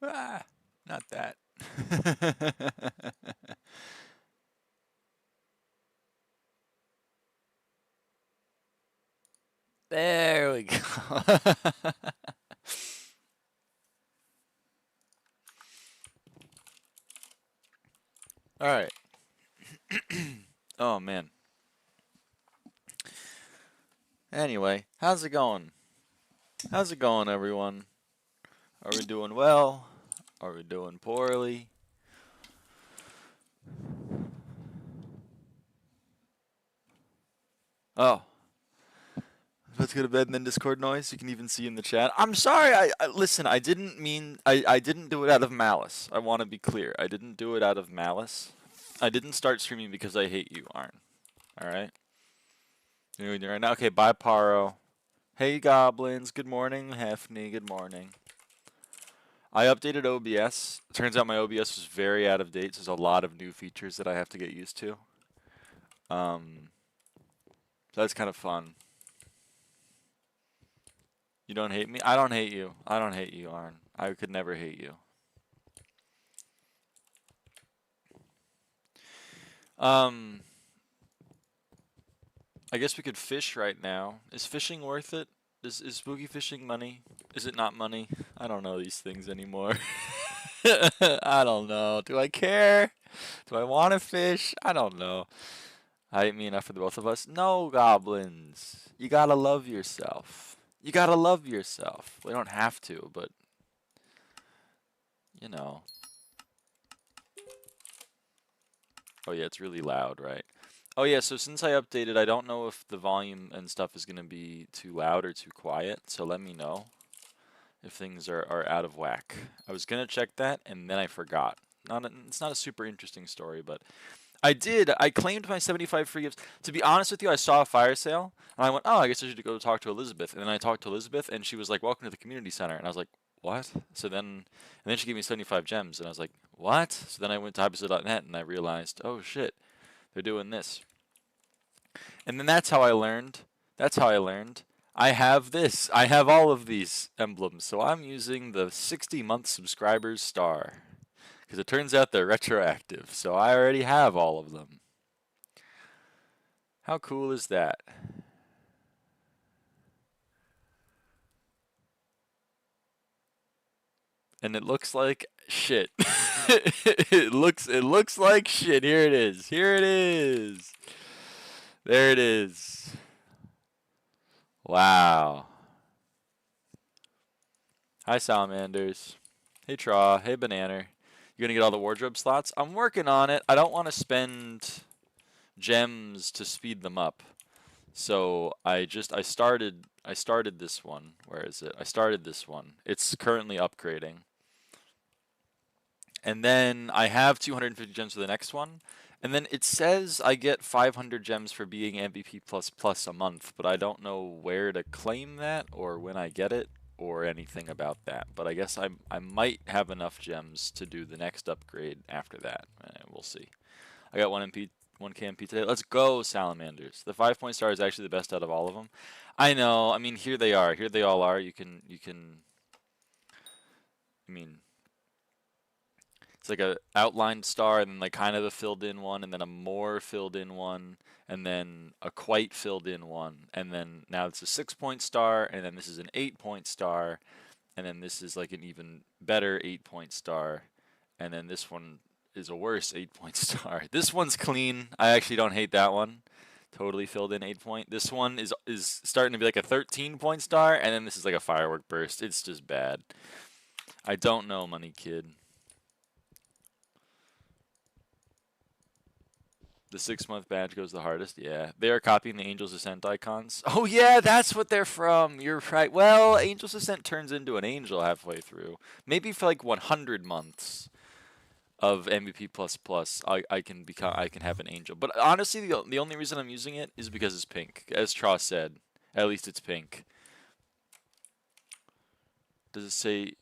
Ah, not that. There we go. All right. Oh man. Anyway, how's it going? How's it going, everyone? Are we doing well? Are we doing poorly? Oh, let's go to bed and then Discord noise. You can even see in the chat. I'm sorry. I listen. I didn't mean. I didn't do it out of malice. I want to be clear. I didn't do it out of malice. I didn't start streaming because I hate you, Arn. All right. You're doing it right now. Okay. Bye, Paro. Hey, goblins. Good morning, Hefney. Good morning. I updated OBS. Turns out my OBS was very out of date. So there's a lot of new features that I have to get used to. So that's kind of fun. You don't hate me? I don't hate you. I don't hate you, Arn. I could never hate you. I guess we could fish right now. Is fishing worth it? Is spooky fishing money? Is it not money? I don't know these things anymore. I don't know. Do I care? Do I want to fish? I don't know. I mean enough for the both of us. No, goblins. You gotta love yourself. You gotta love yourself. We don't have to, but you know. Oh yeah, it's really loud, right? Oh yeah, so since I updated, I don't know if the volume and stuff is gonna be too loud or too quiet, so let me know if things are out of whack. I was gonna check that and then I forgot. It's not a super interesting story, but I claimed my 75 free gifts. To be honest with you, I saw a fire sale and I went, oh, I guess I should go talk to Elizabeth. And then I talked to Elizabeth and she was like, welcome to the community center. And I was like, what? And then she gave me 75 gems and I was like, what? So then I went to hypixel.net and I realized, oh shit, they're doing this. And then that's how I learned. That's how I learned. I have this. I have all of these emblems. So I'm using the 60-month subscribers star. Because it turns out they're retroactive. So I already have all of them. How cool is that? And it looks like shit. it looks like shit. Here it is. Here it is. There it is. Wow. Hi salamanders. Hey Traw. Hey Banana. You're gonna get all the wardrobe slots? I'm working on it. I don't want to spend gems to speed them up. So I started this one. Where is it? I started this one. It's currently upgrading. And then I have 250 gems for the next one. And then it says I get 500 gems for being MVP++ a month, but I don't know where to claim that or when I get it or anything about that. But I guess I might have enough gems to do the next upgrade after that. We'll see. I got 1k MP today. Let's go, salamanders. The 5-point star is actually the best out of all of them. I know. I mean, here they are. Here they all are. You can. I mean, it's like a outlined star, and then like kind of a filled in one, and then a more filled in one, and then a quite filled in one, and then now it's a 6-point star, and then this is an 8-point star, and then this is like an even better 8-point star, and then this one is a worse 8-point star. This one's clean. I actually don't hate that one. Totally filled in 8-point. This one is starting to be like a 13-point star, and then this is like a firework burst. It's just bad. I don't know, Money Kid. The 6-month badge goes the hardest. Yeah, they are copying the Angel's Ascent icons. Oh yeah, that's what they're from. You're right. Well, Angel's Ascent turns into an angel halfway through. Maybe for like 100 months of MVP++, I can have an angel. But honestly, the only reason I'm using it is because it's pink. As Tross said, at least it's pink. Does it say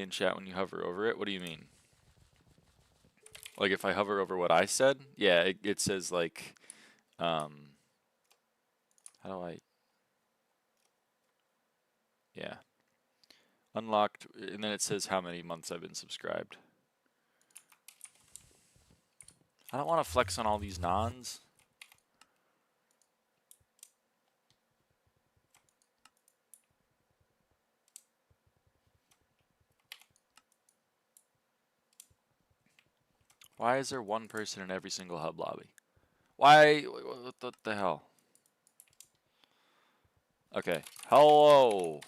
in chat when you hover over it? What do you mean? Like if I hover over what I said? Yeah, it says like how do I? Yeah. Unlocked, and then it says how many months I've been subscribed. I don't want to flex on all these nons. Why is there one person in every single hub lobby? Why? What the hell? Okay. Hello.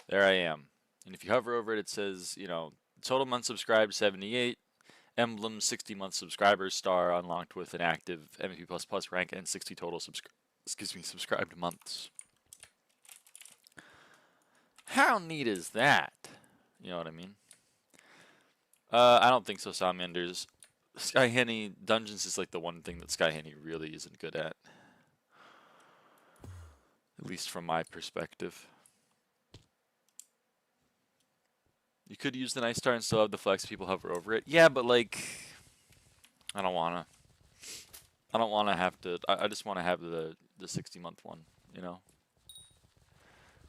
There I am. And if you hover over it, it says, you know, total months subscribed 78, emblem 60 month subscribers star unlocked with an active MVP++ rank and 60 total subscribed months. How neat is that? You know what I mean? I don't think so, Salmanders. SkyHanni Dungeons is like the one thing that SkyHanni really isn't good at least from my perspective. You could use the nice star and still have the flex people hover over it. Yeah, but like, I don't wanna have to. I just want to have the 60-month one. You know.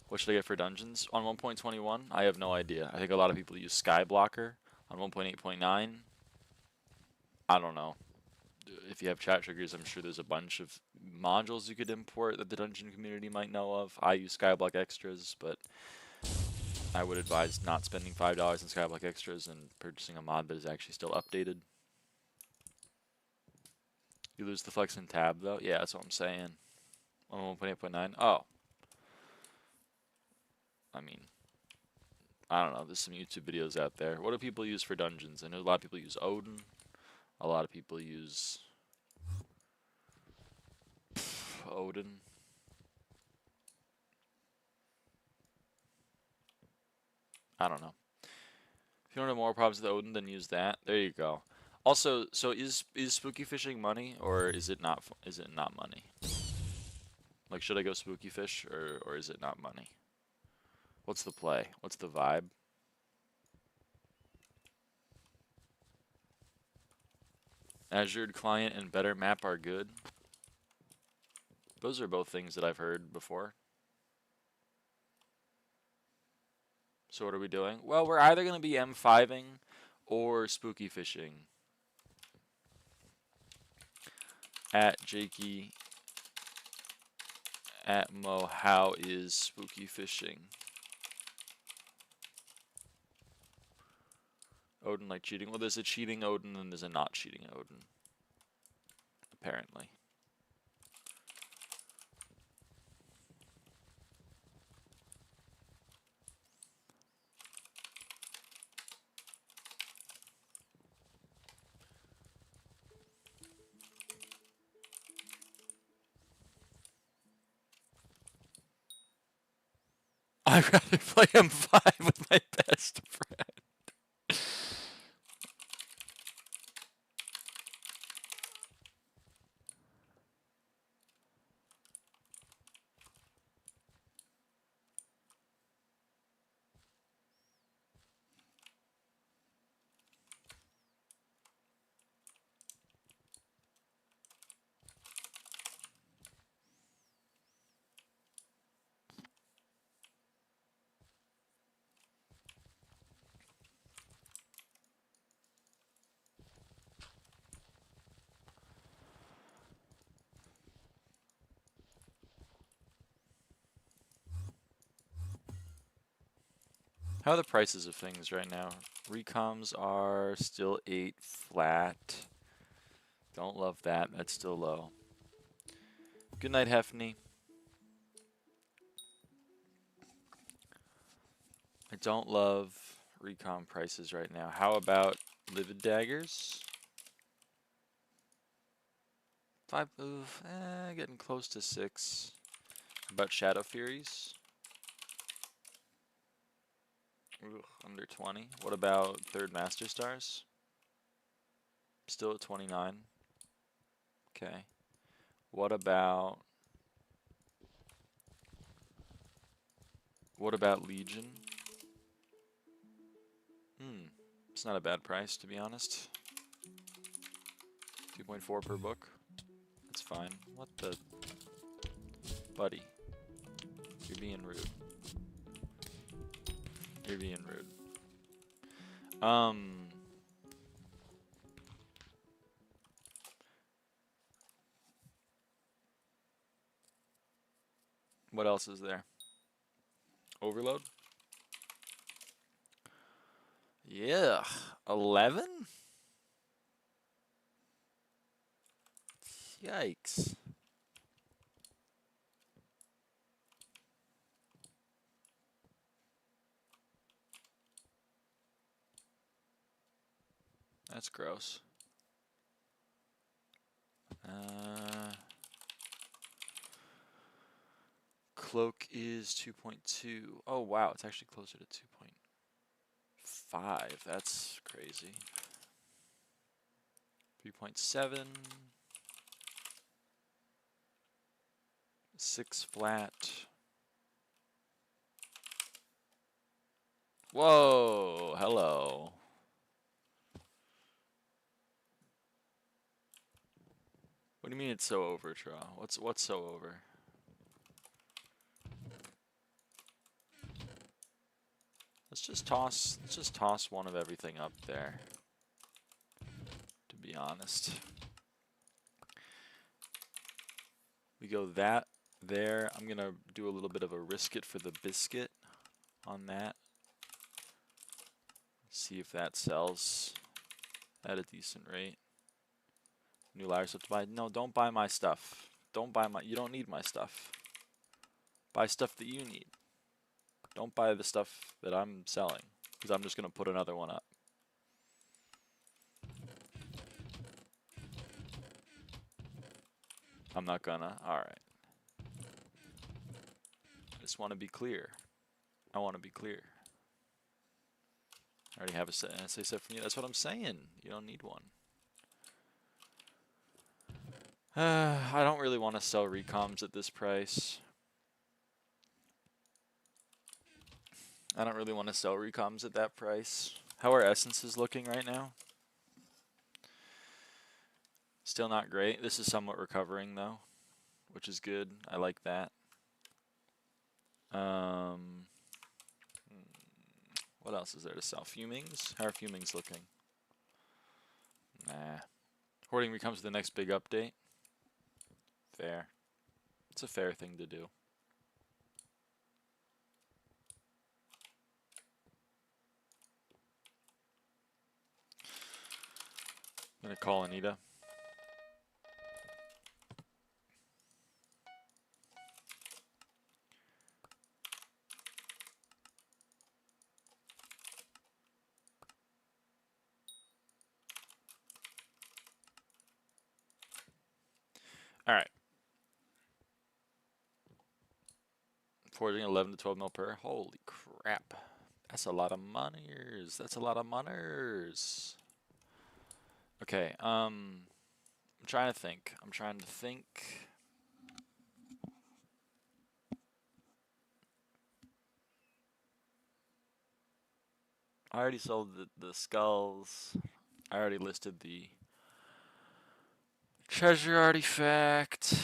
What should I get for dungeons on 1.21? I have no idea. I think a lot of people use SkyBlocker on 1.8.9. I don't know. If you have chat triggers, I'm sure there's a bunch of modules you could import that the dungeon community might know of. I use SkyBlock Extras, but I would advise not spending $5 in SkyBlock Extras and purchasing a mod that is actually still updated. You lose the flex and tab, though? Yeah, that's what I'm saying. On 1.8.9? Oh. I mean, I don't know. There's some YouTube videos out there. What do people use for dungeons? I know a lot of people use Odin. A lot of people use Odin. I don't know. If you want to have more problems with Odin, then use that. There you go. Also, so is spooky fishing money or is it not? Is it not money? Like, should I go spooky fish or is it not money? What's the play? What's the vibe? Azured client and better map are good. Those are both things that I've heard before. So what are we doing? Well, we're either going to be M5ing or spooky fishing. At Jakey, at Mo, how is spooky fishing? Odin like cheating? Well, there's a cheating Odin and there's a not cheating Odin. Apparently. I'd rather play M5 with my best friend. How are the prices of things right now? Recoms are still 8 flat. Don't love that. That's still low. Good night, Hefney. I don't love recom prices right now. How about livid daggers? 5 move, getting close to 6. How about shadow furies? Ugh, under 20. What about third master stars? Still at 29. Okay. What about Legion? It's not a bad price, to be honest. 2.4 per book. That's fine. What the? Buddy. You're being rude. You're being rude. What else is there? Overload? Yeah. 11? Yikes. That's gross. Cloak is 2.2. Oh, wow. It's actually closer to 2.5. That's crazy. 3.7. 6 flat. Whoa. Hello. What do you mean it's so over, Tra? What's so over? Let's just toss one of everything up there. To be honest. We go that there. I'm gonna do a little bit of a risk it for the biscuit on that. See if that sells at a decent rate. New lyraava stuff to buy. No, don't buy my stuff. Don't buy my. You don't need my stuff. Buy stuff that you need. Don't buy the stuff that I'm selling, because I'm just gonna put another one up. I'm not gonna. All right. I just want to be clear. I want to be clear. I already have a SA set from you. That's what I'm saying. You don't need one. I don't really want to sell recoms at this price. I don't really want to sell recoms at that price. How are essences looking right now? Still not great. This is somewhat recovering though, which is good. I like that. What else is there to sell? Fumings? How are fumings looking? Nah. Hoarding becomes the next big update. Fair. It's a fair thing to do. I'm gonna call Anita. All right. Forging 11 to 12 mil per. Holy crap. That's a lot of moneys. That's a lot of moneys. Okay, I'm trying to think. I already sold the skulls. I already listed the treasure artifact.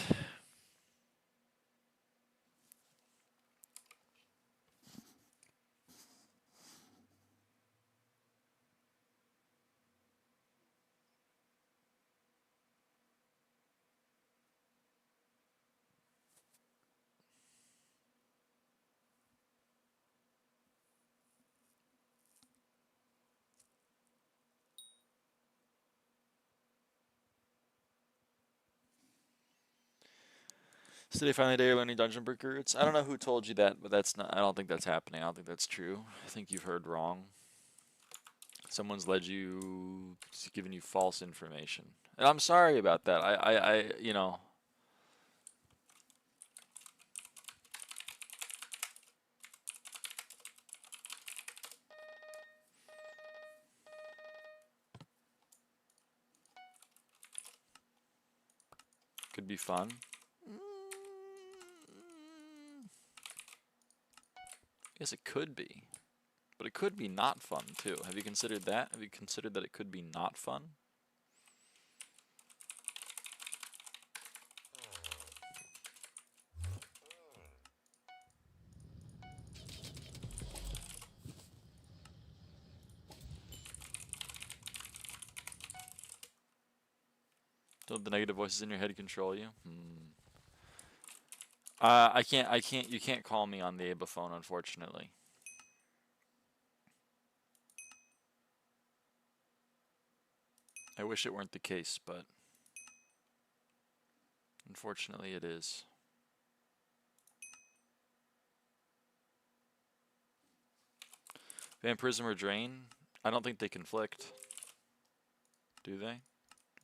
Is today finally day you're learning dungeon recruits? I don't know who told you that, but that's not. I don't think that's happening. I don't think that's true. I think you've heard wrong. Someone's given you false information, and I'm sorry about that. You know. Could be fun. Yes, it could be. But it could be not fun, too. Have you considered that? Have you considered that it could be not fun? Don't let the negative voices in your head control you. You can't call me on the ABA phone, unfortunately. I wish it weren't the case, but unfortunately it is. Vampirism or Drain? I don't think they conflict. Do they?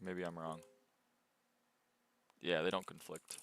Maybe I'm wrong. Yeah, they don't conflict.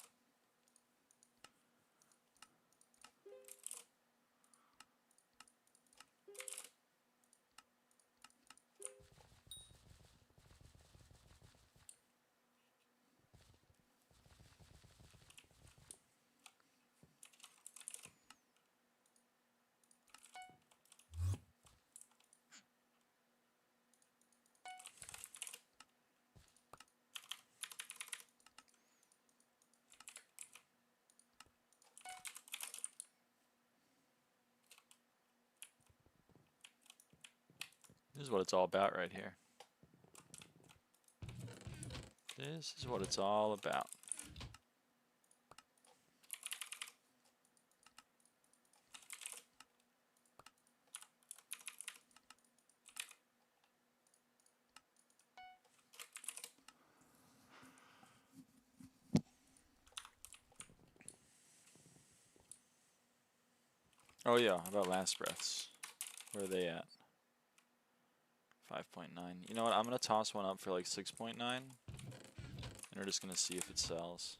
This is what it's all about right here. This is what it's all about. Oh yeah, how about last breaths? Where are they at? 5.9. You know what? I'm gonna toss one up for like 6.9, and we're just gonna see if it sells.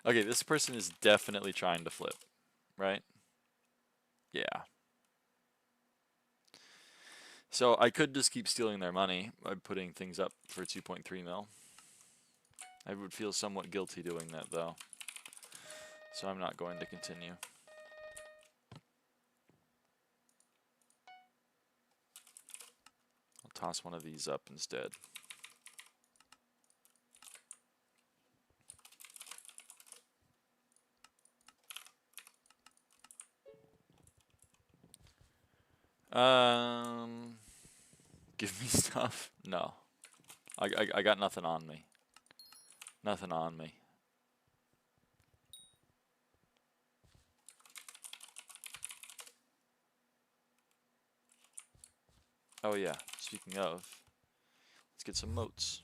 Okay, this person is definitely trying to flip, right? Yeah. So I could just keep stealing their money by putting things up for 2.3 mil. I would feel somewhat guilty doing that though. So I'm not going to continue. I'll toss one of these up instead. Give me stuff? No. I got nothing on me. Nothing on me. Oh yeah, speaking of, let's get some moats.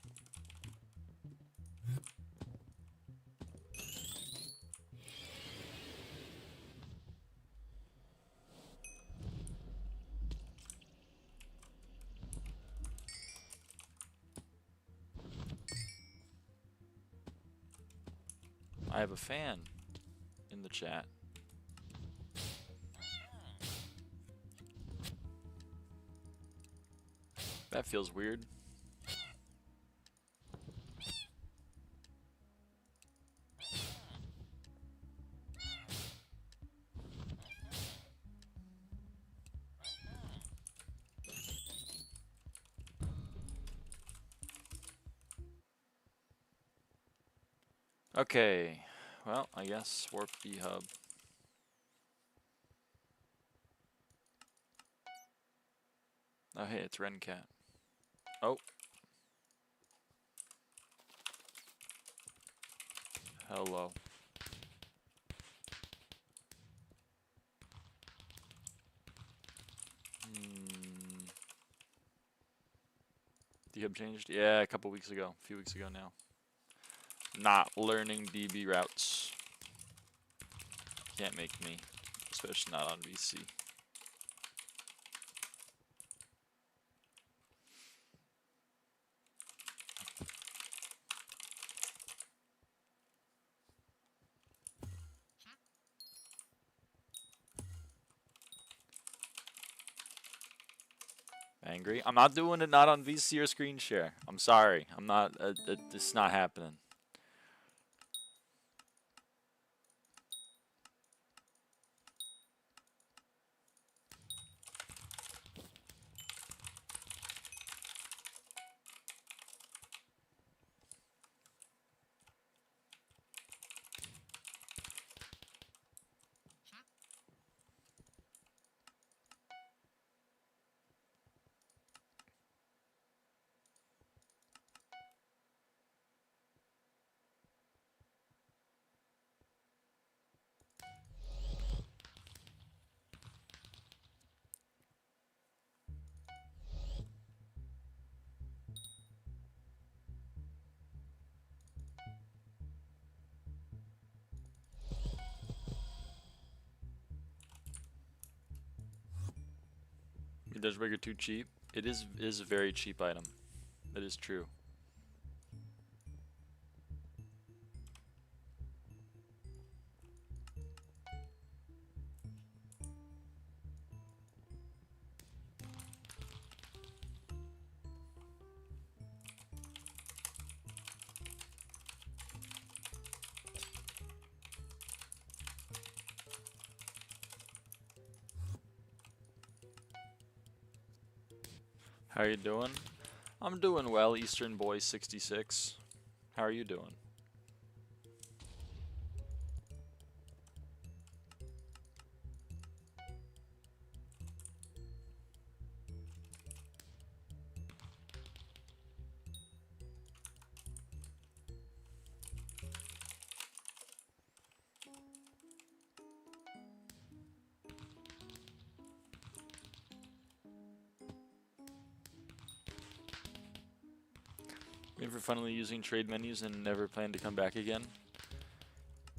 I have a fan in the chat. That feels weird. Okay, well, I guess warp B hub. Oh hey, it's Rencat. Oh. Hello. The hub changed? Yeah, a couple weeks ago. A few weeks ago now. Not learning DB routes. Can't make me. Especially not on VC. angry. I'm not doing it not on VC or screen share. I'm sorry. I'm not, it's not happening. Does rigger too cheap? It is a very cheap item. That is true. How are you doing? I'm doing well, Eastern Boy 66. How are you doing? Waiting for funnily using trade menus and never plan to come back again?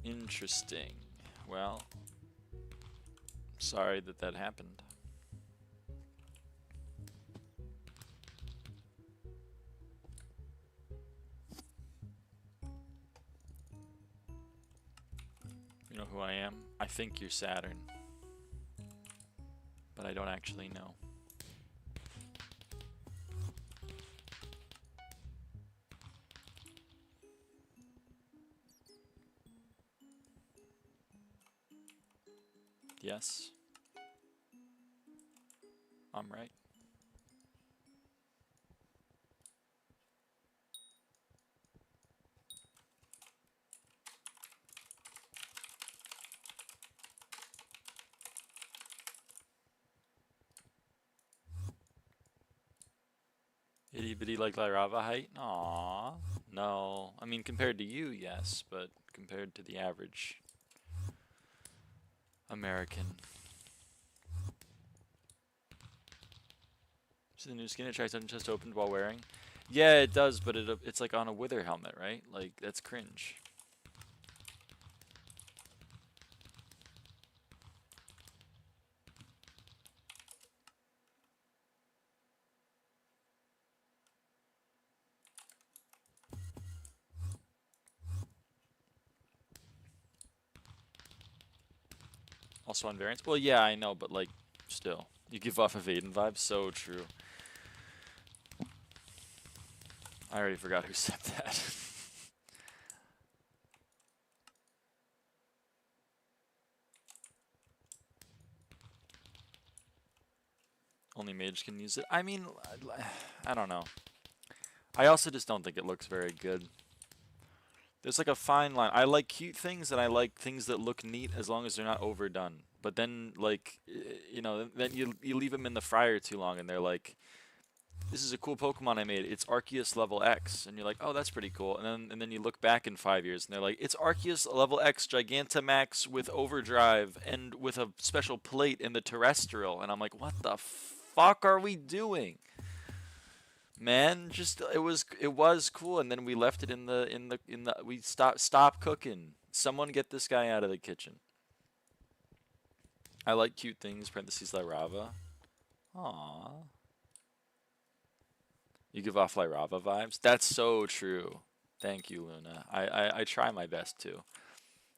Interesting. Well, sorry that that happened. You know who I am? I think you're Saturn. But I don't actually know. Yes. I'm right. Itty bitty like lyraava height? Aww. No. I mean, compared to you, yes, but compared to the average American. See the new skin attracts chest opened while wearing? Yeah, it does, but it's like on a wither helmet, right? Like, that's cringe. Also on variants? Well, yeah, I know, but like, still. You give off a Vaden vibe? So true. I already forgot who said that. Only mage can use it. I mean, I don't know. I also just don't think it looks very good. There's like a fine line. I like cute things and I like things that look neat as long as they're not overdone. But then, like, you know, then you leave them in the fryer too long and they're like, this is a cool Pokemon I made. It's Arceus level X. And you're like, oh, that's pretty cool. And then you look back in 5 years and they're like, it's Arceus level X Gigantamax with Overdrive and with a special plate in the terrestrial. And I'm like, what the fuck are we doing? Man, just it was cool, and then we left it in the we stop cooking. Someone get this guy out of the kitchen. I like cute things. Parentheses lyraava. Aww. You give off lyraava vibes. That's so true. Thank you, Luna. I try my best to.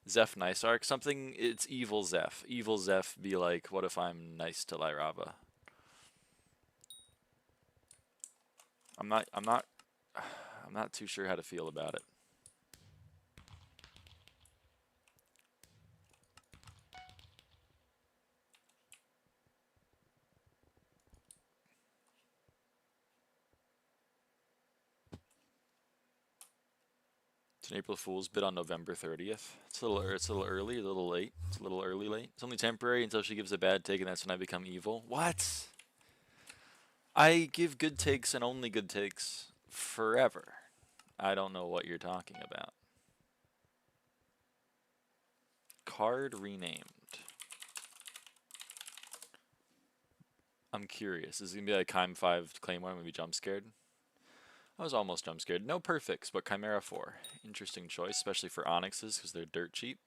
Zeph nice arc. Something. It's evil Zeph. Evil Zeph be like, what if I'm nice to lyraava? I'm not I'm not too sure how to feel about it. It's an April Fool's bid on November 30th. It's a little early, a little late. It's a little early late. It's only temporary until she gives a bad take, and that's when I become evil. What? I give good takes and only good takes forever. I don't know what you're talking about. Card renamed. I'm curious. Is it going to be like Chime 5 Claymore? I'm going to be jump scared. I was almost jump scared. No perfects, but Chimera 4. Interesting choice, especially for Onyxes because they're dirt cheap.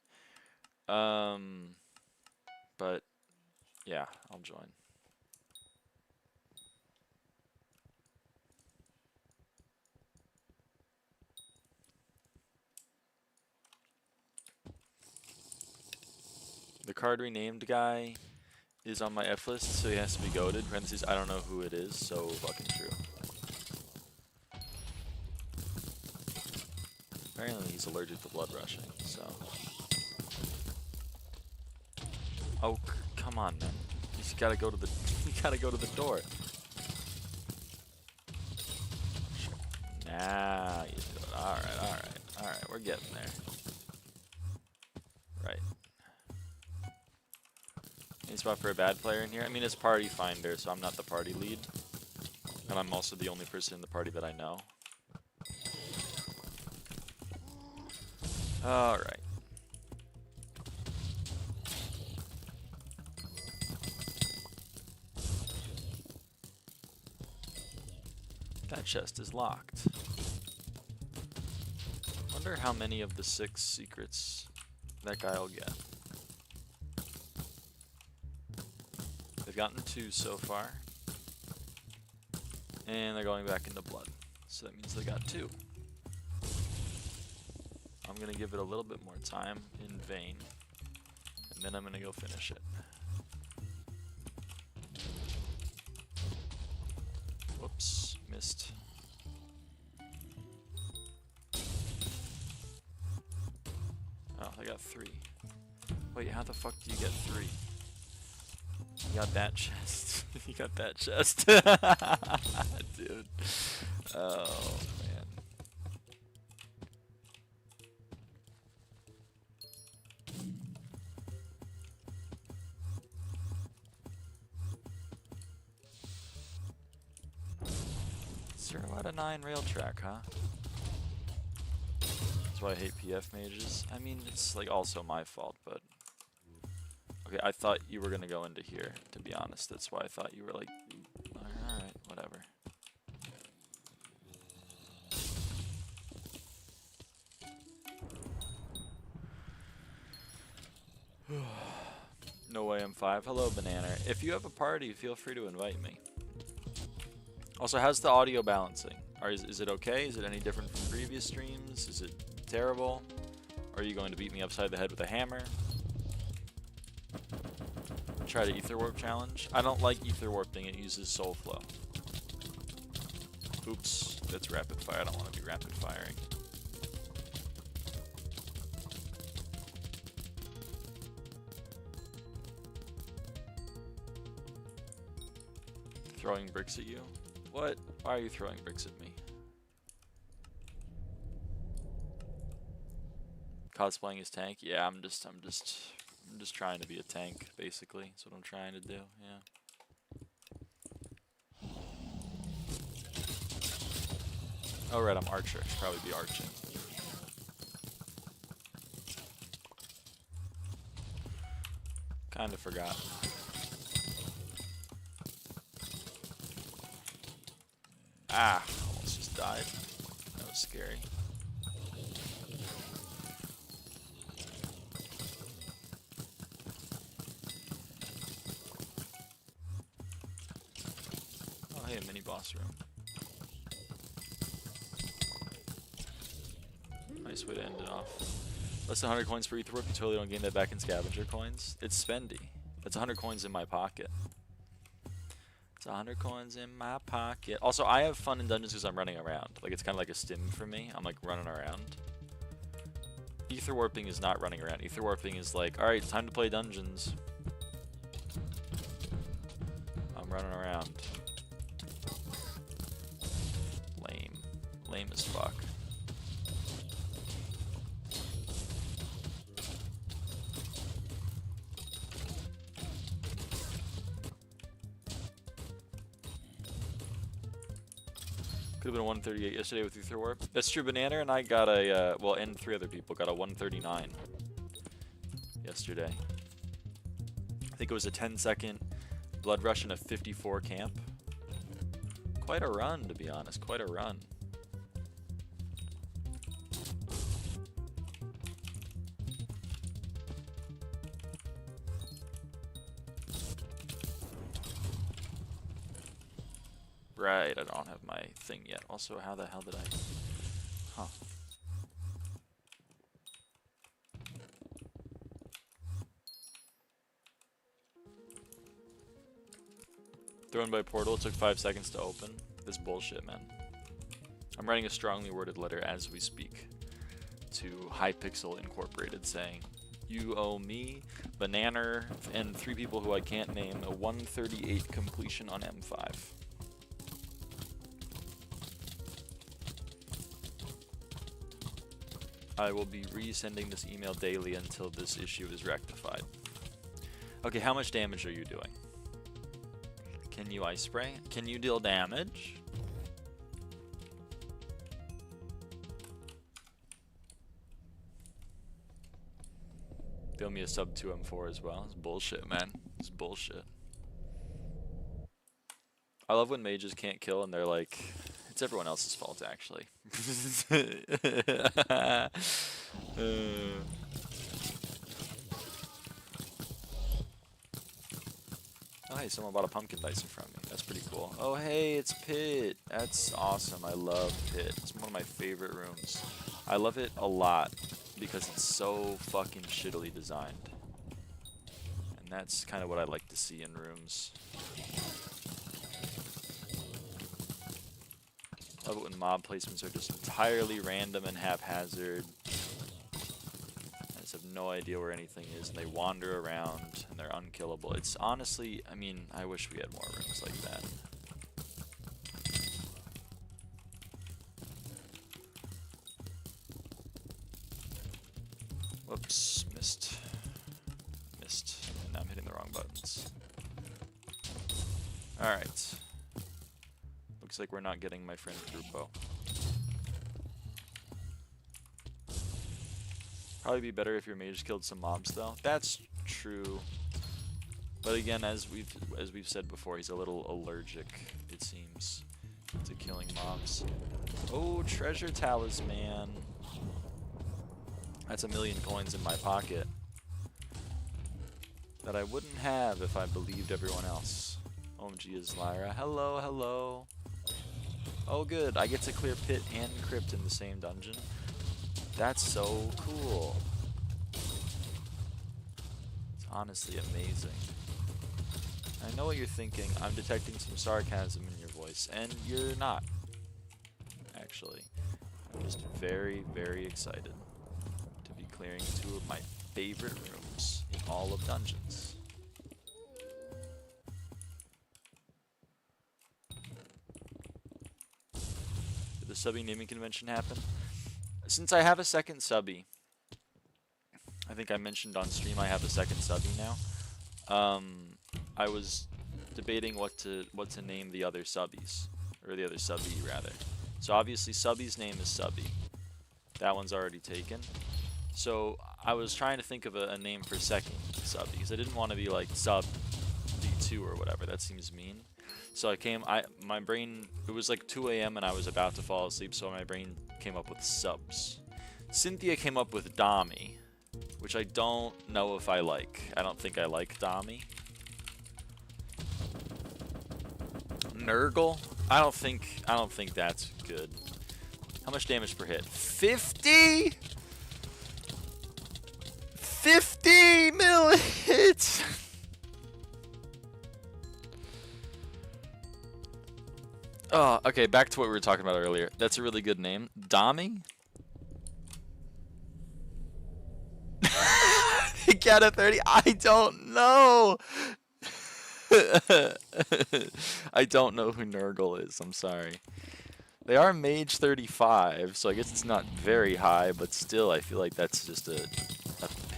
But yeah, I'll join. The card renamed guy is on my F list, so he has to be goated. Parentheses, I don't know who it is, so fucking true. Apparently he's allergic to blood rushing, so. Oh, come on, man. You gotta go to the you gotta go to the door. Nah, you do it. Alright, we're getting there. Right. Any spot for a bad player in here? I mean, it's party finder, so I'm not the party lead. And I'm also the only person in the party that I know. Alright. That chest is locked. Wonder how many of the 6 secrets that guy will get. They've gotten 2 so far. And they're going back into blood. So that means they got 2. I'm going to give it a little bit more time in vain. And then I'm going to go finish it. Whoops, missed. Oh, I got 3. Wait, how the fuck do you get 3? You got that chest. You got that chest. Dude. Oh, man. Zero out of 9 rail track, huh? That's why I hate PF mages. I mean, it's like also my fault, but... Okay, I thought you were gonna go into here, to be honest. That's why I thought you were like, alright, whatever. No way I'm 5. Hello, Banana. If you have a party, feel free to invite me. Also, how's the audio balancing? Is it okay? Is it any different from previous streams? Is it terrible? Are you going to beat me upside the head with a hammer? Try the ether warp challenge. I don't like ether warping. It uses soul flow. Oops, that's rapid fire. I don't want to be rapid firing. Throwing bricks at you? What? Why are you throwing bricks at me? Cosplaying as tank? Yeah, I'm just trying to be a tank, basically. That's what I'm trying to do, yeah. Oh right, I'm archer. I should probably be arching. Kinda forgot. Ah, almost just died. That was scary. Oh hey, a mini boss room. Nice way to end it off. Less than 100 coins per ether warp, you totally don't gain that back in scavenger coins. It's spendy. That's 100 coins in my pocket. It's 100 coins in my pocket. Also, I have fun in dungeons because I'm running around. Like, it's kind of like a stim for me. I'm like running around. Ether warping is not running around. Ether warping is like, alright, it's time to play dungeons. I'm running around. Lame. Lame as fuck. Could have been a 138 yesterday with Ether Warp. That's true, Banana and I got a, well, and 3 other people got a 139 yesterday. I think it was a 10-second blood rush and a 54 camp. Quite a run, to be honest, quite a run. Right, I don't have my thing yet. Also, how the hell did I... Huh. Thrown by portal, it took 5 seconds to open. This bullshit, man. I'm writing a strongly worded letter as we speak to Hypixel Incorporated saying, you owe me, Banana, and 3 people who I can't name a 138 completion on M5. I will be resending this email daily until this issue is rectified. Okay, how much damage are you doing? Can you ice spray? Can you deal damage? Deal me a sub 2 M4 as well. It's bullshit, man. It's bullshit. I love when mages can't kill and they're like, it's everyone else's fault, actually. Oh, hey, someone bought a pumpkin Dyson from me. That's pretty cool. Oh, hey, it's Pit. That's awesome. I love Pit. It's one of my favorite rooms. I love it a lot because it's so fucking shittily designed. And that's kind of what I like to see in rooms. I love it when mob placements are just entirely random and haphazard. I just have no idea where anything is, and they wander around, and they're unkillable. It's honestly, I mean, I wish we had more rooms like that. Whoops, missed. Missed, and now I'm hitting the wrong buttons. Alright. Looks like we're not getting my friend Grupo. Probably be better if your mage killed some mobs though. That's true. But again, as we've said before, he's a little allergic, it seems, to killing mobs. Oh, treasure talisman. That's 1,000,000 coins in my pocket that I wouldn't have if I believed everyone else. OMG is Lyra. Hello, hello. Oh good, I get to clear Pit and Crypt in the same dungeon. That's so cool. It's honestly amazing. I know what you're thinking. I'm detecting some sarcasm in your voice, and you're not, actually. I'm just very, very excited to be clearing 2 of my favorite rooms in all of dungeons. The subby naming convention happen? Since I have a second subby, I think I mentioned on stream I have a second subby now. I was debating what to name the other subbies, or the other subby rather. So obviously subby's name is Subby. That one's already taken. So I was trying to think of a name for second subby because I didn't want to be like sub D2 or whatever. That seems mean. So my brain, it was like 2 AM and I was about to fall asleep, so my brain came up with subs. Cynthia came up with Dami, which I don't know if I like. I don't think I like Dami. Nurgle? I don't think that's good. How much damage per hit? 50? 50 mil hits! Oh, okay, back to what we were talking about earlier. That's a really good name. Dami? Cat 30? I don't know! I don't know who Nurgle is, I'm sorry. They are mage 35, so I guess it's not very high, but still I feel like that's just a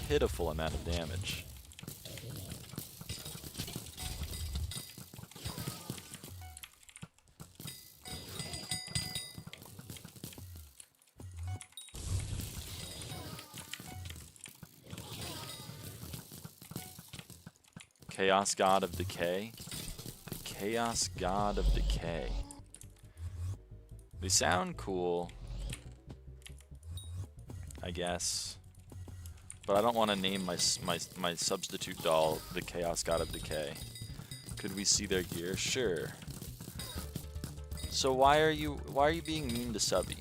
pitiful amount of damage. Chaos God of Decay. The Chaos God of Decay. They sound cool, I guess, but I don't want to name my substitute doll the Chaos God of Decay. Could we see their gear? Sure. So why are you being mean to Subby?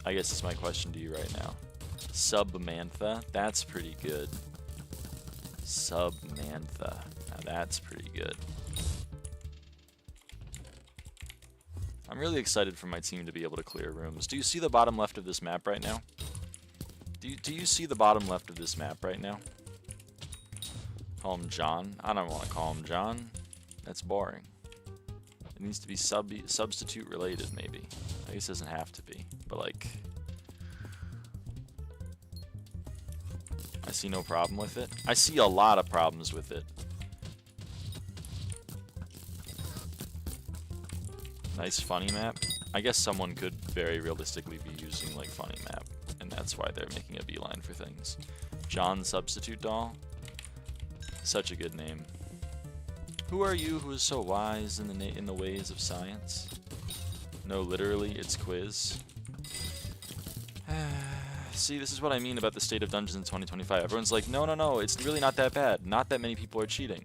I guess is my question to you right now. Submantha, that's pretty good. Submantha, now that's pretty good. I'm really excited for my team to be able to clear rooms. Do you see the bottom left of this map right now? Do you see the bottom left of this map right now? Call him John. I don't want to call him John. That's boring. It needs to be substitute related, maybe. I guess it doesn't have to be, but like, I see no problem with it. I see a lot of problems with it. Nice funny map. I guess someone could very realistically be using like funny map, and that's why they're making a beeline for things. John Substitute Doll. Such a good name. Who are you who is so wise in the ways of science? No, literally, it's quiz. See, this is what I mean about the state of dungeons in 2025. Everyone's like, no, no, no, it's really not that bad. Not that many people are cheating.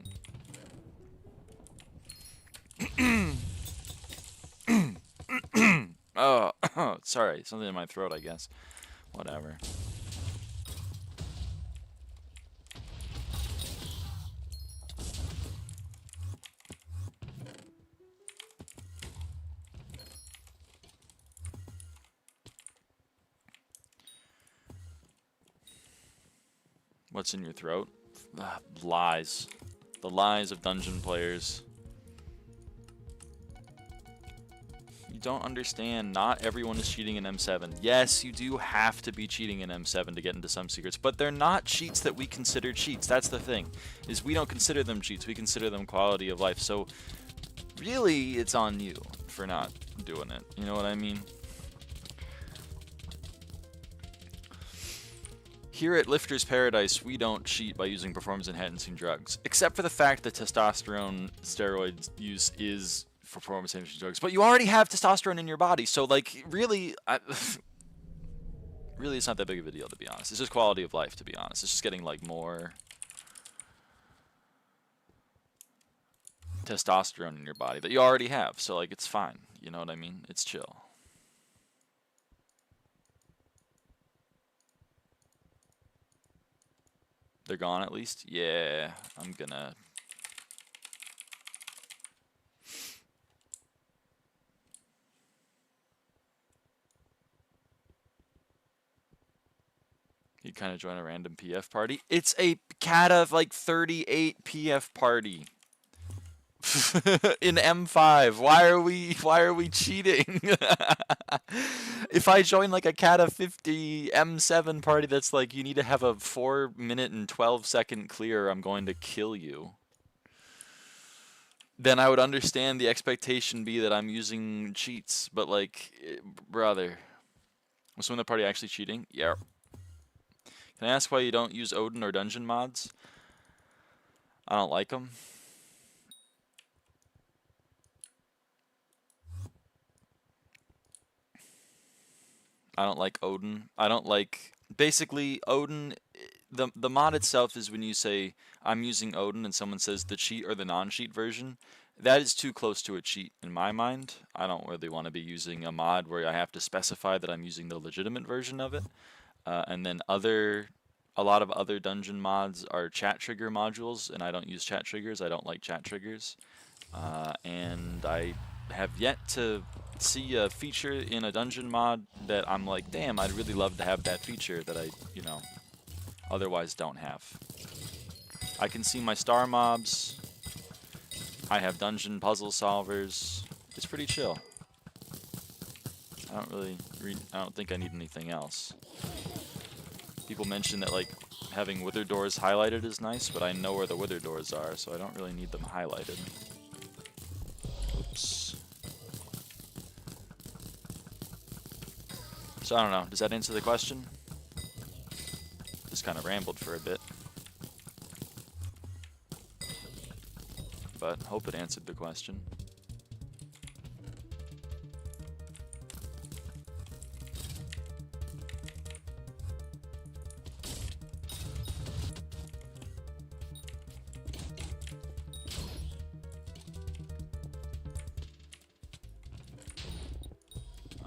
Oh, sorry, something in my throat, I guess. Whatever. What's in your throat? Lies. The lies of dungeon players. You don't understand. Not everyone is cheating in M7. Yes, you do have to be cheating in M7 to get into some secrets, but they're not cheats that we consider cheats. That's the thing, is we don't consider them cheats. We consider them quality of life. So really, it's on you for not doing it. You know what I mean? Here at Lifter's Paradise, we don't cheat by using performance-enhancing drugs, except for the fact that testosterone steroid use is performance-enhancing drugs. But you already have testosterone in your body, so like, really, really, it's not that big of a deal, to be honest. It's just quality of life, to be honest. It's just getting like more testosterone in your body that you already have, so like, it's fine. You know what I mean? It's chill. They're gone at least? Yeah, I'm gonna... You kind of join a random PF party. It's a cat of like 38 PF party. In M5. Why are we cheating? If I join like a cat of 50 M7 party that's like you need to have a 4-minute and 12-second clear, I'm going to kill you. Then I would understand the expectation be that I'm using cheats, but like, brother, was someone in the party actually cheating? Yeah. Can I ask why you don't use Odin or dungeon mods? I don't like them. I don't like Odin. I don't like... Basically, Odin... The mod itself is when you say, I'm using Odin, and someone says the cheat or the non-cheat version. That is too close to a cheat in my mind. I don't really want to be using a mod where I have to specify that I'm using the legitimate version of it. And then a lot of other dungeon mods are chat trigger modules, and I don't use chat triggers. I don't like chat triggers. And I have yet to see a feature in a dungeon mod that I'm like, damn, I'd really love to have that feature that I, you know, otherwise don't have. I can see my star mobs. I have dungeon puzzle solvers. It's pretty chill. I don't think I need anything else. People mention that like having wither doors highlighted is nice, but I know where the wither doors are, so I don't really need them highlighted. Oops. So I don't know. Does that answer the question? Just kind of rambled for a bit. But hope it answered the question.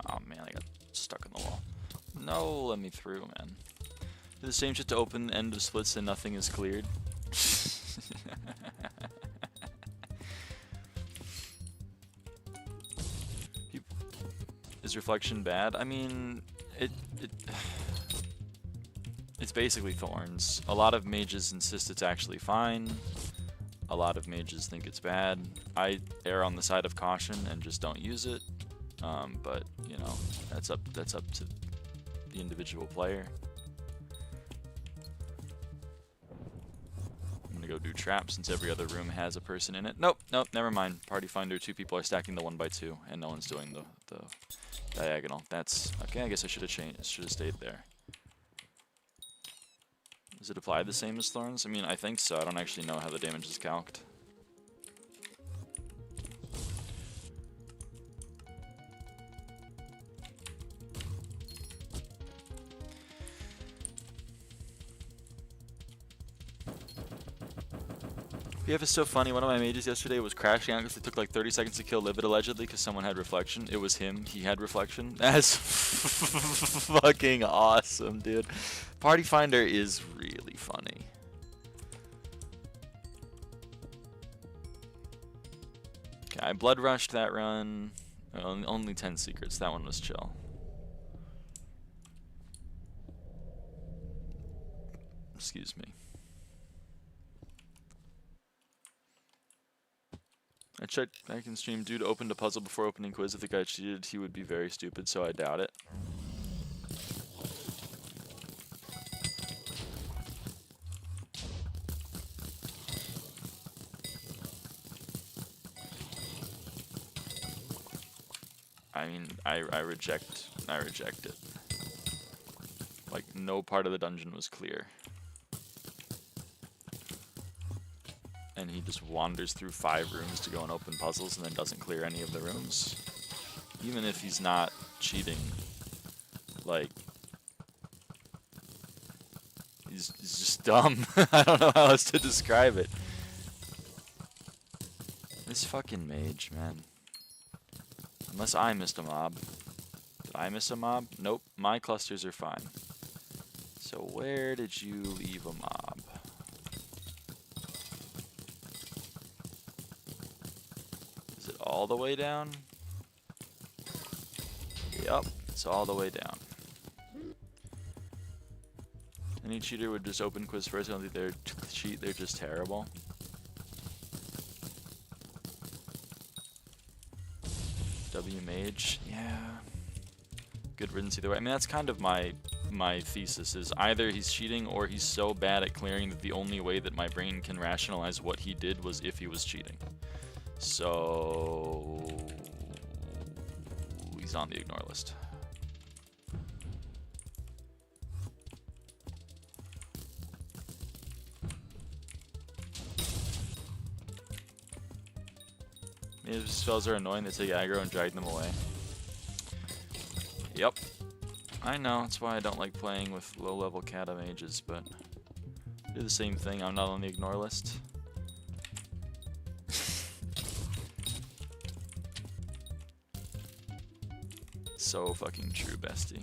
Oh man, I got stuck in the wall. No, let me through, man. The same shit to open end of splits and nothing is cleared. Is reflection bad? I mean, it's basically thorns. A lot of mages insist it's actually fine. A lot of mages think it's bad. I err on the side of caution and just don't use it. But you know, that's up to the individual player. I'm gonna go do traps since every other room has a person in it. Nope, never mind. Party finder, 2 people are stacking the 1x2, and no one's doing the diagonal. That's okay. I guess I should have changed. Should have stayed there. Does it apply the same as thorns? I mean, I think so. I don't actually know how the damage is calced. PF is so funny. One of my mages yesterday was crashing out because it took like 30 seconds to kill Livid allegedly because someone had reflection. It was him. He had reflection. That's fucking awesome, dude. Party Finder is really funny. Okay, I blood rushed that run. Only 10 secrets. That one was chill. Excuse me. I checked back in stream. Dude opened a puzzle before opening quiz. If the guy cheated, he would be very stupid, so I doubt it. I mean, I reject it. Like, no part of the dungeon was clear. And he just wanders through 5 rooms to go and open puzzles and then doesn't clear any of the rooms. Even if he's not cheating, like, he's just dumb. I don't know how else to describe it. This fucking mage, man. Unless I missed a mob. Did I miss a mob? Nope, my clusters are fine. So where did you leave a mob? All the way down? Yep, it's all the way down. Any cheater would just open quiz first. I don't think they're cheat, they're just terrible. W mage, yeah. Good riddance either way. I mean, that's kind of my thesis is either he's cheating or he's so bad at clearing that the only way that my brain can rationalize what he did was if he was cheating. So he's on the ignore list. Maybe these spells are annoying, they take aggro and drag them away. Yep. I know, that's why I don't like playing with low-level kata mages, but do the same thing. I'm not on the ignore list. So fucking true, bestie.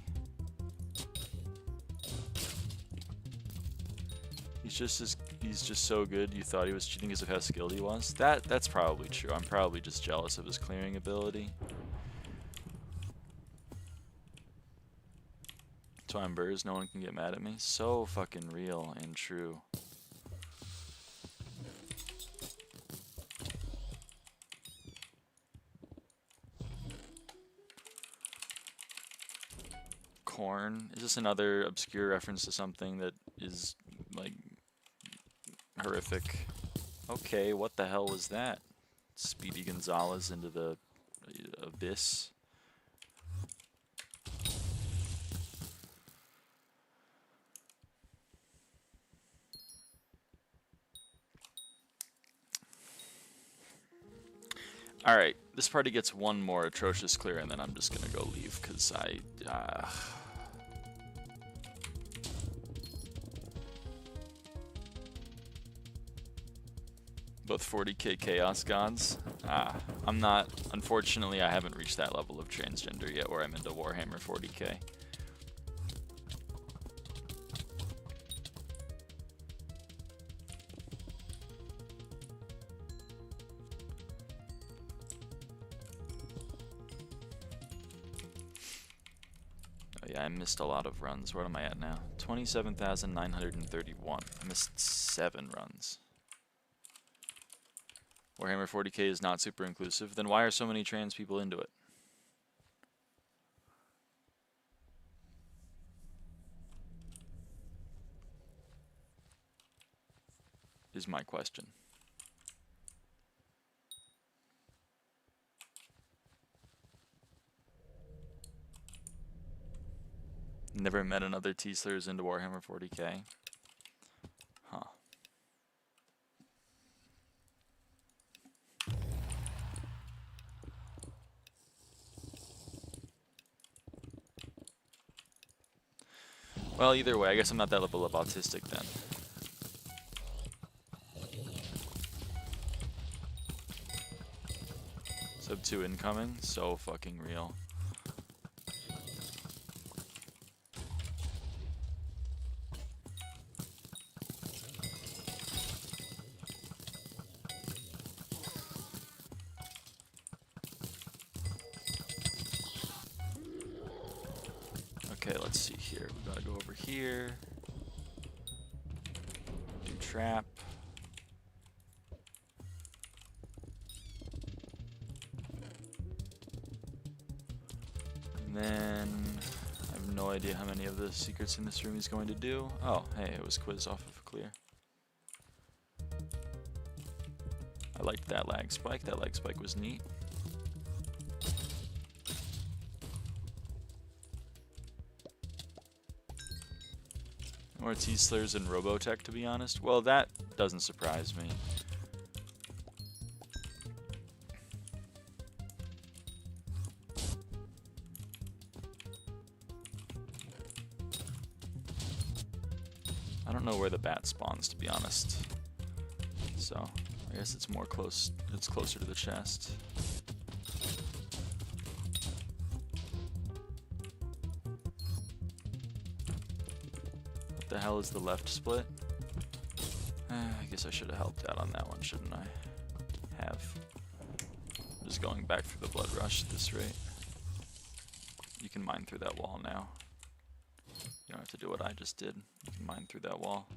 he's just so good. You thought he was cheating because of how skilled he was. That's probably true. I'm probably just jealous of his clearing ability. Twine burrs, no one can get mad at me. So fucking real and true. Corn. Is this another obscure reference to something that is like horrific? Okay, what the hell was that? Speedy Gonzalez into the abyss. Alright, this party gets one more atrocious clear and then I'm just gonna go leave because both 40k Chaos Gods. I'm not, unfortunately I haven't reached that level of transgender yet where I'm into Warhammer 40k. I missed a lot of runs. Where am I at now? 27,931. I missed 7 runs. Warhammer 40k is not super inclusive. Then why are so many trans people into it? Is my question. Never met another T-Slurs into Warhammer 40k. Huh. Well, either way, I guess I'm not that level of autistic then. Sub 2 incoming, so fucking real. Okay, let's see here. We gotta go over here. Do trap. And then I have no idea how many of the secrets in this room he's going to do. Oh, hey, it was quiz off of clear. I liked that lag spike. That lag spike was neat. More T-Slurs and Robotech, to be honest. Well, that doesn't surprise me. I don't know where the bat spawns, to be honest. So, I guess it's more close. It's closer to the chest. The hell is the left split? I guess I should have helped out on that one, shouldn't I? Just going back through the blood rush at this rate. You can mine through that wall now. You don't have to do what I just did. You can mine through that wall.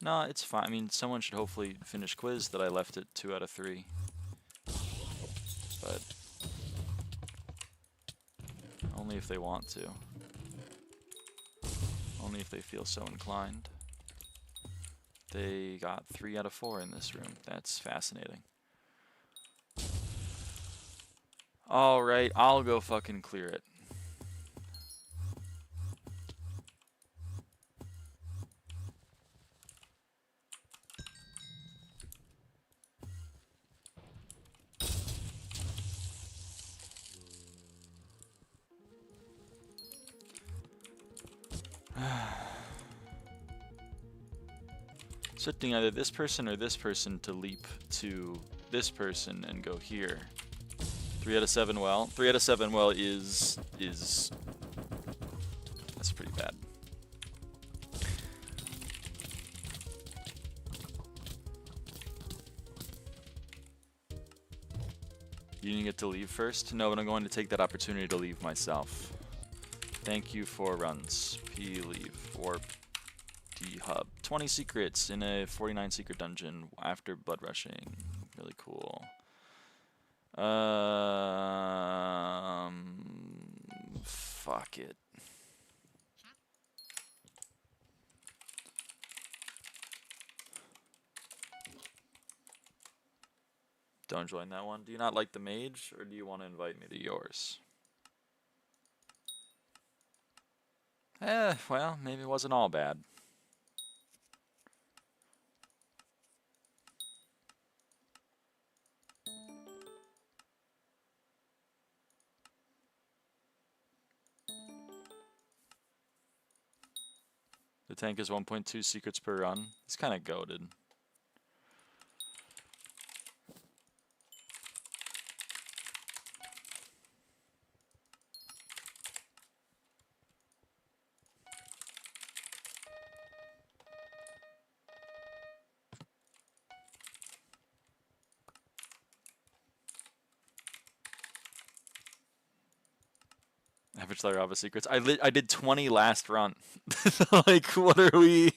No, it's fine. I mean, someone should hopefully finish quiz that I left at 2 out of 3. But only if they want to. Only if they feel so inclined. They got 3 out of 4 in this room. That's fascinating. Alright, I'll go fucking clear it. Expecting either this person or this person to leap to this person and go here. 3 out of 7 well. 3 out of 7 well is that's pretty bad. You didn't get to leave first? No, but I'm going to take that opportunity to leave myself. Thank you for runs. P leave for D hub. 20 secrets in a 49 secret dungeon after blood rushing. Really cool. Fuck it. Don't join that one. Do you not like the mage, or do you want to invite me to yours? Well, maybe it wasn't all bad. The tank is 1.2 secrets per run. It's kind of goated. Average lyraava secrets. I did 20 last run. Like, what are we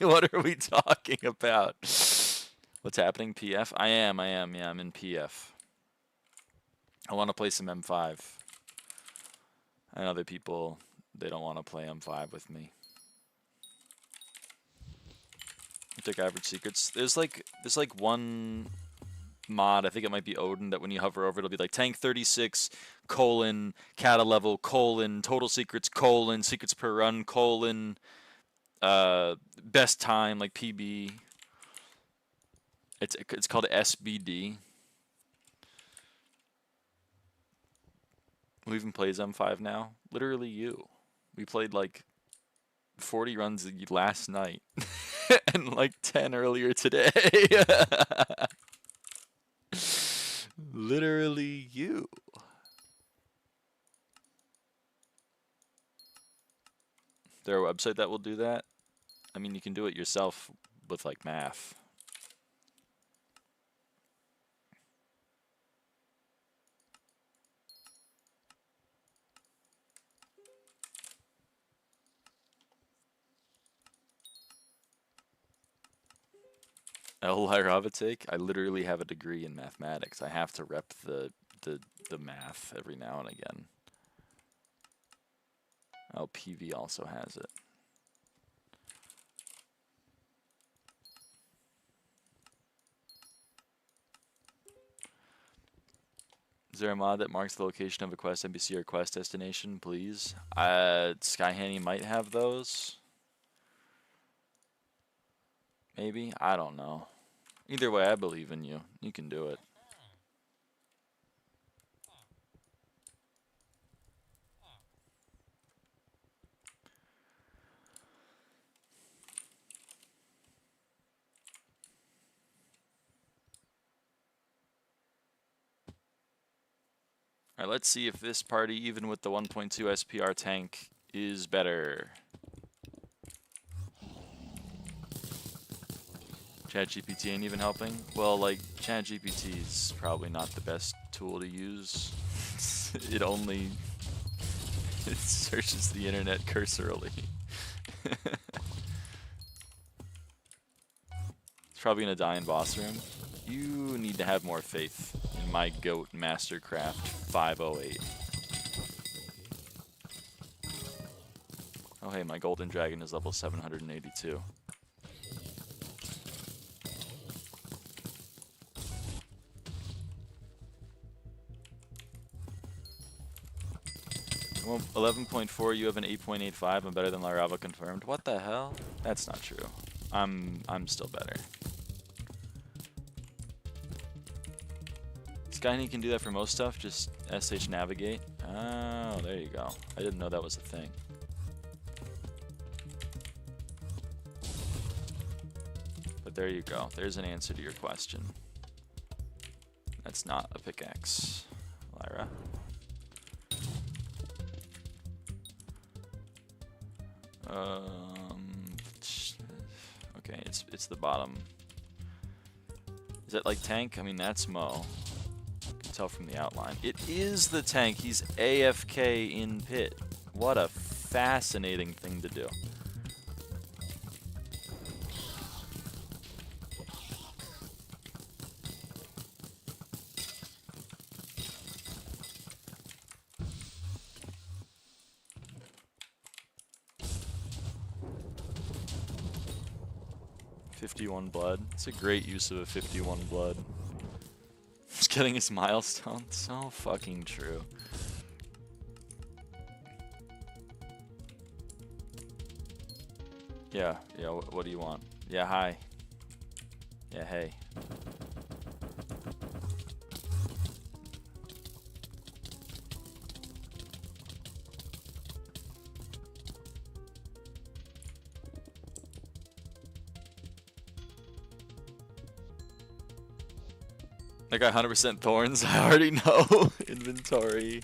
talking about? What's happening? PF? I am. Yeah, I'm in PF. I want to play some M5. And other people, they don't want to play M5 with me. I took average secrets. There's like one mod, I think it might be Odin, that when you hover over, it'll be like tank 36 colon cata level colon total secrets colon secrets per run colon best time like PB. It's called SBD. Who even plays M5 now? Literally you. We played like 40 runs last night and like 10 earlier today. Literally you. Is there a website that will do that? I mean, you can do it yourself with like math. lyraava take? I literally have a degree in mathematics. I have to rep the math every now and again. Oh, PV also has it. Is there a mod that marks the location of a quest NPC or quest destination, please? SkyHanni might have those. Maybe? I don't know. Either way, I believe in you. You can do it. Alright, let's see if this party, even with the 1.2 SPR tank, is better. ChatGPT ain't even helping? Well, like, ChatGPT is probably not the best tool to use. It searches the internet cursorily. It's probably gonna die in boss room. You need to have more faith in my goat Mastercraft 508. Oh hey, my golden dragon is level 782. Well, 11.4, you have an 8.85. I'm better than lyraava confirmed. What the hell? That's not true. I'm still better. SkyHanni can do that for most stuff, just SH navigate. Oh, there you go. I didn't know that was a thing. But there you go. There's an answer to your question. That's not a pickaxe, Lyra. Okay, it's the bottom. Is that like tank? I mean, that's Mo. Tell from the outline. It is the tank. He's AFK in pit. What a fascinating thing to do. $51 blood. It's a great use of a 51 blood. Just getting his milestone. So fucking true. Yeah, what do you want? Yeah, hi. Yeah, hey. I got 100% thorns. I already know. Inventory.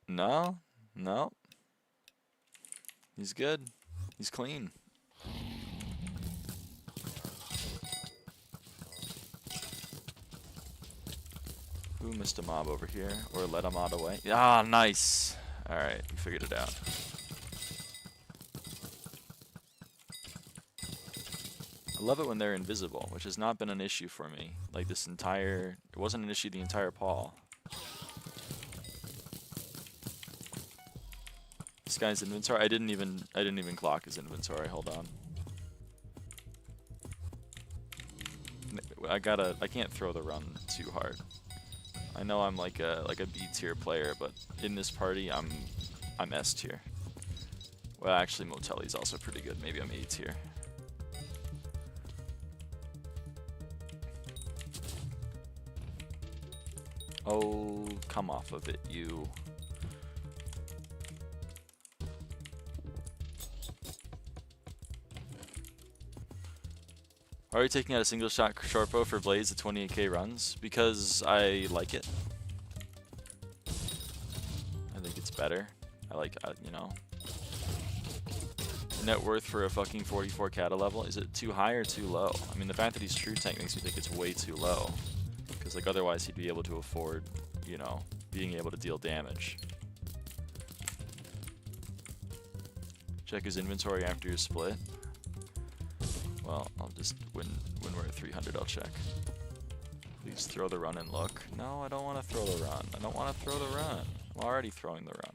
No. He's good. He's clean. Ooh, missed a mob over here. Or let a mob away. Ah, nice. Alright, we figured it out. I love it when they're invisible, which has not been an issue for me. Like this entire... It wasn't an issue the entire Paul. This guy's inventory. I didn't even clock his inventory. Hold on. I can't throw the run too hard. I know I'm like a B tier player, but in this party I'm S tier. Well, actually Motelli's also pretty good. Maybe I'm A tier. Oh, come off of it, you. Are you taking out a single shot short bow for blades at 28k runs? Because I like it. I think it's better. I like, you know. Net worth for a fucking 44 kata level. Is it too high or too low? I mean, the fact that he's true tank makes me think it's way too low. Because like otherwise he'd be able to afford, you know, being able to deal damage. Check his inventory after your split. Well, I'll just, when we're at 300, I'll check. Please throw the run and look. No, I don't want to throw the run. I don't want to throw the run. I'm already throwing the run.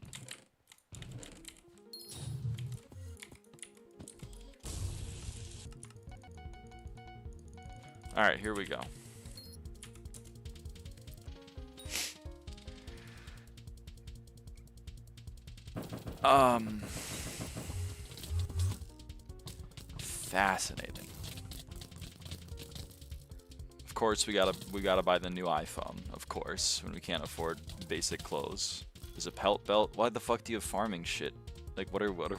Alright, here we go. Fascinating. Of course, we gotta buy the new iPhone. Of course, when we can't afford basic clothes. There's a pelt belt. Why the fuck do you have farming shit? Like, what are what?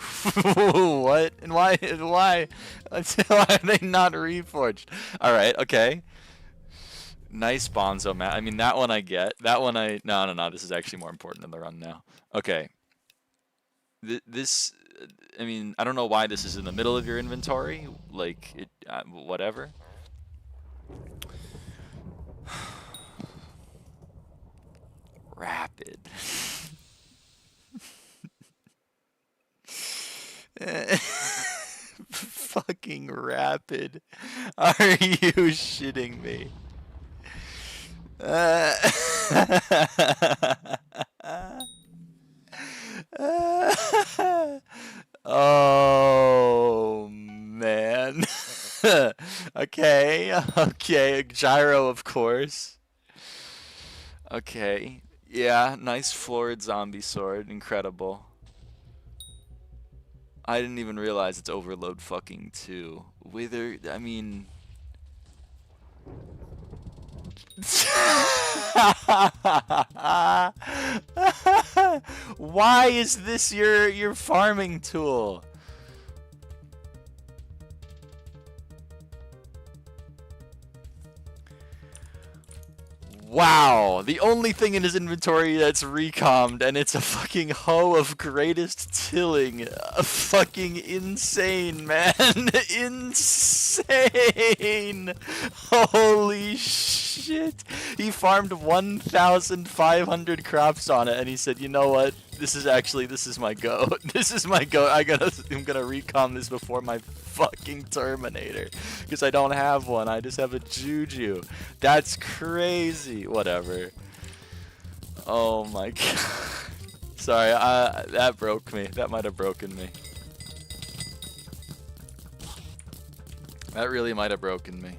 And why why are they not reforged? All right, okay. Nice Bonzo, Matt. I mean, that one I get. That one no. This is actually more important than the run now. Okay. This, I mean, I don't know why this is in the middle of your inventory. Like, it, whatever. Rapid. Fucking rapid. Are you shitting me? Oh man. Okay, gyro of course. Okay, yeah, nice floored zombie sword, incredible. I didn't even realize it's overload fucking 2. Wither, I mean... Why is this your farming tool? Wow, the only thing in his inventory that's recommed, and it's a fucking hoe of greatest tilling. Fucking insane, man. Insane. Holy shit. He farmed 1,500 crops on it, and he said, you know what? This is my goat. This is my goat. I'm gonna recom this before my fucking Terminator, because I don't have one. I just have a Juju. That's crazy. Whatever. Oh my god. Sorry, that broke me. That might have broken me. That really might have broken me.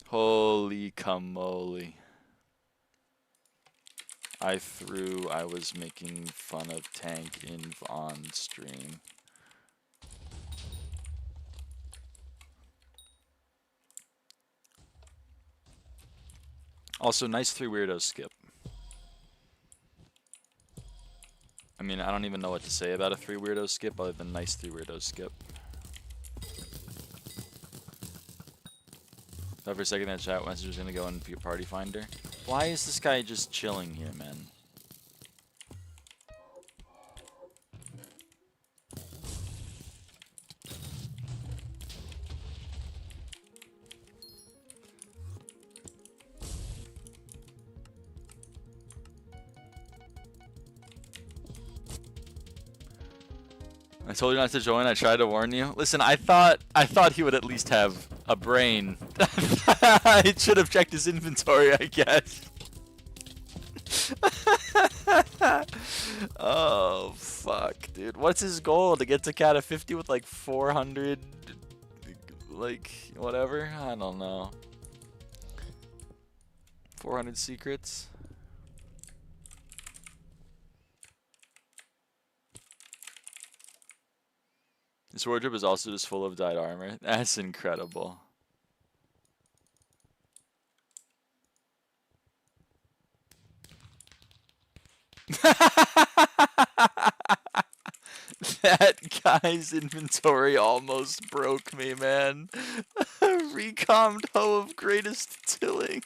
Holy camole. I was making fun of Tank Inv on stream. Also, nice 3 weirdos skip. I mean, I don't even know what to say about a 3 weirdos skip other than nice 3 weirdos skip. Thought for a second that chat message was gonna go in your party finder. Why is this guy just chilling here, man? I told you not to join. I tried to warn you. Listen, I thought he would at least have a brain. I should have checked his inventory, I guess. Oh fuck, dude. What's his goal? To get to cat of 50 with like 400, like whatever? I don't know. 400 secrets. This wardrobe is also just full of dyed armor. That's incredible. That guy's inventory almost broke me, man. Recommed hoe of greatest tilling.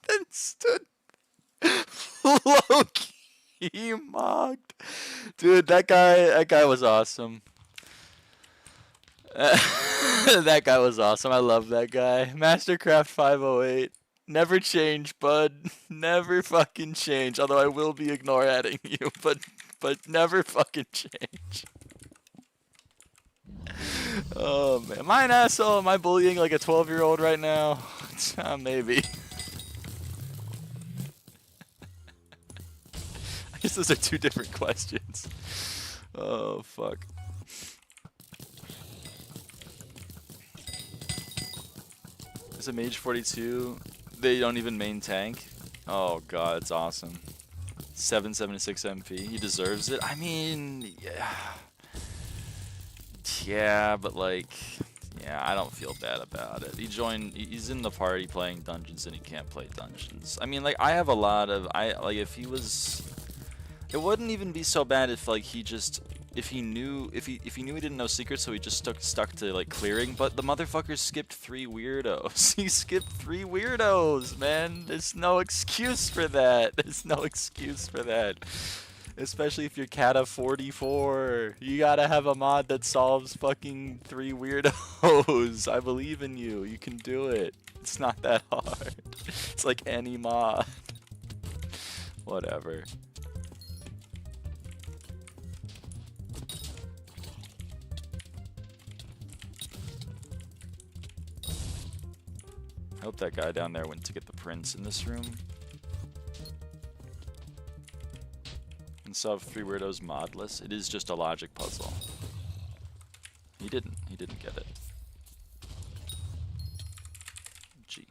Then stood low-key mocked. Dude, that guy was awesome. That guy was awesome. I love that guy. Mastercraft 508. Never change, bud. Never fucking change. Although I will be ignore-adding you, but never fucking change. Oh man, am I an asshole? Am I bullying like a 12-year-old right now? Maybe. I guess those are 2 different questions. Oh fuck. Is a mage 42? They don't even main tank. Oh god, it's awesome. 776 MP. He deserves it. I mean, yeah, but like, yeah, I don't feel bad about it. He's in the party playing dungeons and he can't play dungeons. I mean, like, I have a lot of, if he was, it wouldn't even be so bad if like if he knew he didn't know secrets, so he just stuck to like clearing. But the motherfucker skipped 3 weirdos. He skipped 3 weirdos, man. There's no excuse for that. There's no excuse for that. Especially if you're Kata 44. You gotta have a mod that solves fucking 3 weirdos. I believe in you. You can do it. It's not that hard. It's like any mod. Whatever. I hope that guy down there went to get the prince in this room. And sub 3 weirdos modless. It is just a logic puzzle. He didn't get it. G.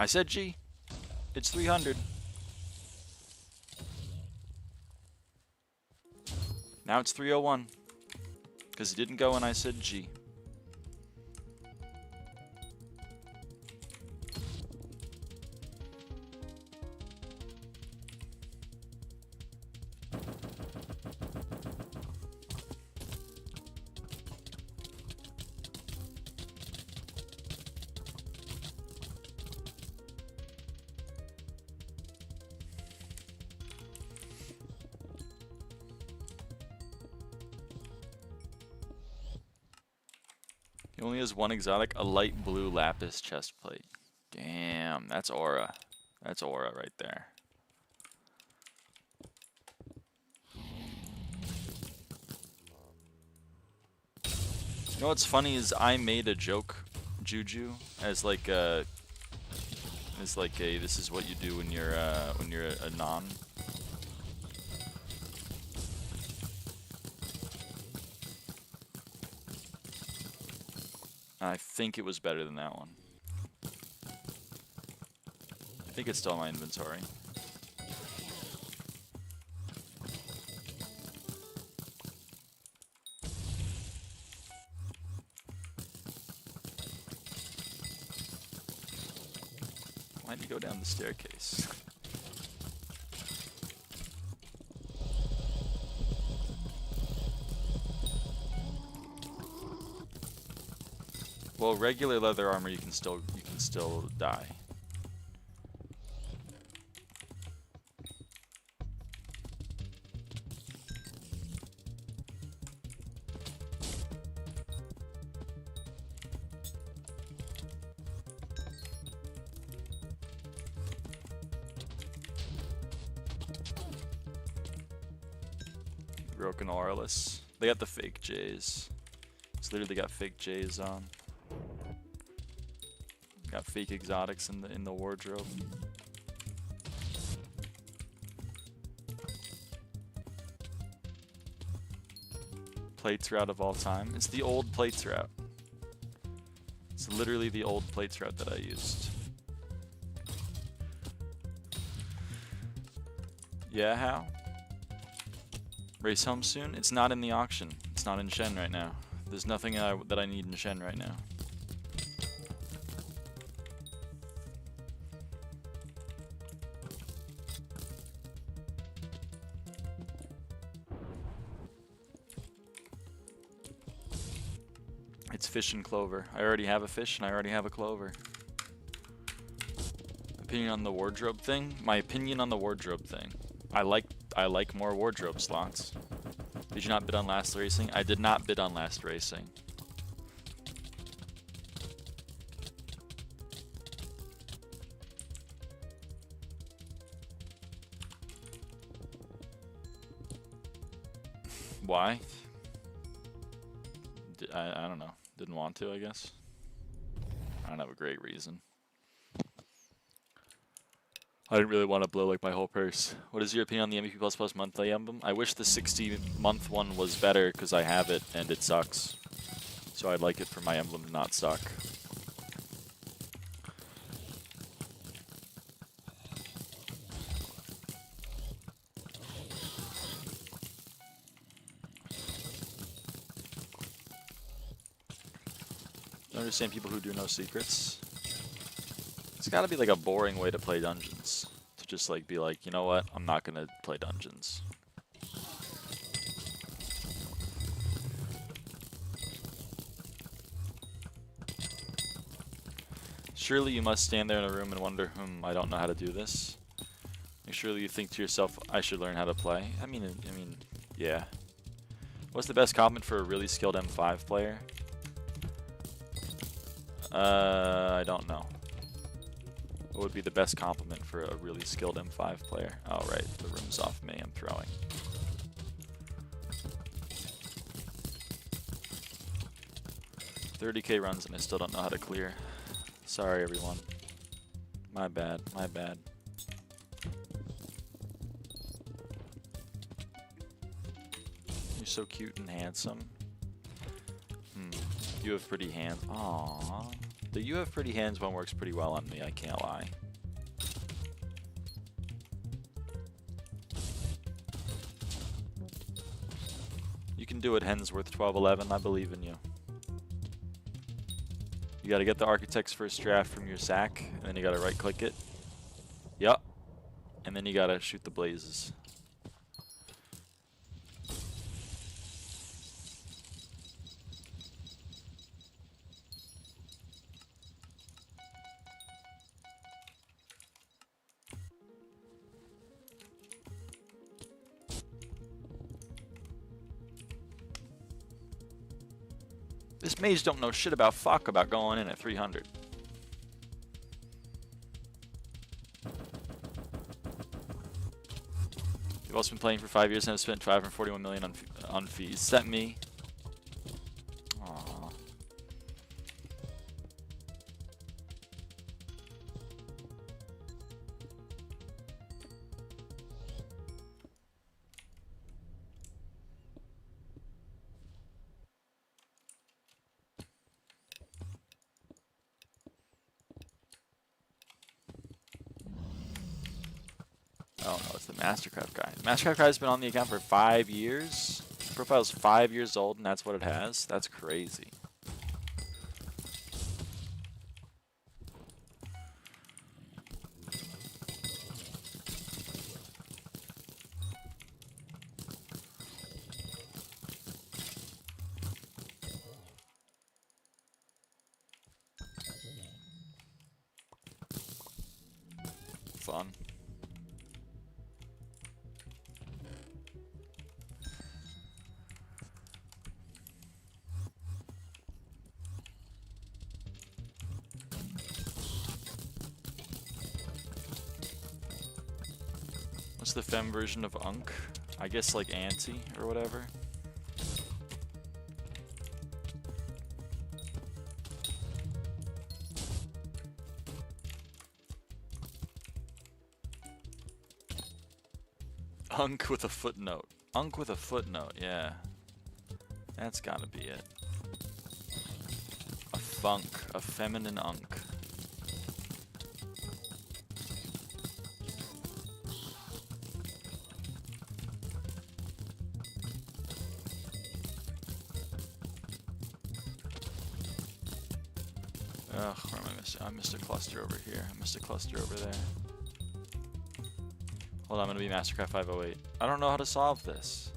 I said G. It's 300. Now it's 301. Because it didn't go when I said G. He only has one exotic, a light blue lapis chest plate. Damn, that's aura. That's aura right there. You know what's funny is I made a joke, Juju, as like a, this is what you do when you're a non. I think it was better than that one. I think it's still in my inventory. Why'd you go down the staircase? Well, regular leather armor you can still die. Broken auraless. They got the fake J's. It's literally got fake J's on. Got fake exotics in the wardrobe. Plates route of all time. It's the old plates route. It's literally the old plates route that I used. Yeah, how? Race home soon? It's not in the auction. It's not in Shen right now. There's nothing that I need in Shen right now. It's fish and clover. I already have a fish and I already have a clover. Opinion on the wardrobe thing? My opinion on the wardrobe thing. I like more wardrobe slots. Did you not bid on last racing? I did not bid on last racing. Why? I don't know. Didn't want to, I guess. I don't have a great reason. I didn't really want to blow like my whole purse. What is your opinion on the MVP++ monthly emblem? I wish the 60-month one was better because I have it and it sucks. So I'd like it for my emblem to not suck. I don't understand people who do no secrets. It's gotta be like a boring way to play dungeons. To just like be like, you know what, I'm not gonna play dungeons. Surely you must stand there in a room and wonder, I don't know how to do this. And surely you think to yourself, I should learn how to play. I mean, yeah. What's the best compliment for a really skilled M5 player? I don't know. What would be the best compliment for a really skilled M5 player? Oh, right. The room's off me. I'm throwing. $30K runs and I still don't know how to clear. Sorry, everyone. My bad. My bad. You're so cute and handsome. You have pretty hands. Aww. The you have pretty hands one works pretty well on me, I can't lie. You can do it, Hensworth 1211, I believe in you. You gotta get the Architect's first draft from your sack, and then you gotta right click it. Yup. And then you gotta shoot the blazes. This mage don't know shit about fuck about going in at 300. You've also been playing for 5 years and have spent 541 million on fees. Set me. Aww. Oh no, it's the Mastercraft guy. The Mastercraft guy's been on the account for 5 years. The profile's 5 years old and that's what it has. That's crazy. Fun. What's the fem version of Unk? I guess like Auntie or whatever. Unk with a footnote. Unk with a footnote, yeah. That's gotta be it. A funk, a feminine Unk. Ugh, where am I missing? I missed a cluster over here. I missed a cluster over there. Hold on, I'm gonna be Mastercraft 508. I don't know how to solve this.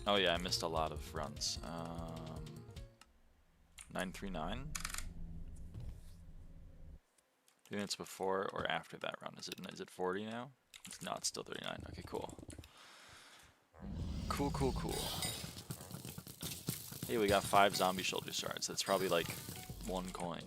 Oh yeah, I missed a lot of runs. 939? 2 minutes before or after that run? Is it 40 now? No, it's still 39. Okay, cool. Cool. Hey, we got 5 zombie shoulder shards. That's probably like 1 coin.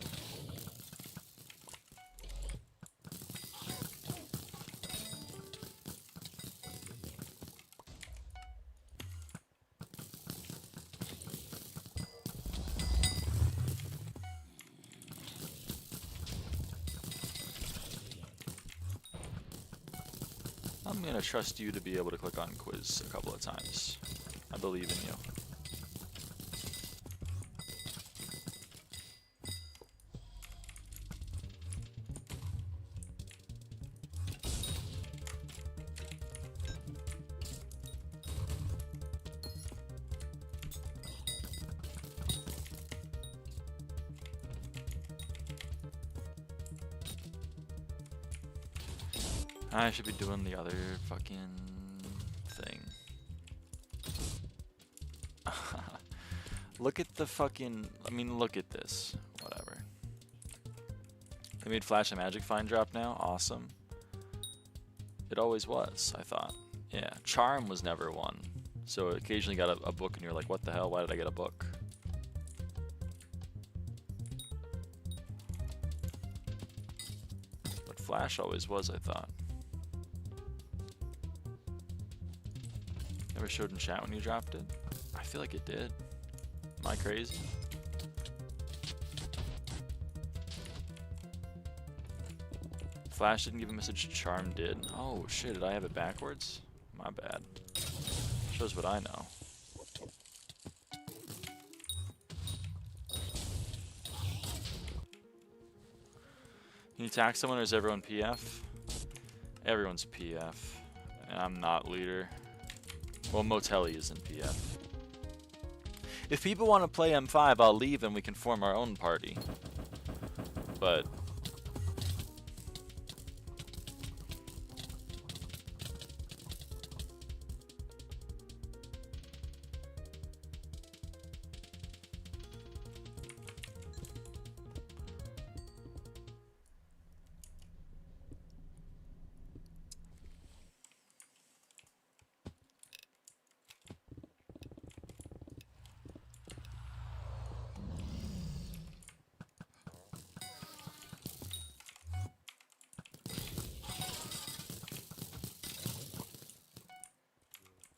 I'm gonna trust you to be able to click on quiz a couple of times. I believe in you. I should be doing the other fucking thing. Look at the fucking... I mean, look at this. Whatever. They made Flash and Magic Find drop now. Awesome. It always was, I thought. Yeah, charm was never one. So occasionally got a book and you're like, what the hell, why did I get a book? But flash always was, I thought. Never showed in chat when you dropped it? I feel like it did. Am I crazy? Flash didn't give a message, charm did. Oh shit, did I have it backwards? My bad. Shows what I know. Can you tax someone or is everyone PF? Everyone's PF. And I'm not leader. Well, Motelli is in PF. If people want to play M5, I'll leave and we can form our own party. But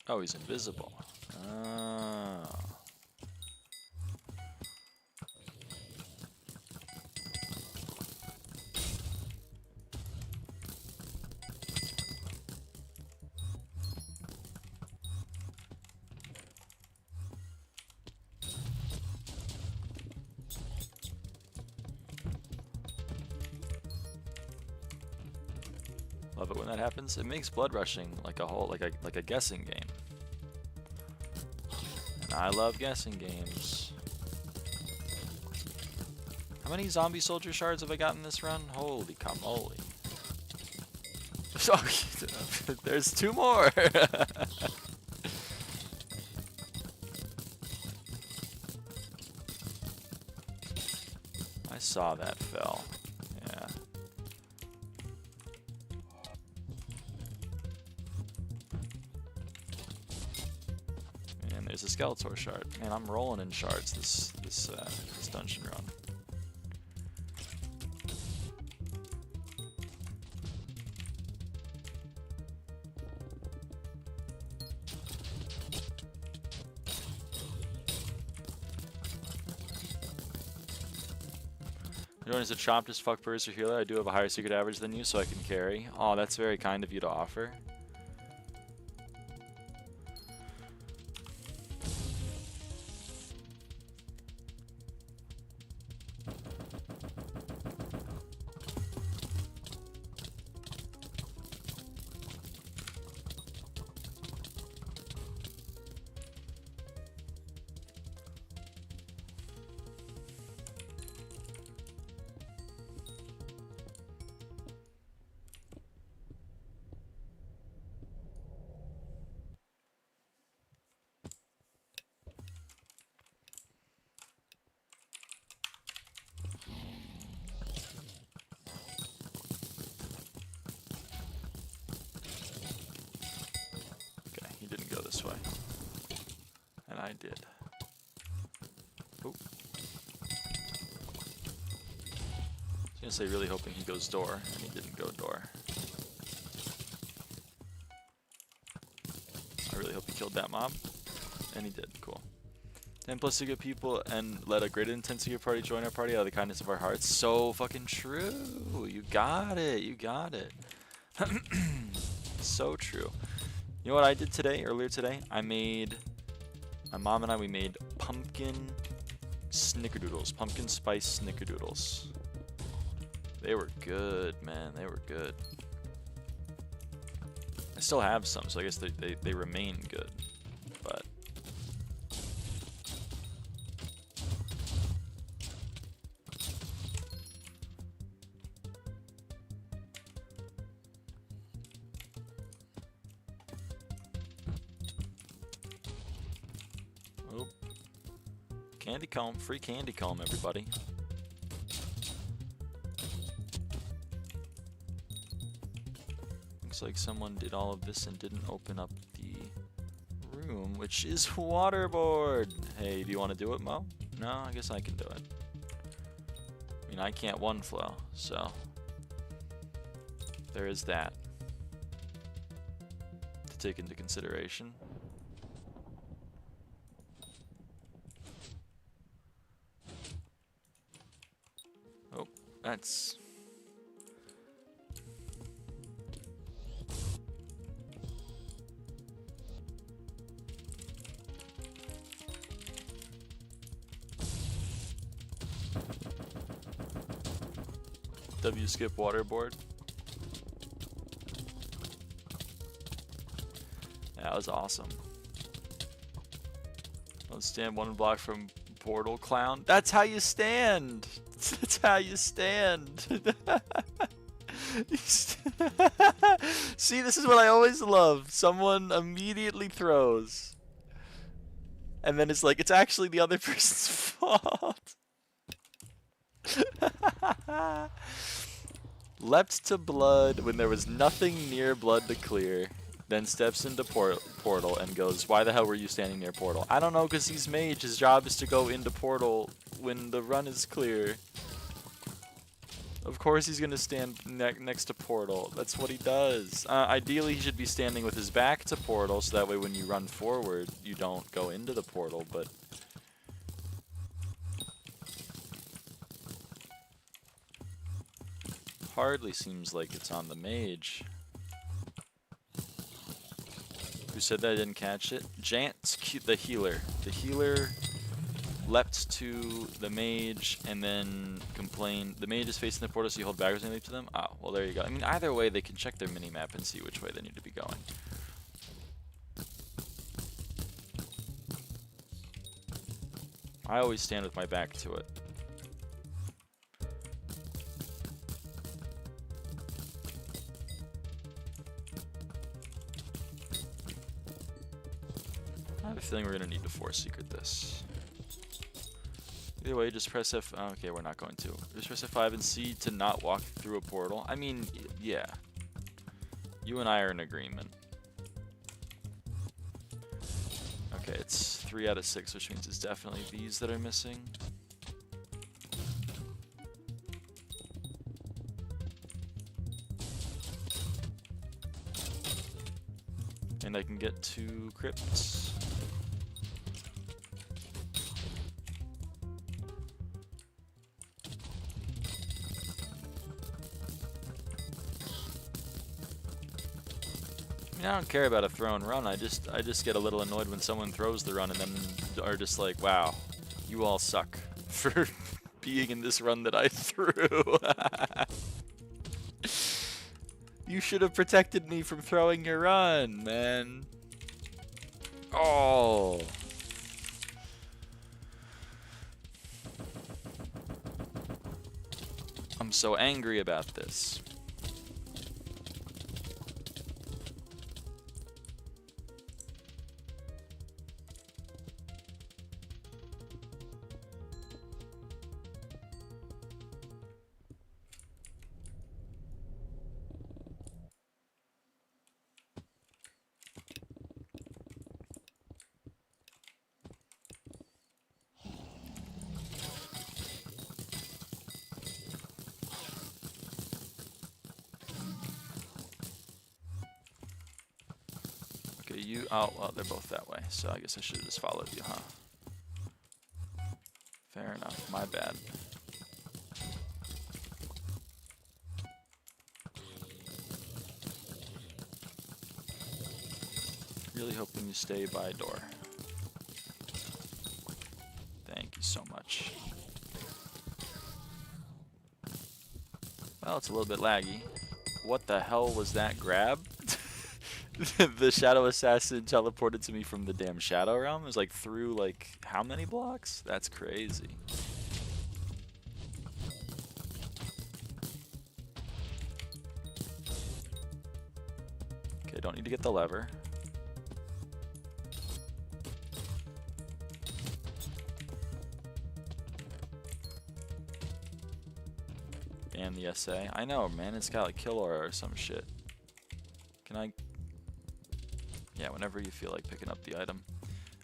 oh, he's invisible. Oh. Love it when that happens. It makes blood rushing like a whole like a guessing game. And I love guessing games. How many zombie soldier shards have I gotten this run? Holy camole. There's 2 more. I saw that fell. Yeah. And there's a Skeletor shard. Man, I'm rolling in shards this dungeon run. You know, as a chopped as fuck burst or healer, I do have a higher secret average than you, so I can carry. Oh, that's very kind of you to offer. This way. And I did. Oh. I was gonna say really hoping he goes door, and he didn't go door. I really hope he killed that mob. And he did, cool. 10 plus to good people and let a greater intensity party join our party out of the kindness of our hearts. So fucking true. You got it, you got it. So true. You know what I did today, earlier today? My mom and I, we made pumpkin snickerdoodles, pumpkin spice snickerdoodles. They were good, man, they were good. I still have some, so I guess they remain good, but. Oh. Candy comb, free candy comb, everybody. Looks like someone did all of this and didn't open up the room, which is waterboard. Hey, do you want to do it, Mo? No, I guess I can do it. I mean, I can't one flow, so there is that to take into consideration. Oh, that's... skip waterboard. That was awesome. Let's stand one block from portal clown. That's how you stand. That's how you stand. See, this is what I always love. Someone immediately throws. And then it's like, it's actually the other person's fault. Leapt to blood when there was nothing near blood to clear, then steps into portal and goes, why the hell were you standing near portal? I don't know, because he's mage. His job is to go into portal when the run is clear. Of course he's going to stand next to portal. That's what he does. Ideally, he should be standing with his back to portal, so that way when you run forward, you don't go into the portal, but... hardly seems like it's on the mage. Who said that I didn't catch it? Jant's the healer. The healer leapt to the mage and then complained. The mage is facing the portal, so you hold backwards and leap to them? Oh, well there you go. I mean, either way, they can check their mini-map and see which way they need to be going. I always stand with my back to it. I have a feeling we're going to need to force secret this. Either way, just press F... okay, we're not going to. Just press F5 and C to not walk through a portal. I mean, yeah. You and I are in agreement. Okay, it's 3 out of 6, which means it's definitely these that are missing. And I can get 2 crypts. I don't care about a throw and run. I just get a little annoyed when someone throws the run and then are just like, wow, you all suck for being in this run that I threw. You should have protected me from throwing your run, man. Oh. I'm so angry about this. You, oh, well, they're both that way, so I guess I should have just followed you, huh? Fair enough, my bad. Really hoping you stay by door. Thank you so much. Well, it's a little bit laggy. What the hell was that grab? The Shadow Assassin teleported to me from the damn Shadow Realm. It was like through like how many blocks? That's crazy. Okay, don't need to get the lever. And the SA. I know, man, it's got like kill aura or some shit. Can I? Yeah, whenever you feel like picking up the item.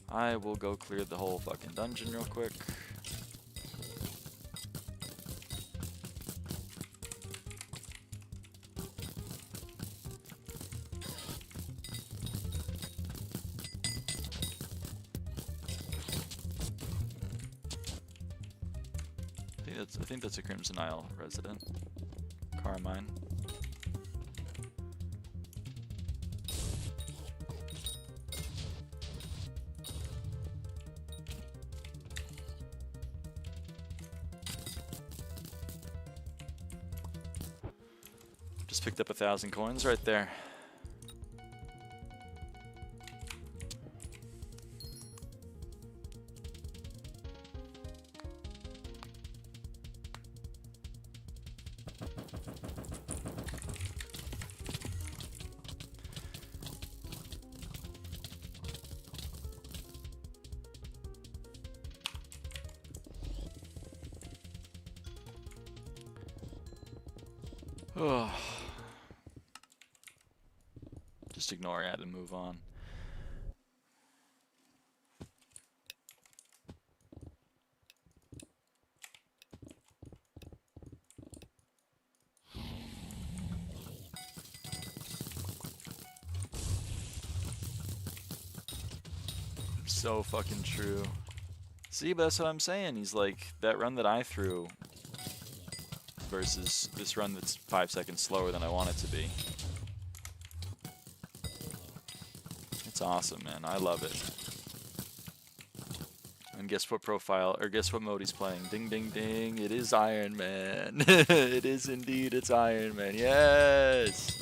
I will go clear the whole fucking dungeon real quick. I think that's a Crimson Isle resident. Carmine. Just picked up 1,000 coins right there. Just ignore it and move on. So fucking true. See, but that's what I'm saying. He's like, that run that I threw versus this run that's 5 seconds slower than I want it to be. It's awesome, man. I love it. And guess what profile, or guess what mode he's playing? Ding, ding, ding. It is Iron Man. It is indeed, it's Iron Man. Yes!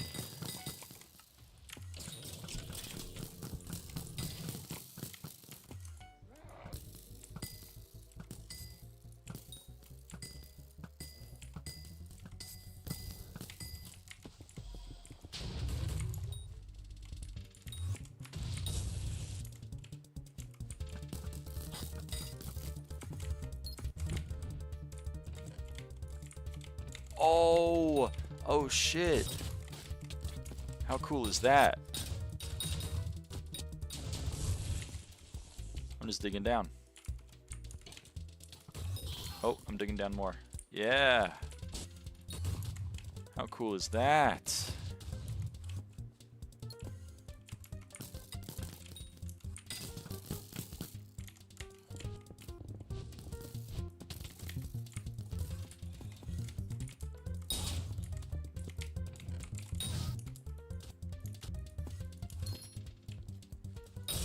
Oh! Oh shit! How cool is that? I'm just digging down. Oh, I'm digging down more. Yeah! How cool is that?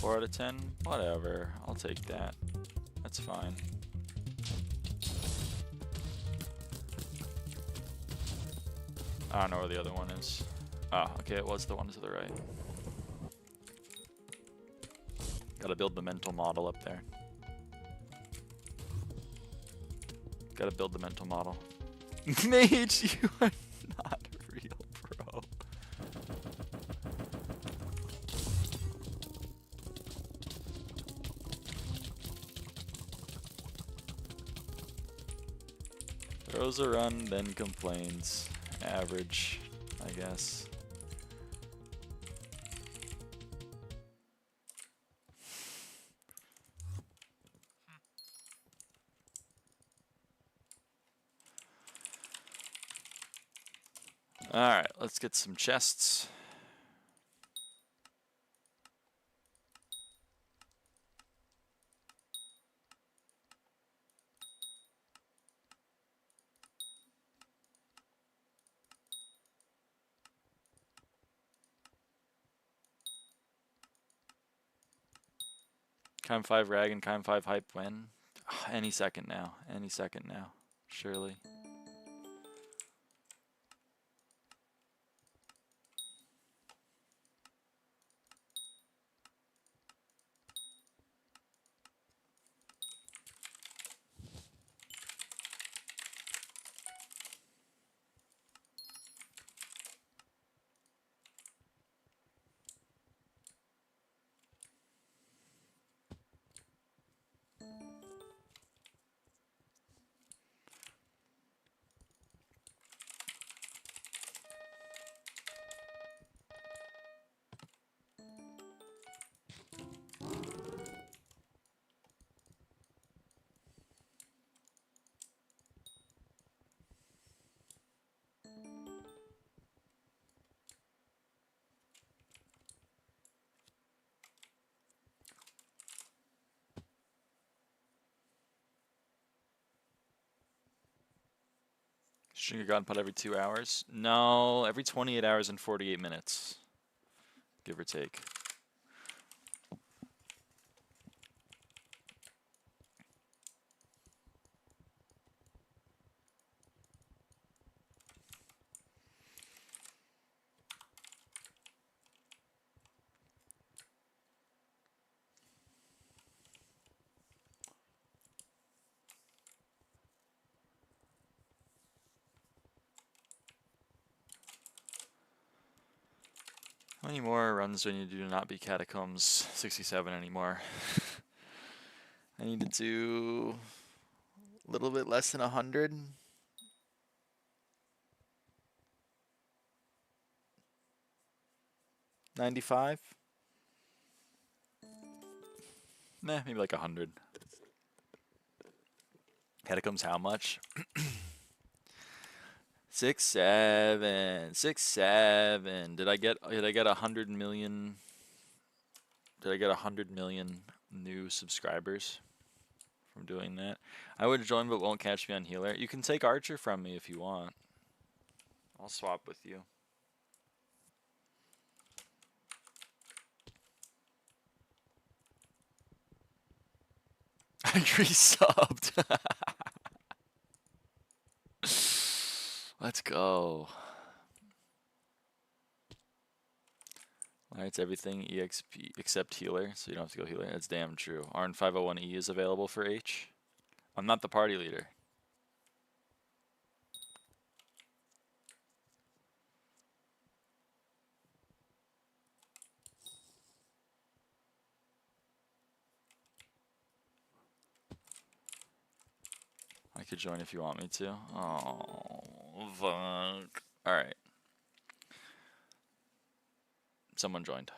Four out of 10? Whatever. I'll take that. That's fine. I don't know where the other one is. Oh, okay, it was the one to the right. Gotta build the mental model up there. Gotta build the mental model. Mage, you are not real, bro. Throws a run, then complains. Average, I guess. Alright, let's get some chests. Kime 5 rag and Kime 5 hype when? Any second now. Any second now. Surely. Drink a god pot every 2 hours? No, every 28 hours and 48 minutes, give or take. How many more runs do I need to do to not be Catacombs 67 anymore? I need to do a little bit less than 100. 95? Nah, maybe like 100. Catacombs how much? 6-7, 6-7. Did I get 100 million? Did I get 100 million new subscribers from doing that? I would join but won't catch me on healer. You can take Archer from me if you want. I'll swap with you. I resubbed. Let's go. Alright, it's everything EXP except healer, so you don't have to go healer. That's damn true. RN501E is available for H. I'm not the party leader. I could join if you want me to. Oh, fuck. Alright. Someone joined.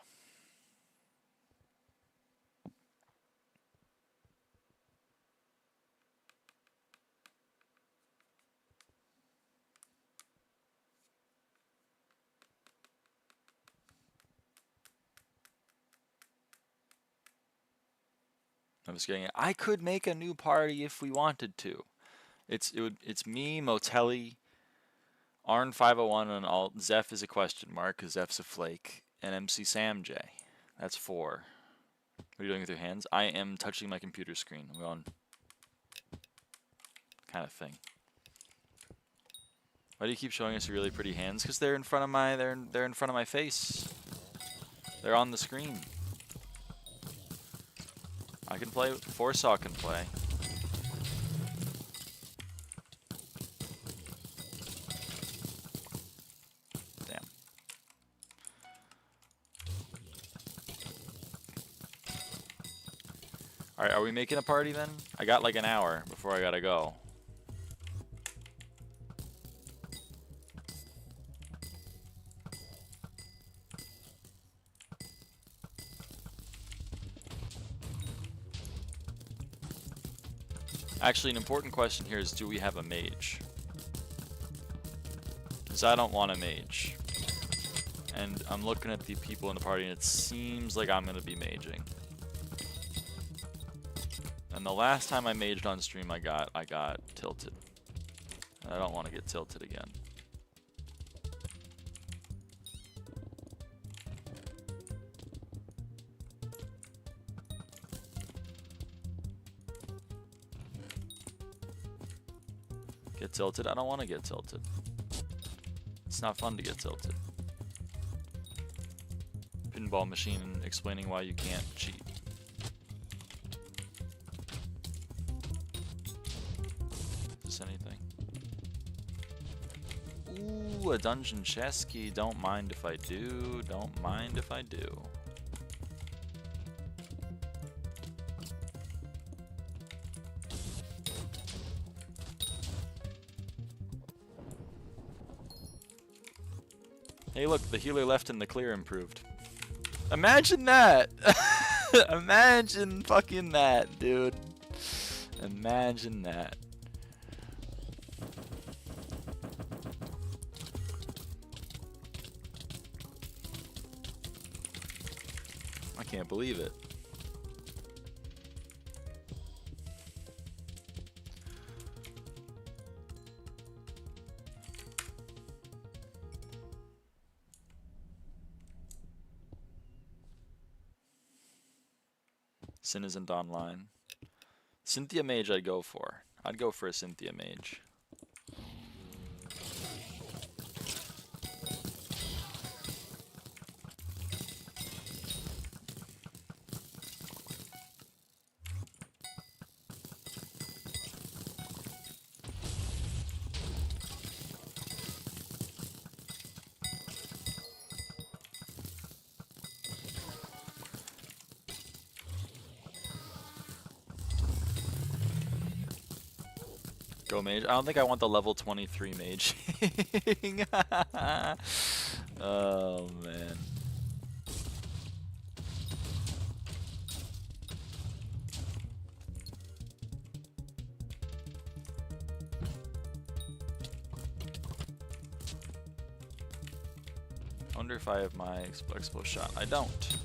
I'm just getting it. I could make a new party if we wanted to. It's me, Motelli, Arn501, and alt. Zeph is a question mark because Zeph's a flake, and MC Sam J. That's 4. What are you doing with your hands? I am touching my computer screen. I'm going kind of thing. Why do you keep showing us your really pretty hands? Because they're in front of my they're in front of my face. They're on the screen. I can play. Foresaw can play. Damn. All right, are we making a party then? I got like an hour before I gotta go. Actually, an important question here is, do we have a mage? Because I don't want a mage. And I'm looking at the people in the party, and it seems like I'm going to be maging. And the last time I maged on stream, I got tilted. And I don't want to get tilted again. Get tilted? I don't want to get tilted. It's not fun to get tilted. Pinball machine explaining why you can't cheat. Is this anything? Ooh, a dungeon chest key. Don't mind if I do. Don't mind if I do. Hey look, the healer left and the clear improved. Imagine that! Imagine fucking that, dude. Imagine that. I can't believe it. Sin isn't online. Cynthia Mage I'd go for. I'd go for a Cynthia Mage. Go mage. I don't think I want the level 23 mage. Oh man. I wonder if I have my explosive shot. I don't.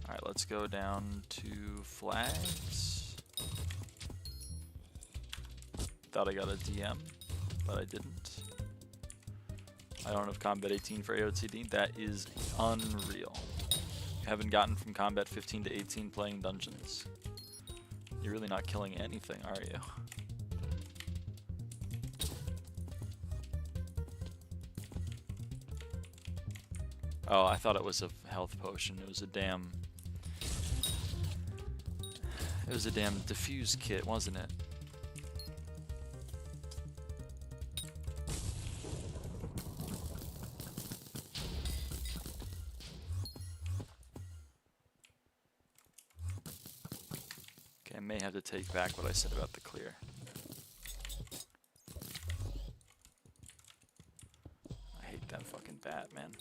Alright, let's go down to flags. Thought I got a DM, but I didn't. I don't have combat 18 for AOTD. That is unreal. You haven't gotten from combat 15 to 18 playing dungeons. You're really not killing anything, are you? Oh, I thought it was a health potion. It was a damn... It was a damn diffuse kit, wasn't it? Okay, I may have to take back what I said about the clear. I hate that fucking bat, man.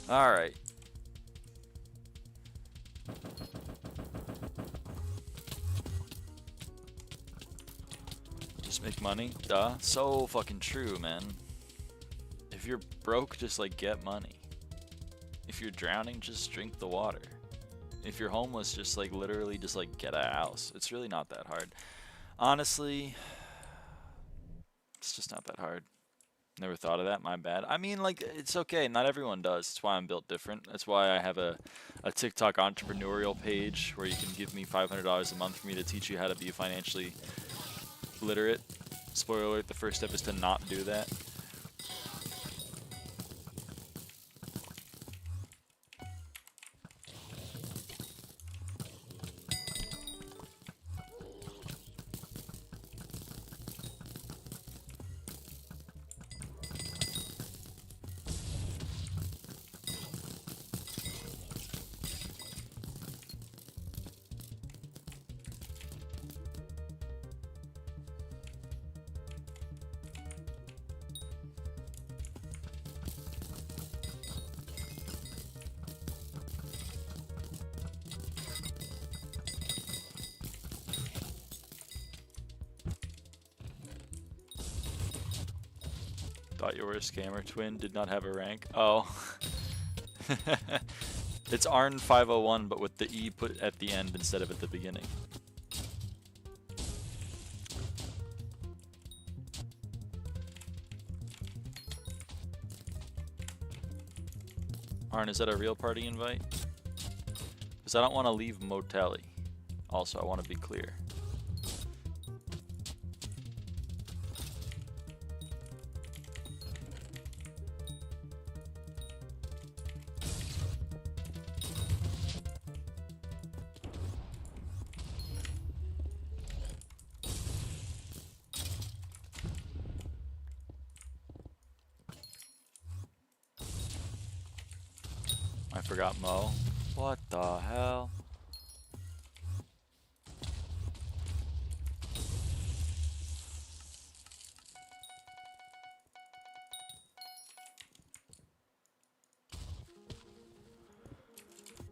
Alright. Just make money? Duh. So fucking true, man. If you're broke, just like get money. If you're drowning, just drink the water. If you're homeless, just like literally just like get a house. It's really not that hard. Honestly, it's just not that hard. Never thought of that, my bad. I mean, like, it's okay. Not everyone does. That's why I'm built different. That's why I have a TikTok entrepreneurial page where you can give me $500 a month for me to teach you how to be financially literate. Spoiler alert, the first step is to not do that. Thought you were a scammer. Twin did not have a rank. Oh. It's Arn 501, but with the E put at the end instead of at the beginning. Arn, is that a real party invite? Because I don't want to leave Motelli. Also, I want to be clear. I forgot Mo. What the hell?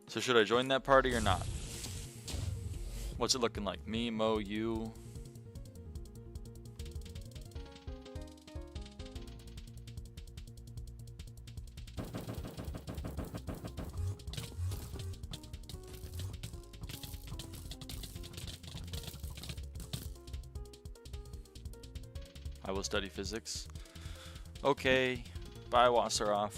So should I join that party or not? What's it looking like? Me, Mo, you? I will study physics. Okay, bye, Wasserhoff.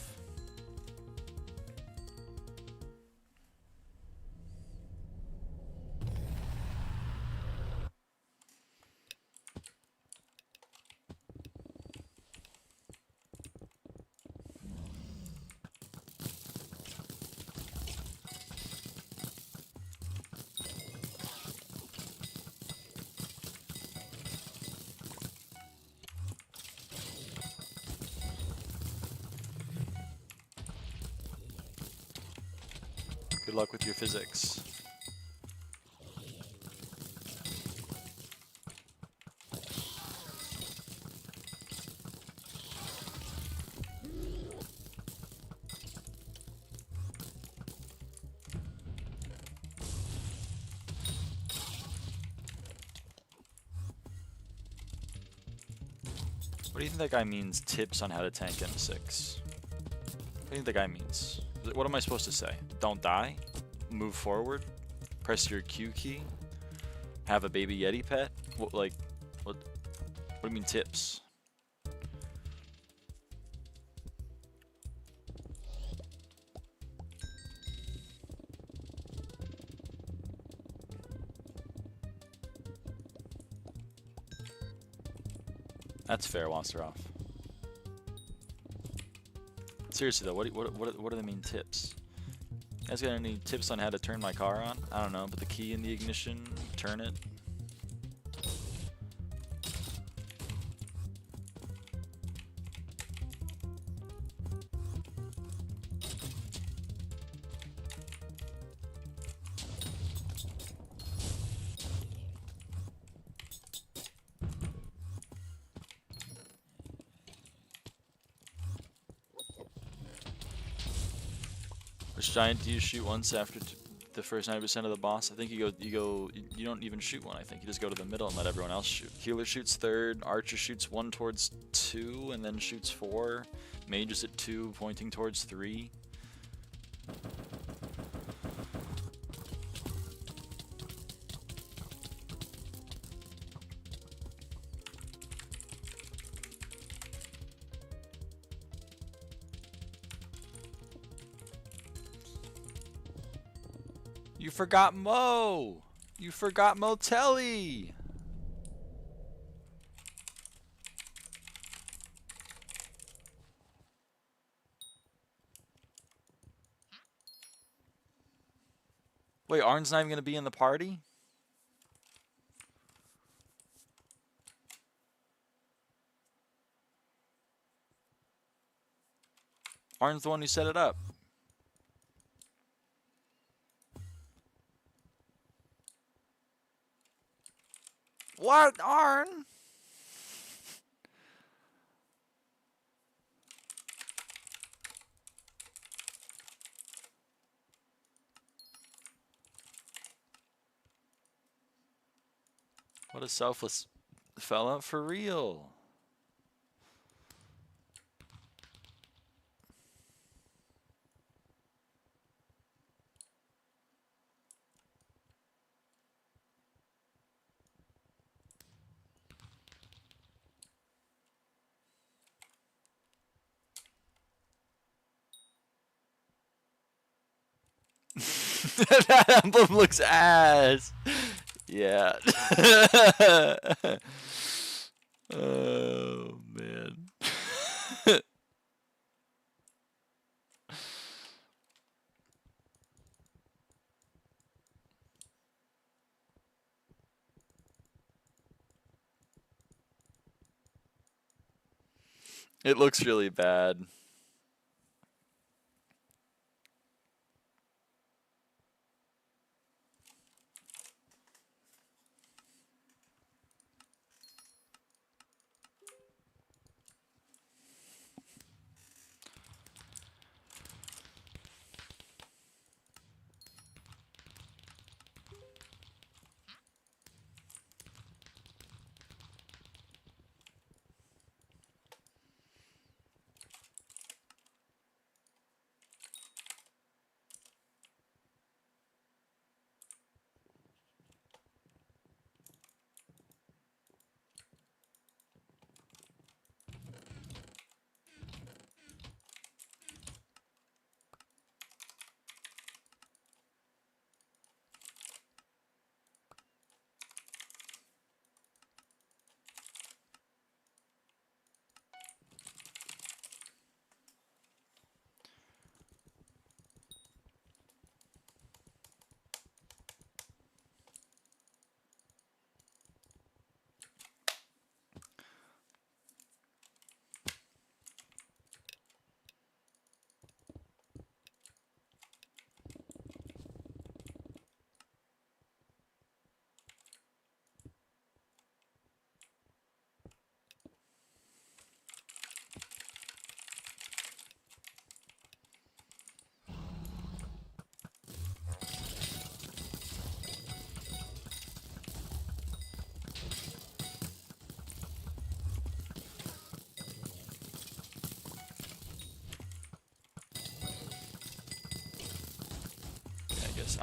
Good luck with your physics. What do you think that guy means, tips on how to tank M6? What do you think that guy means? What am I supposed to say? Don't die? Move forward? Press your Q key? Have a baby Yeti pet? What, like, what do you mean tips? That's fair, Wasserhoff. Seriously though, what do they mean tips? You guys got any tips on how to turn my car on? I don't know, put the key in the ignition, turn it. Which giant do you shoot once after the first 90% of the boss? I think you don't even shoot one. I think you just go to the middle and let everyone else shoot. Healer shoots third, Archer shoots 1 towards 2 and then shoots 4. Mage is at 2, pointing towards 3. You forgot Mo! You forgot Motelli! Wait, Arn's not even gonna be in the party? Arn's the one who set it up. What, Arn? What a selfless fella, for real. That emblem looks ass. Yeah. Oh, man. It looks really bad.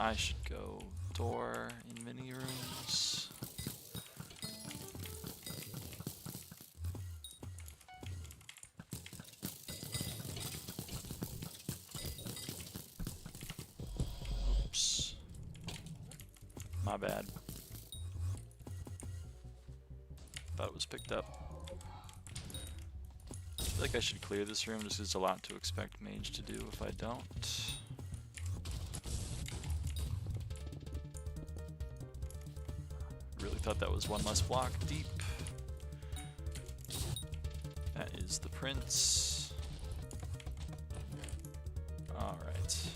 I should go door in mini rooms. Oops. My bad. Thought it was picked up. I feel like I should clear this room just 'cause there's a lot to expect mage to do if I don't. Really thought that was one less block deep. That is the prince. Alright.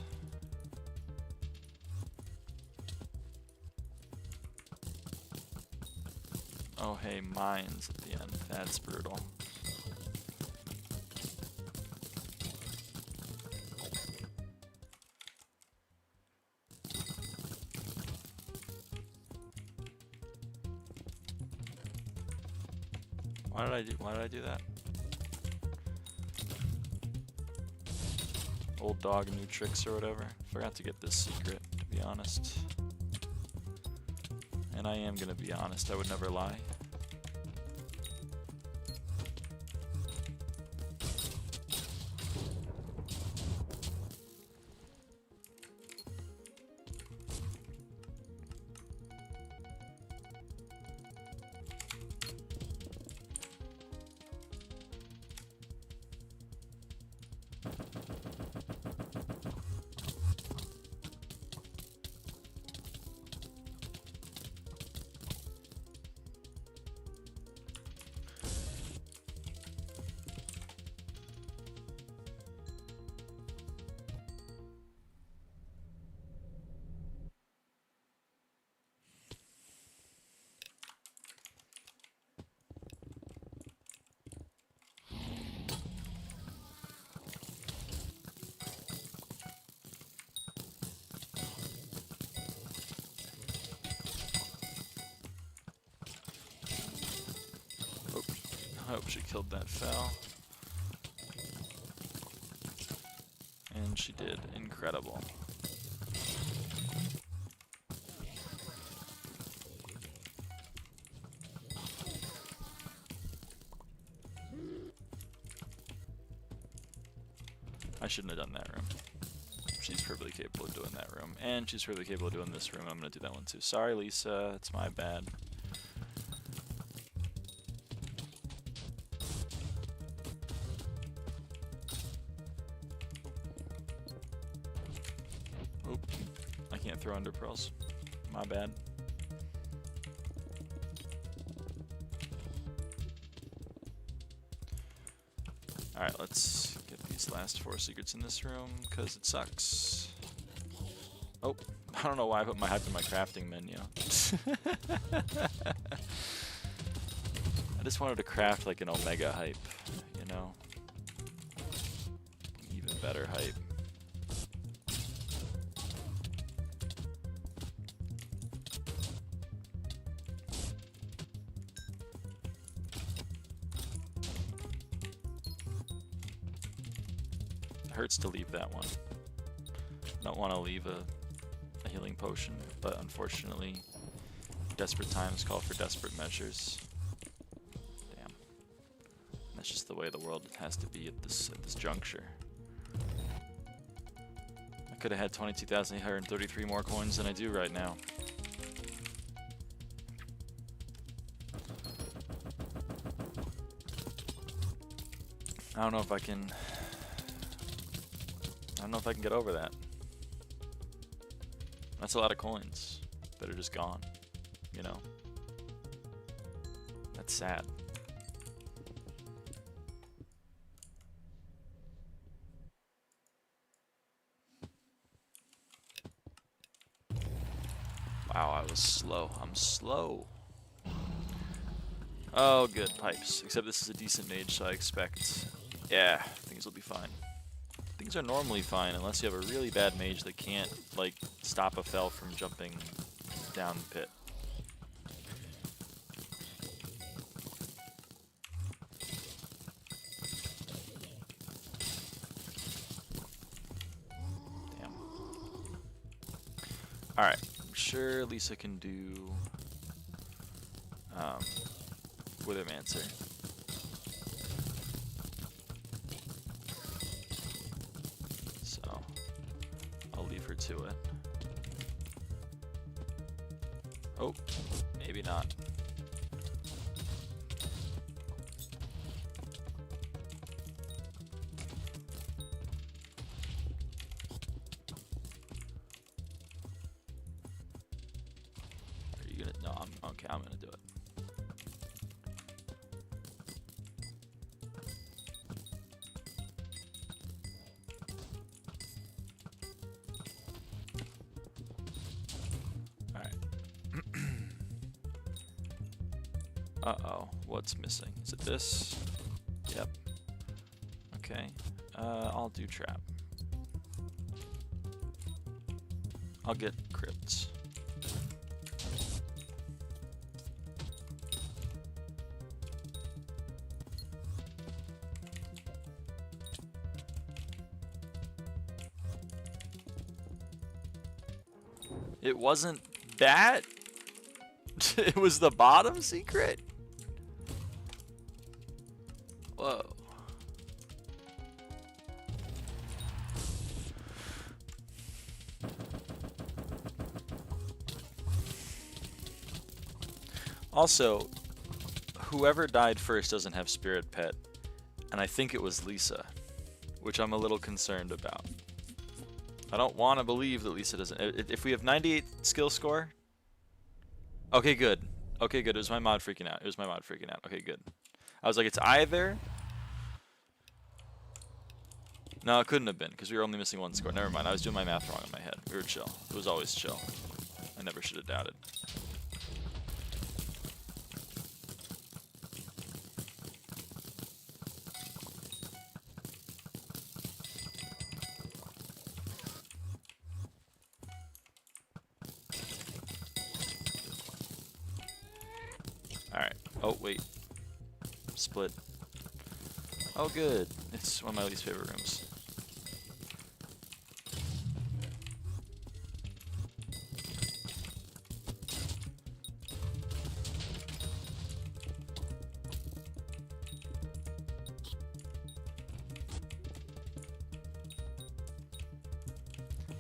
Oh hey, mines at the end. That's brutal. Why did I do that? Old dog, new tricks or whatever. Forgot to get this secret, to be honest. And I am gonna be honest, I would never lie. I hope she killed that fowl. And she did. Incredible. I shouldn't have done that room. She's perfectly capable of doing that room. And she's perfectly capable of doing this room. I'm going to do that one too. Sorry, Lisa. It's my bad. Throw under pearls. My bad. Alright, let's get these last 4 secrets in this room, because it sucks. Oh, I don't know why I put my hype in my crafting menu. I just wanted to craft like an omega hype, you know? Even better hype. Hurts to leave that one. I don't want to leave a healing potion, but unfortunately, desperate times call for desperate measures. Damn. That's just the way the world has to be at this juncture. I could have had 22,833 more coins than I do right now. I don't know if I can get over that. That's a lot of coins that are just gone, you know? That's sad. Wow, I was slow. I'm slow. Oh, good. Pipes. Except this is a decent mage, so I expect... yeah, things will be fine. Things are normally fine unless you have a really bad mage that can't, like, stop a fel from jumping down the pit. Damn. Alright, I'm sure Lisa can do Withermancer. So I'll leave her to it. Oh, maybe not. Are you gonna? No, okay. I'm gonna do it. Uh-oh, what's missing? Is it this? Yep. Okay, I'll do trap. I'll get crypts. It wasn't that? It was the bottom secret? Whoa. Also, whoever died first doesn't have Spirit Pet, and I think it was Lisa, which I'm a little concerned about. I don't want to believe that Lisa doesn't. If we have 98 skill score, okay, good. Okay, good. It was my mod freaking out. It was my mod freaking out. Okay, good. I was like, it's either. No, it couldn't have been because we were only missing one score. Never mind. I was doing my math wrong in my head. We were chill. It was always chill. I never should have doubted. Alright. Oh, wait. Split. Oh, good. It's one of my least favorite rooms.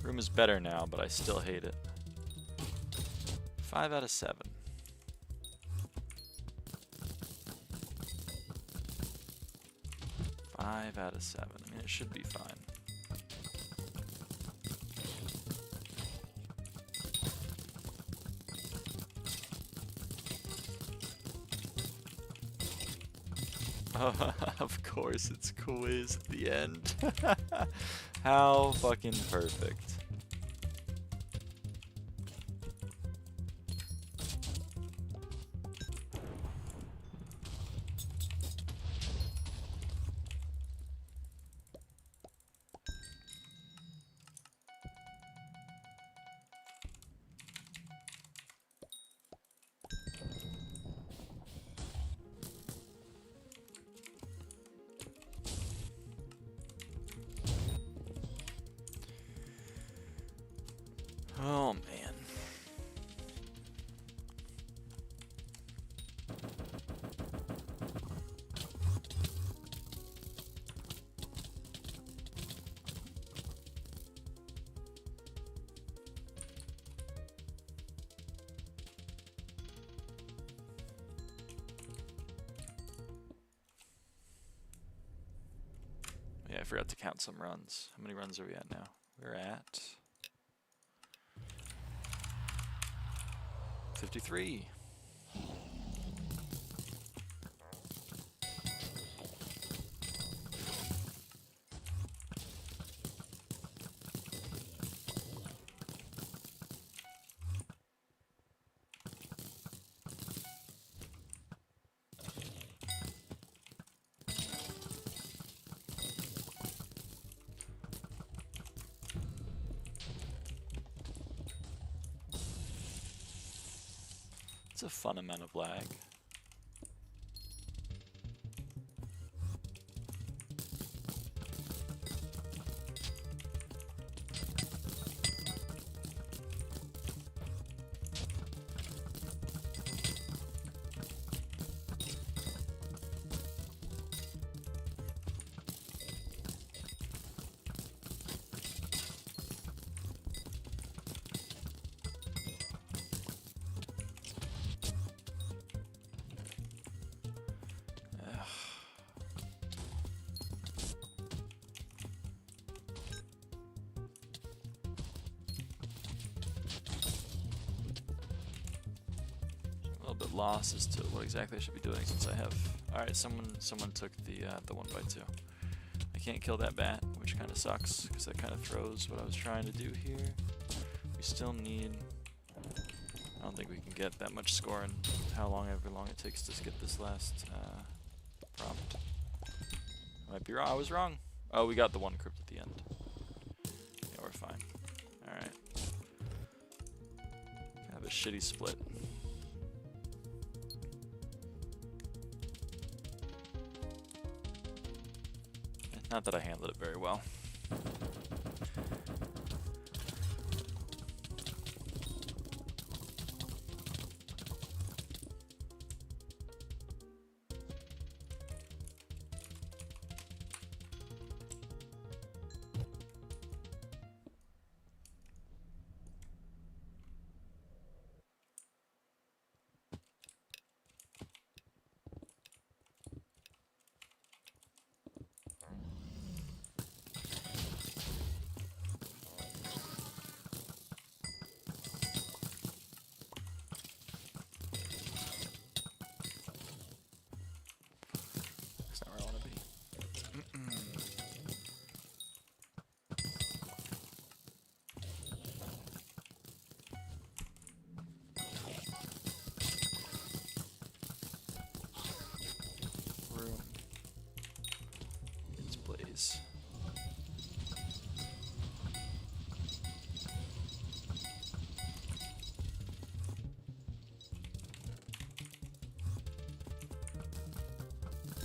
Room is better now, but I still hate it. 5 out of 7. Five out of 7. I mean, it should be fine. Of course, it's quiz at the end. How fucking perfect. Oh, man. Yeah, I forgot to count some runs. How many runs are we at now? We're at 53. It's a fun amount of lag. bit lost as to what exactly I should be doing since I have... Alright, someone took the 1x2. I can't kill that bat, which kind of sucks, because that kind of throws what I was trying to do here. We still need... I don't think we can get that much score in however long it takes to get this last prompt. I might be wrong. I was wrong. Oh, we got the one crypt at the end. Yeah, we're fine. Alright. Have a shitty split. Not that I handled it very well.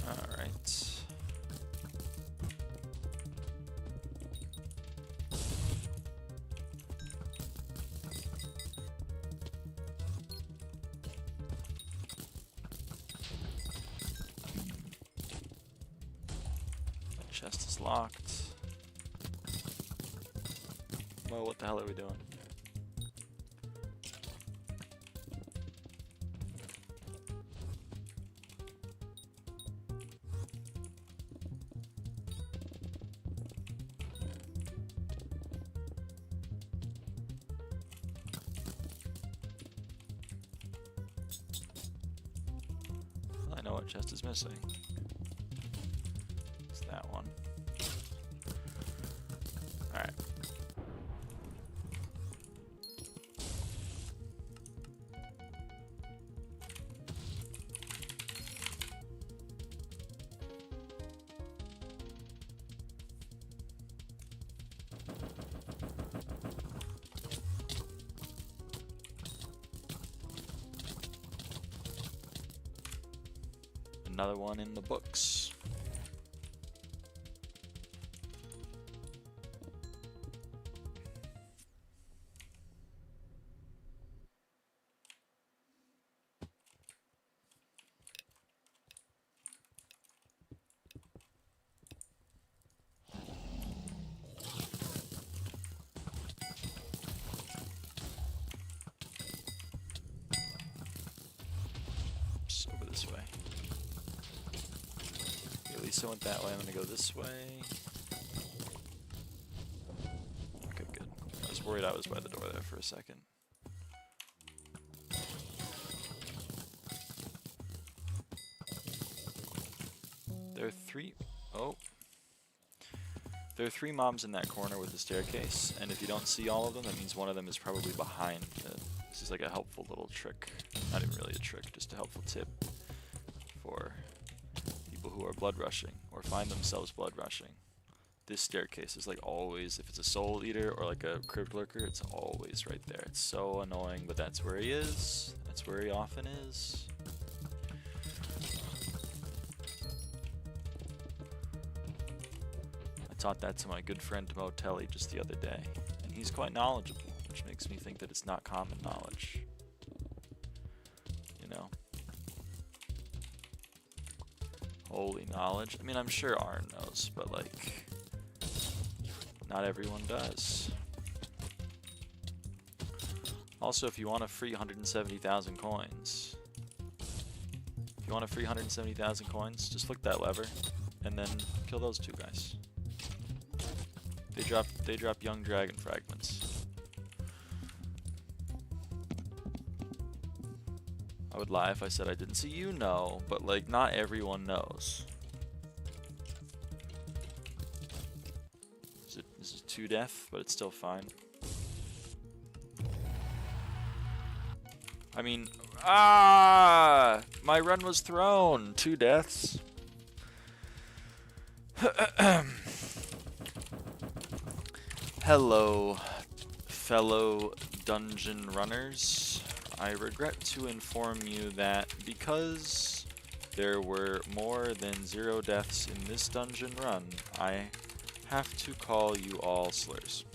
Alright. Chest is locked. Whoa, what the hell are we doing? I know what chest is missing. It's that one. Alright. Another one in the books. Just over this way. At least I went that way. I'm gonna go this way. Okay, good. I was worried I was by the door there for a second. There are three. Oh. There are three mobs in that corner with the staircase, and if you don't see all of them, that means one of them is probably behind. This is like a helpful little trick. Not even really a trick, just a helpful tip for people who are blood rushing or find themselves blood rushing. This staircase is like always, if it's a soul eater or like a crypt lurker, it's always right there. It's so annoying, but that's where he is. That's where he often is. I taught that to my good friend Motelli just the other day, and he's quite knowledgeable, which makes me think that it's not common knowledge. You know? Holy knowledge. I mean, I'm sure Arn knows, but like, not everyone does. Also, if you want a free 170,000 coins, just flick that lever, and then kill those two guys. They drop young dragon fragments. I would lie if I said I didn't. So you know, but like not everyone knows. This is 2 death, but it's still fine. I mean, my run was thrown. 2 deaths. Hello, fellow dungeon runners. I regret to inform you that because there were more than 0 deaths in this dungeon run, I have to call you all slurs.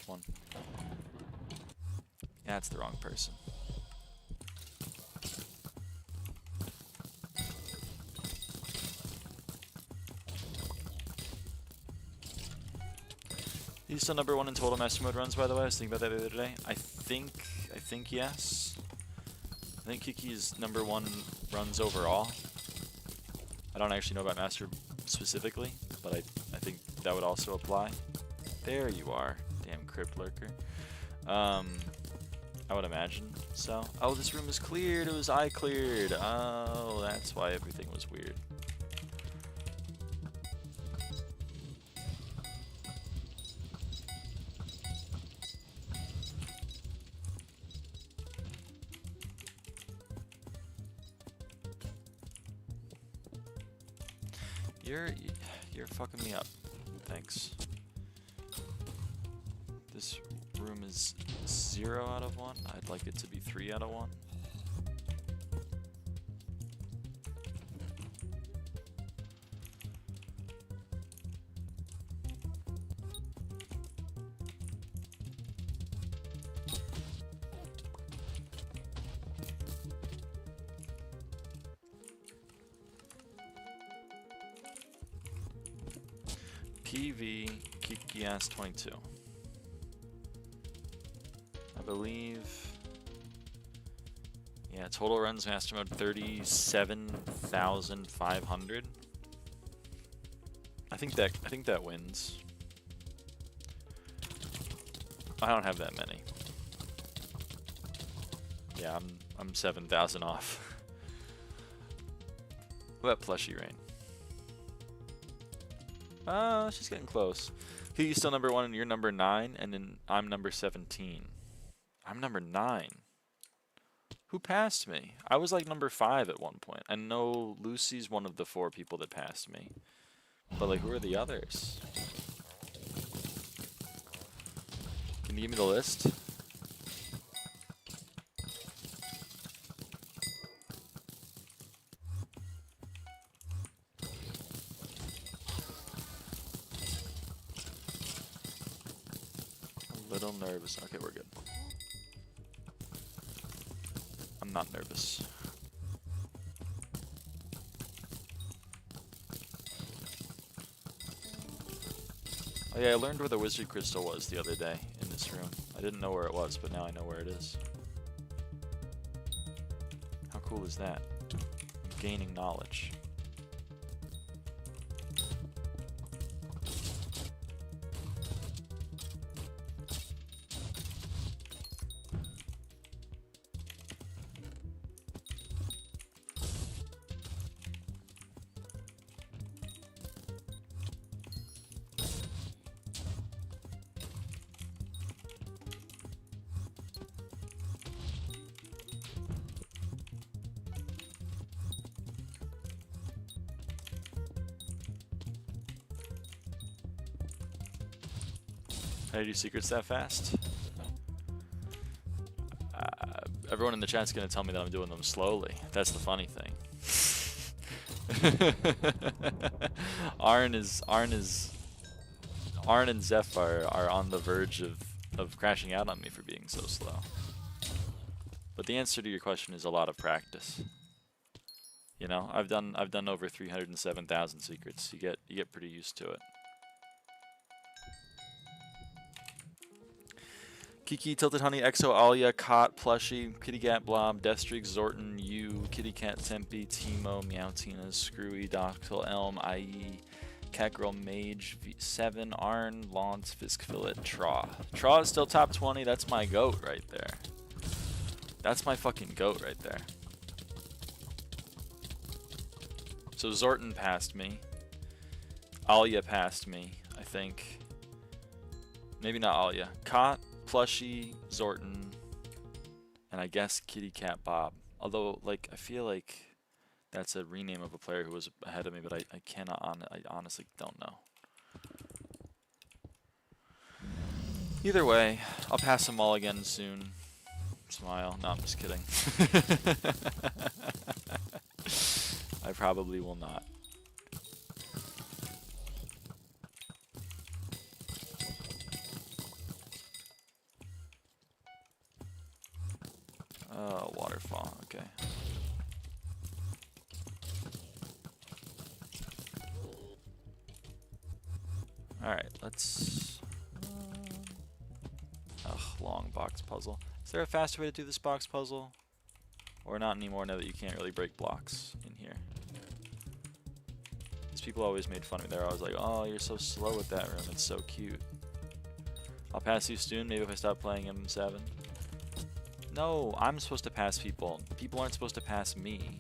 One. Yeah, it's the wrong person. He's still #1 in total master mode runs, by the way. I was thinking about that the other day. I think yes. I think Kiki's #1 runs overall. I don't actually know about master specifically, but I think that would also apply. There you are. Damn crypt lurker. I would imagine so. Oh, this room is cleared. It was I cleared. Oh, that's why everything was weird. You're fucking me up. Thanks. This room is 0 out of 1. I'd like it to be 3 out of 1. PV Kikiass 22. I believe, yeah, total runs master mode 37,500. I think that wins. I don't have that many. Yeah, I'm 7,000 off. What about plushierain? She's getting close. Kiki's still #1 and you're #9, and then I'm #17. I'm #9. Who passed me? I was like #5 at one point. I know Lucy's one of the 4 people that passed me. But like, who are the others? Can you give me the list? A little nervous. Okay, we're good. I'm not nervous. Oh yeah, I learned where the wizard crystal was the other day in this room. I didn't know where it was, but now I know where it is. How cool is that? I'm gaining knowledge. How do you do secrets that fast? Everyone in the chat's gonna tell me that I'm doing them slowly. That's the funny thing. Arn and Zeph are on the verge of crashing out on me for being so slow. But the answer to your question is a lot of practice. You know, I've done over 307,000 secrets. You get pretty used to it. Kiki, Tilted Honey, Exo, Alia, Cot, Plushie, Kitty Cat, Blob, Deathstreak, Zorton, You, Kitty Cat, Tempe, Timo, Meowtina, Screwy, Doctyl, Elm, IE, Catgirl, Mage, V7, Arn, Lance, Fiskfillet, Traw. Traw is still top 20. That's my goat right there. That's my fucking goat right there. So Zorton passed me. Alia passed me, I think. Maybe not Alia. Cot, Plushie, Zorton, and I guess Kitty Cat Bob. Although, like, I feel like that's a rename of a player who was ahead of me, but I cannot, I honestly don't know. Either way, I'll pass them all again soon. Smile. No, I'm just kidding. I probably will not. Oh, waterfall, okay. Alright, let's... long box puzzle. Is there a faster way to do this box puzzle? Or not anymore now that you can't really break blocks in here? These people always made fun of me. They're always like, oh, you're so slow with that room. It's so cute. I'll pass you soon, maybe if I stop playing M7. No, I'm supposed to pass people. People aren't supposed to pass me.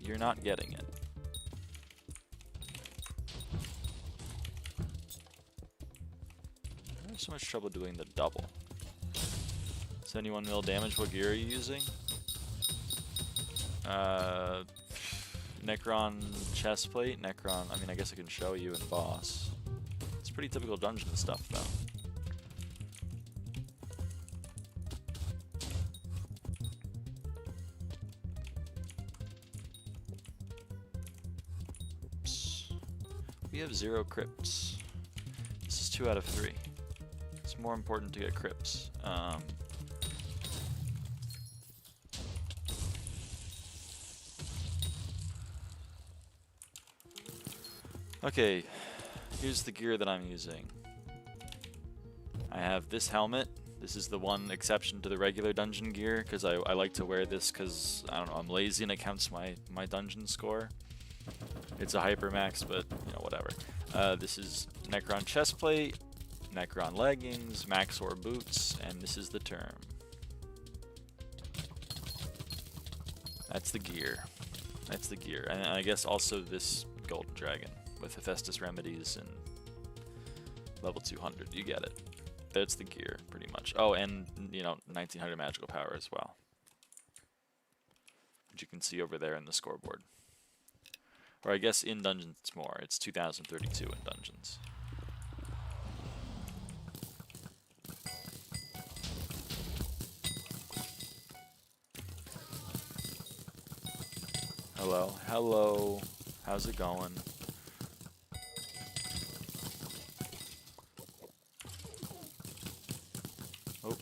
You're not getting it. I have so much trouble doing the double. 71 mil damage, what gear are you using? Necron chestplate, Necron, I mean I guess I can show you in boss. It's pretty typical dungeon stuff though. Oops. We have 0 crypts. This is 2 out of 3. It's more important to get crypts. Okay, here's the gear that I'm using. I have this helmet. This is the one exception to the regular dungeon gear, because I like to wear this because, I don't know, I'm lazy and it counts my dungeon score. It's a hypermax, but, you know, whatever. This is Necron chestplate, Necron leggings, Maxor boots, and this is the term. That's the gear. That's the gear. And I guess also this golden dragon with Hephaestus remedies and level 200. You get it. That's the gear, pretty much. Oh, and, you know, 1900 magical power as well, which you can see over there in the scoreboard. Or I guess in dungeons it's more. It's 2032 in dungeons. Hello, hello. How's it going? Oh.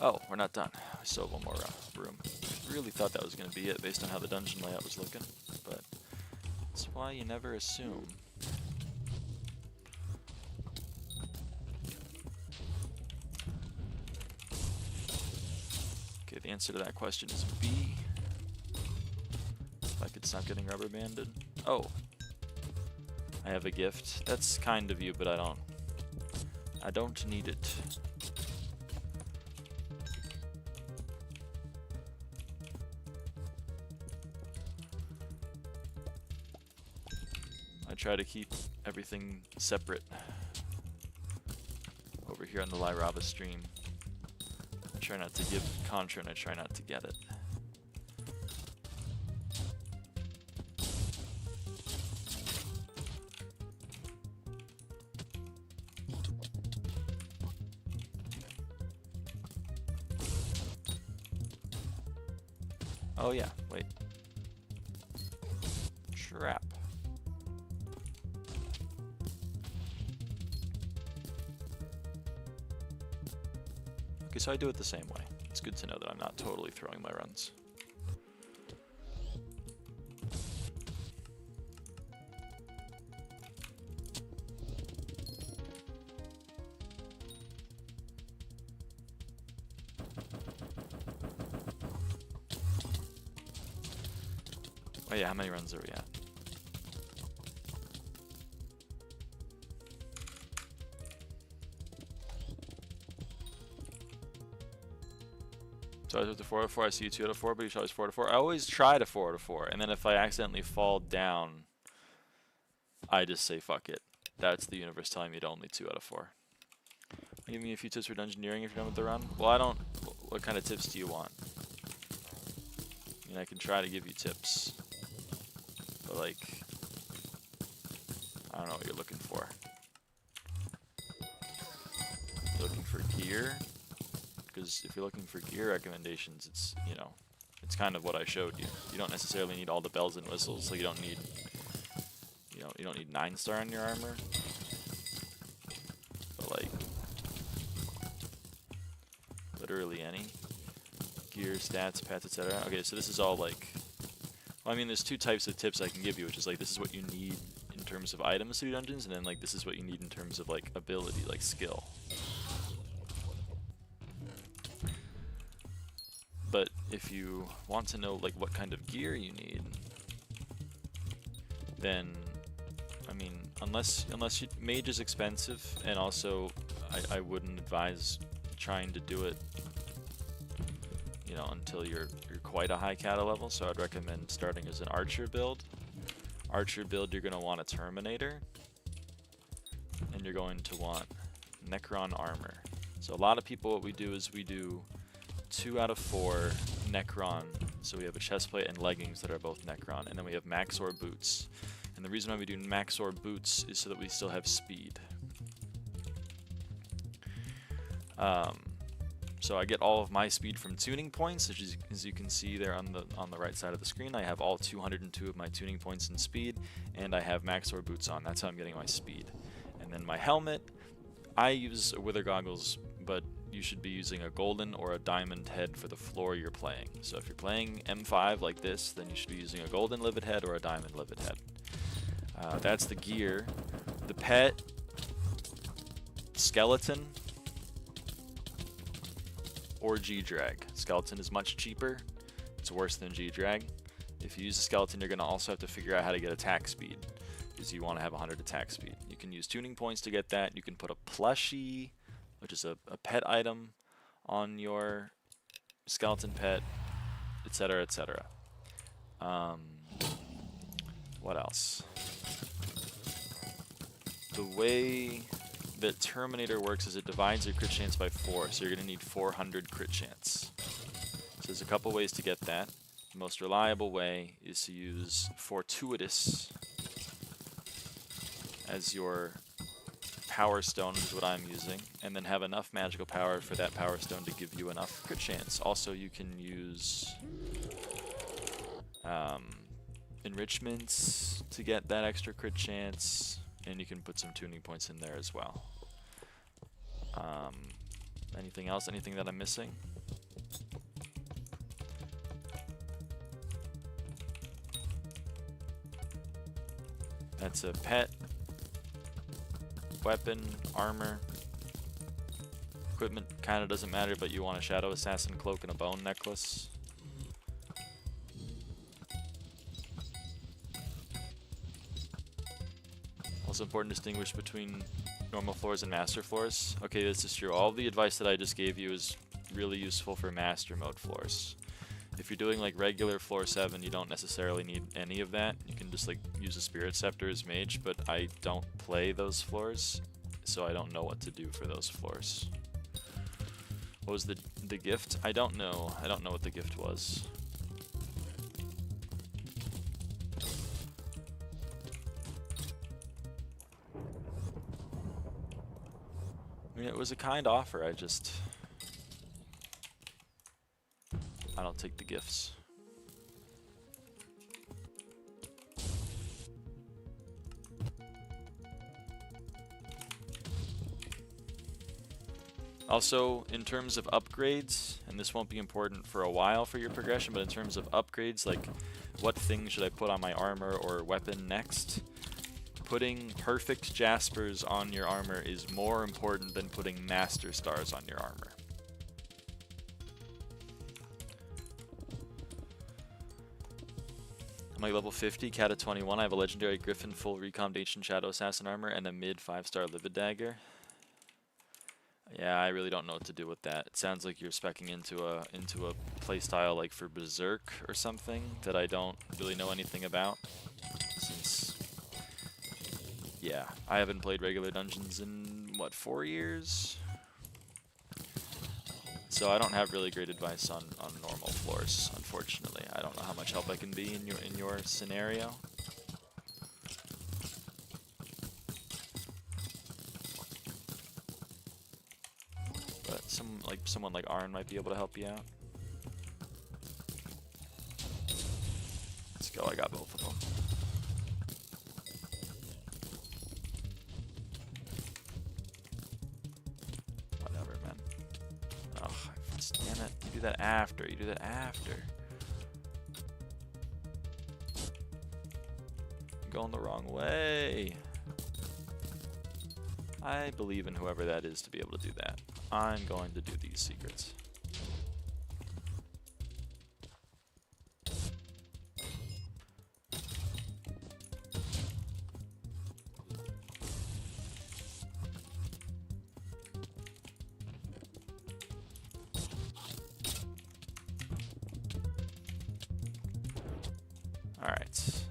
Oh, we're not done. We still have one more room. Really thought that was going to be it based on how the dungeon layout was looking, but that's why you never assume. Okay, the answer to that question is B. If I could stop getting rubber banded. Oh. I have a gift. That's kind of you, but I don't need it. I try to keep everything separate over here on the lyraava stream. I try not to give contra and I try not to get it. Oh yeah, wait. Trap. Okay, so I do it the same way. It's good to know that I'm not totally throwing my runs. Oh yeah, how many runs are we at? So I was with the 4 out of 4, I see you 2 out of 4, but you should always 4 out of 4. I always try to 4 out of 4, and then if I accidentally fall down, I just say fuck it. That's the universe telling me to only 2 out of 4. Give me a few tips for dungeoneering if you're done with the run. Well, I don't... What kind of tips do you want? I mean, I can try to give you tips. But, like... I don't know what you're looking for. You're looking for gear? Because if you're looking for gear recommendations, it's, you know, it's kind of what I showed you. You don't necessarily need all the bells and whistles, so you don't need... You don't need 9-star on your armor. But, like... literally any. Gear, stats, pets, etc. Okay, so this is all like... Well, I mean, there's two types of tips I can give you, which is like, this is what you need in terms of items to do dungeons, and then like, this is what you need in terms of like, ability, like skill. But if you want to know like, what kind of gear you need, then, I mean, unless mage is expensive, and also, I wouldn't advise trying to do it, you know, until you're quite a high kata level. So I'd recommend starting as an archer build. Archer build, you're going to want a Terminator, and you're going to want Necron armor. So a lot of people, what we do is we do 2 out of 4 Necron. So we have a chestplate and leggings that are both Necron, and then we have Maxor boots. And the reason why we do Maxor boots is so that we still have speed. So I get all of my speed from tuning points, as you can see there on the right side of the screen. I have all 202 of my tuning points in speed, and I have Maxor boots on. That's how I'm getting my speed. And then my helmet, I use wither goggles, but you should be using a golden or a diamond head for the floor you're playing. So if you're playing M5 like this, then you should be using a golden livid head or a diamond livid head. That's the gear. The pet, skeleton, or G-Drag. Skeleton is much cheaper. It's worse than G-Drag. If you use a skeleton, you're going to also have to figure out how to get attack speed, because you want to have 100 attack speed. You can use tuning points to get that. You can put a plushie, which is a pet item, on your skeleton pet, etc., etc. What else? The way that Terminator works is it divides your crit chance by 4, so you're going to need 400 crit chance. So there's a couple ways to get that. The most reliable way is to use Fortuitous as your Power Stone, which is what I'm using, and then have enough magical power for that Power Stone to give you enough crit chance. Also, you can use enrichments to get that extra crit chance, and you can put some tuning points in there as well. Anything else? Anything that I'm missing? That's a pet, weapon, armor. Equipment kind of doesn't matter, but you want a Shadow Assassin cloak and a bone necklace. Also important to distinguish between normal floors and master floors. Okay, this is true. All the advice that I just gave you is really useful for master mode floors. If you're doing like regular floor 7, you don't necessarily need any of that. You can just like use a Spirit Scepter as mage, but I don't play those floors, so I don't know what to do for those floors. What was the gift? I don't know. I don't know what the gift was. I mean, it was a kind offer, I don't take the gifts. Also, in terms of upgrades, and this won't be important for a while for your progression, but in terms of upgrades, like what things should I put on my armor or weapon next, putting perfect jaspers on your armor is more important than putting master stars on your armor. I'm like level 50, cat at 21. I have a legendary griffin, full recommed ancient shadow assassin armor, and a mid 5-star livid dagger. Yeah, I really don't know what to do with that. It sounds like you're speccing into a playstyle like for Berserk or something that I don't really know anything about. Since, yeah, I haven't played regular dungeons in, what, 4 years? So I don't have really great advice on normal floors, unfortunately. I don't know how much help I can be in your scenario. But someone like Arn might be able to help you out. Let's go, I got both of them. Whatever, man. Oh, damn it. You do that after. You do that after. I'm going the wrong way. I believe in whoever that is to be able to do that. I'm going to do these secrets. Alright,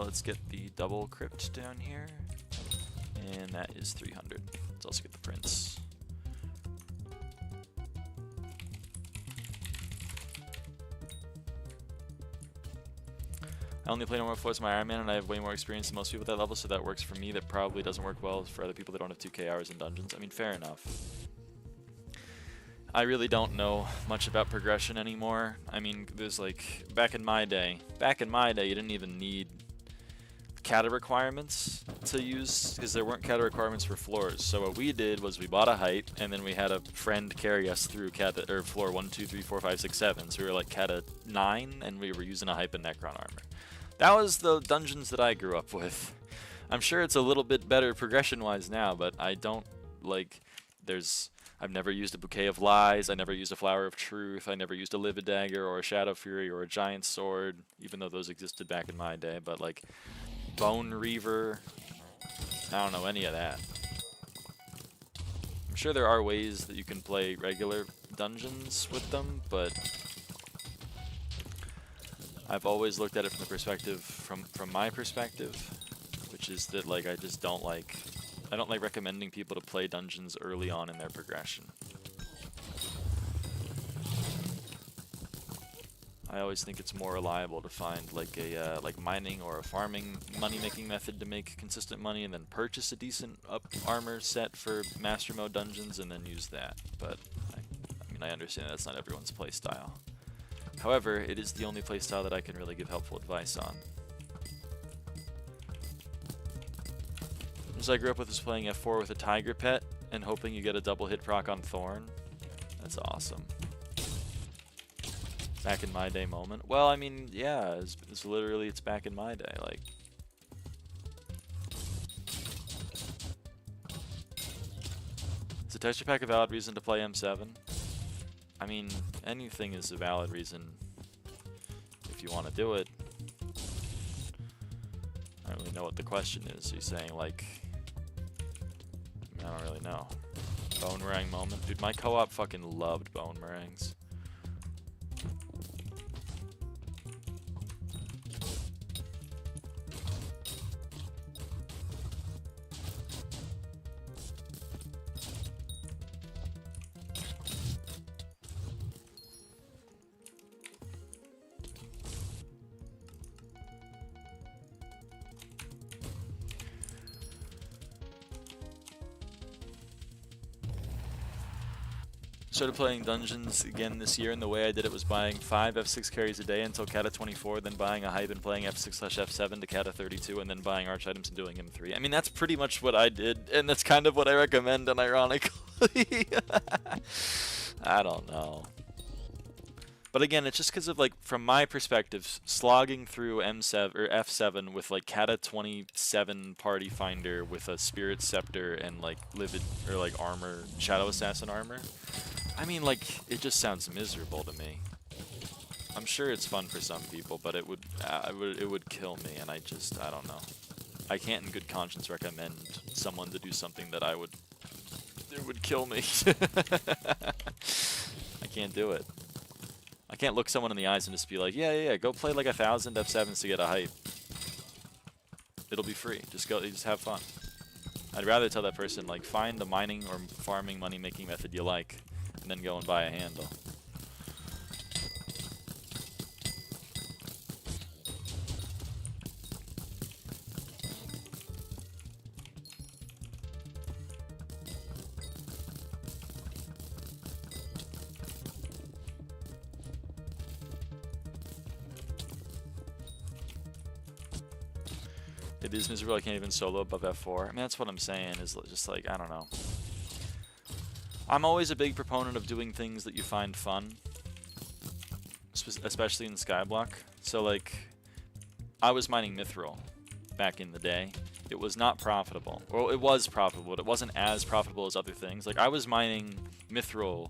let's get the double crypt down here. And that is 300. Let's also get the prince. I only play normal floors with my Iron Man, and I have way more experience than most people at that level, so that works for me. That probably doesn't work well for other people that don't have 2K hours in dungeons. I mean, fair enough. I really don't know much about progression anymore. I mean, there's like, back in my day, you didn't even need kata requirements to use, because there weren't kata requirements for floors. So what we did was we bought a height, and then we had a friend carry us through kata, or floor 1, 2, 3, 4, 5, 6, 7. So we were like kata 9, and we were using a hype and Necron armor. That was the dungeons that I grew up with. I'm sure it's a little bit better progression-wise now, but I don't, like, I've never used a Bouquet of Lies, I never used a Flower of Truth, I never used a Livid Dagger or a Shadow Fury or a Giant Sword, even though those existed back in my day, but like, Bone Reaver, I don't know any of that. I'm sure there are ways that you can play regular dungeons with them, but I've always looked at it from the perspective, from my perspective, which is that like I don't like recommending people to play dungeons early on in their progression. I always think it's more reliable to find like a like mining or a farming money-making method to make consistent money, and then purchase a decent armor set for master mode dungeons and then use that. But I mean, I understand that's not everyone's playstyle. However, it is the only playstyle that I can really give helpful advice on. As I grew up with is playing F4 with a tiger pet and hoping you get a double hit proc on Thorn. That's awesome. Back in my day moment. Well, I mean, yeah, it's literally, it's back in my day. Like, is a texture pack a valid reason to play M7? I mean, anything is a valid reason if you want to do it. I don't really know what the question is. You're saying, like, I don't really know. Bone meringue moment. Dude, my co-op fucking loved bone meringues. Started playing dungeons again this year, and the way I did it was buying 5 F6 carries a day until Kata 24, then buying a hype and playing F6/F7 to Kata 32, and then buying arch items and doing M3. I mean, that's pretty much what I did, and that's kind of what I recommend, unironically. I don't know. But again, it's just because of, like, from my perspective, slogging through M7 or F7 with like Kata 27 Party Finder with a Spirit Scepter and like Livid or like armor, Shadow Assassin armor. I mean, like, it just sounds miserable to me. I'm sure it's fun for some people, but it would kill me, and I don't know. I can't in good conscience recommend someone to do something that it would kill me. I can't do it. I can't look someone in the eyes and just be like, yeah, go play like 1,000 F7s to get a hype. It'll be free. Just have fun. I'd rather tell that person, like, find the mining or farming money-making method you like, and then go and buy a handle. It is miserable, I can't even solo above F4. I mean, that's what I'm saying, is just like, I don't know. I'm always a big proponent of doing things that you find fun, especially in SkyBlock. So, like, I was mining Mithril back in the day. It was not profitable. Well, it was profitable, but it wasn't as profitable as other things. Like, I was mining Mithril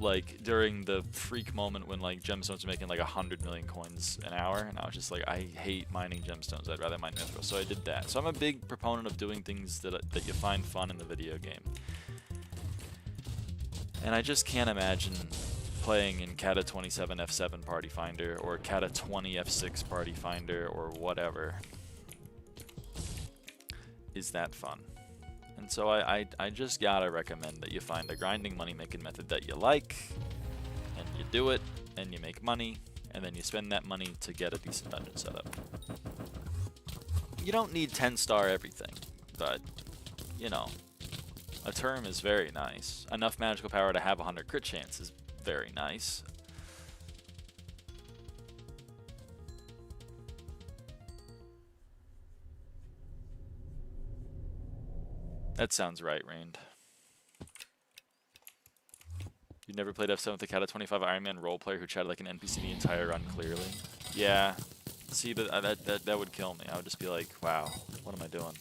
like during the freak moment when like gemstones are making like 100 million coins an hour, and I was just like, I hate mining gemstones, I'd rather mine mithril. So I did that. So I'm a big proponent of doing things that you find fun in the video game, and I just can't imagine playing in Kata 27 F7 Party Finder or Kata 20 F6 Party Finder or whatever is that fun. And so I just gotta recommend that you find a grinding money-making method that you like, and you do it, and you make money, and then you spend that money to get a decent dungeon setup. You don't need 10-star everything, but, you know, a term is very nice. Enough magical power to have 100 crit chance is very nice. That sounds right, Reigned. You never played F7 with the Kata 25 Iron Man role player who chatted like an NPC the entire run clearly? Yeah. See, that would kill me. I would just be like, wow, what am I doing?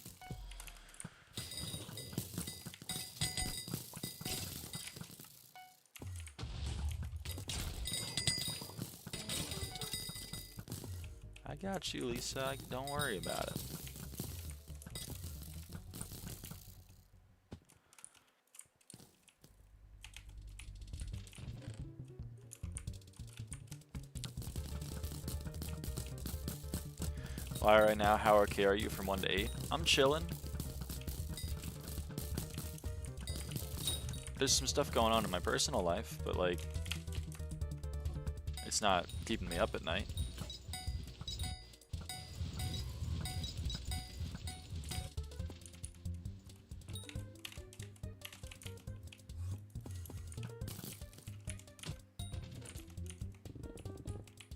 I got you, Lisa. Don't worry about it. Why right now? How okay are you from 1 to 8? I'm chilling. There's some stuff going on in my personal life, but like, it's not keeping me up at night.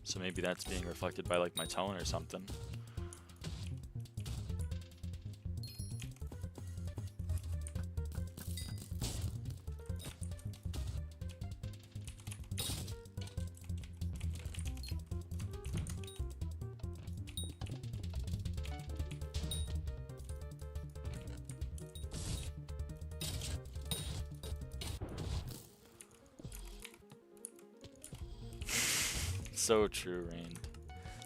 So maybe that's being reflected by like my tone or something. So true, Rain.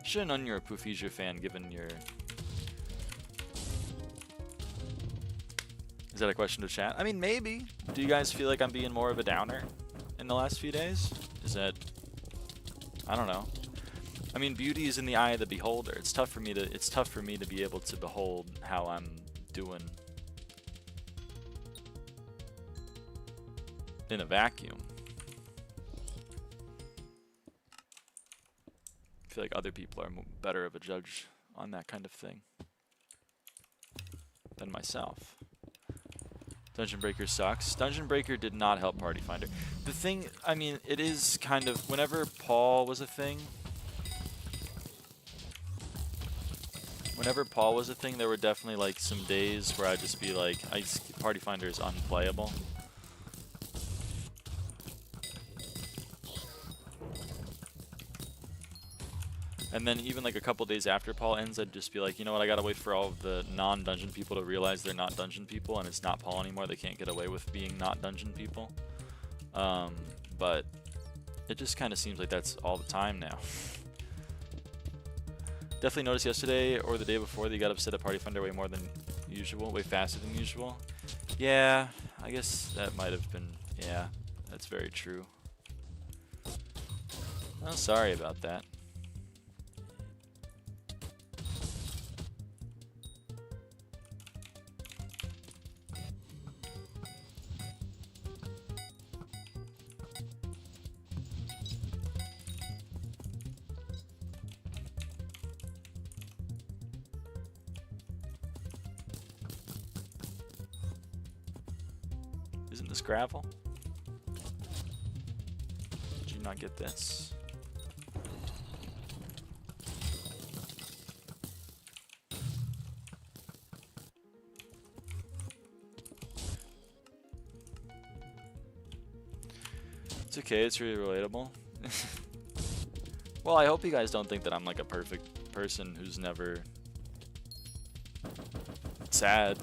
Should've known you're a Pufija fan given your... Is that a question to chat? I mean, maybe. Do you guys feel like I'm being more of a downer in the last few days? Is that... I don't know. I mean, beauty is in the eye of the beholder. It's tough for me to be able to behold how I'm doing in a vacuum. I feel like other people are better of a judge on that kind of thing than myself. Dungeon Breaker sucks. Dungeon Breaker did not help Party Finder. The thing, I mean, it is kind of, whenever Paul was a thing, there were definitely like some days where I'd just be like, Party Finder is unplayable. And then even like a couple days after Paul ends, I'd just be like, you know what, I gotta wait for all of the non-dungeon people to realize they're not dungeon people and it's not Paul anymore. They can't get away with being not dungeon people. But it just kind of seems like that's all the time now. Definitely noticed yesterday or the day before that you got upset at Party Finder way more than usual, way faster than usual. Yeah, I guess that might have been, yeah, that's very true. Well, sorry about that. Isn't this gravel? Did you not get this? It's okay, it's really relatable. Well, I hope you guys don't think that I'm like a perfect person who's never sad.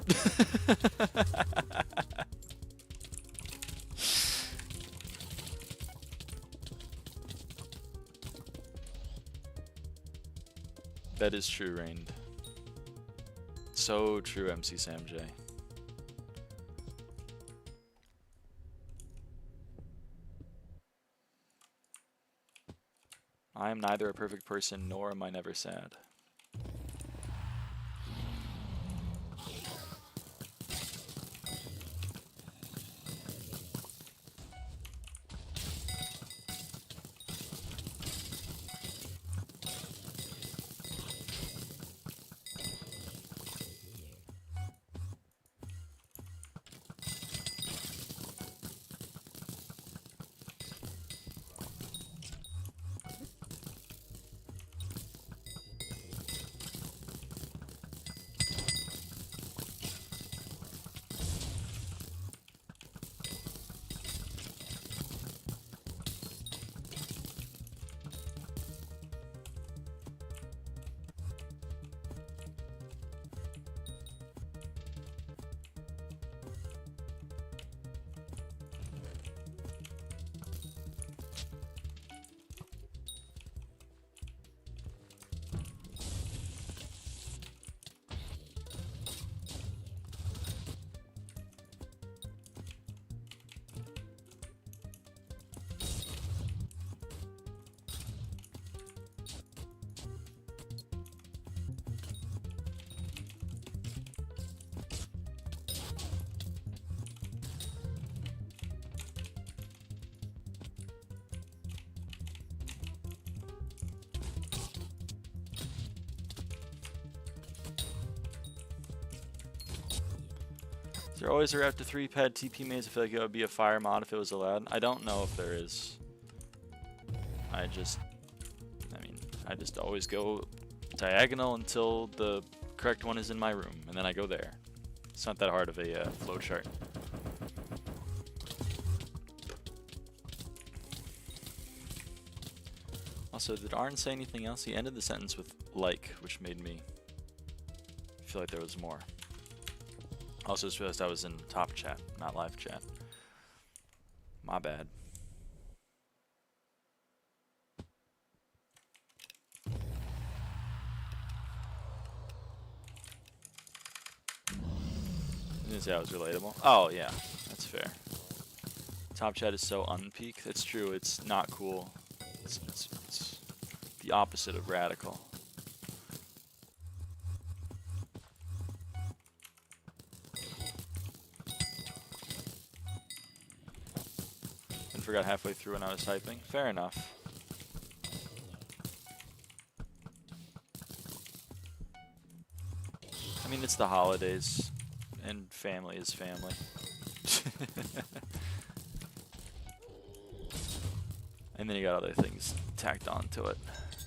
That is true, Rain. So true, MC Sam J. I am neither a perfect person nor am I never sad. Is there always a Raptor 3 pad TP maze? I feel like it would be a fire mod if it was allowed. I don't know if there is. I mean, I just always go diagonal until the correct one is in my room, and then I go there. It's not that hard of a flowchart. Also, did Arn say anything else? He ended the sentence with like, which made me feel like there was more. Also just realized I was in top chat, not live chat. My bad. You didn't say I was relatable. Oh yeah, that's fair. Top chat is so unpeaked. It's true, it's not cool. It's the opposite of radical. Forgot halfway through when I was typing. Fair enough. I mean, it's the holidays, and family is family. And then you got other things tacked onto it.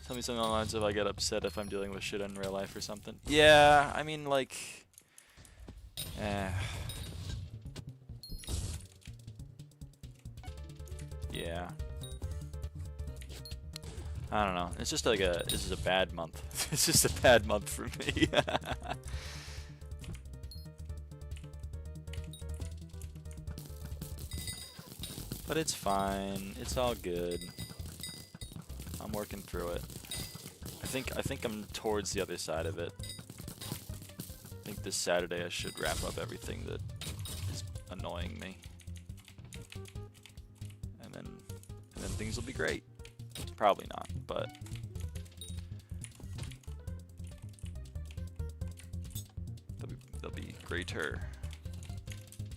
Tell me something along the lines of I get upset if I'm dealing with shit in real life or something. Yeah, I mean, like... Yeah. I don't know. It's just like this is a bad month. It's just a bad month for me. But it's fine. It's all good. I'm working through it. I think I'm towards the other side of it. I think this Saturday I should wrap up everything that is annoying me. And then things will be great. Probably not, but they'll be greater.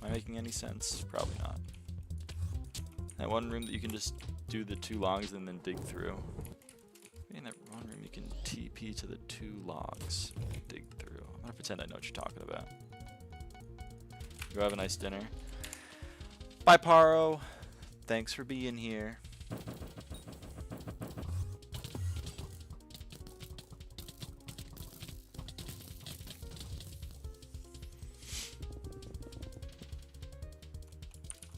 Am I making any sense? Probably not. That one room that you can just do the 2 logs and then dig through. In that one room you can TP to the 2 logs and dig through. I'm gonna pretend I know what you're talking about. You have a nice dinner. Bye, Paro. Thanks for being here.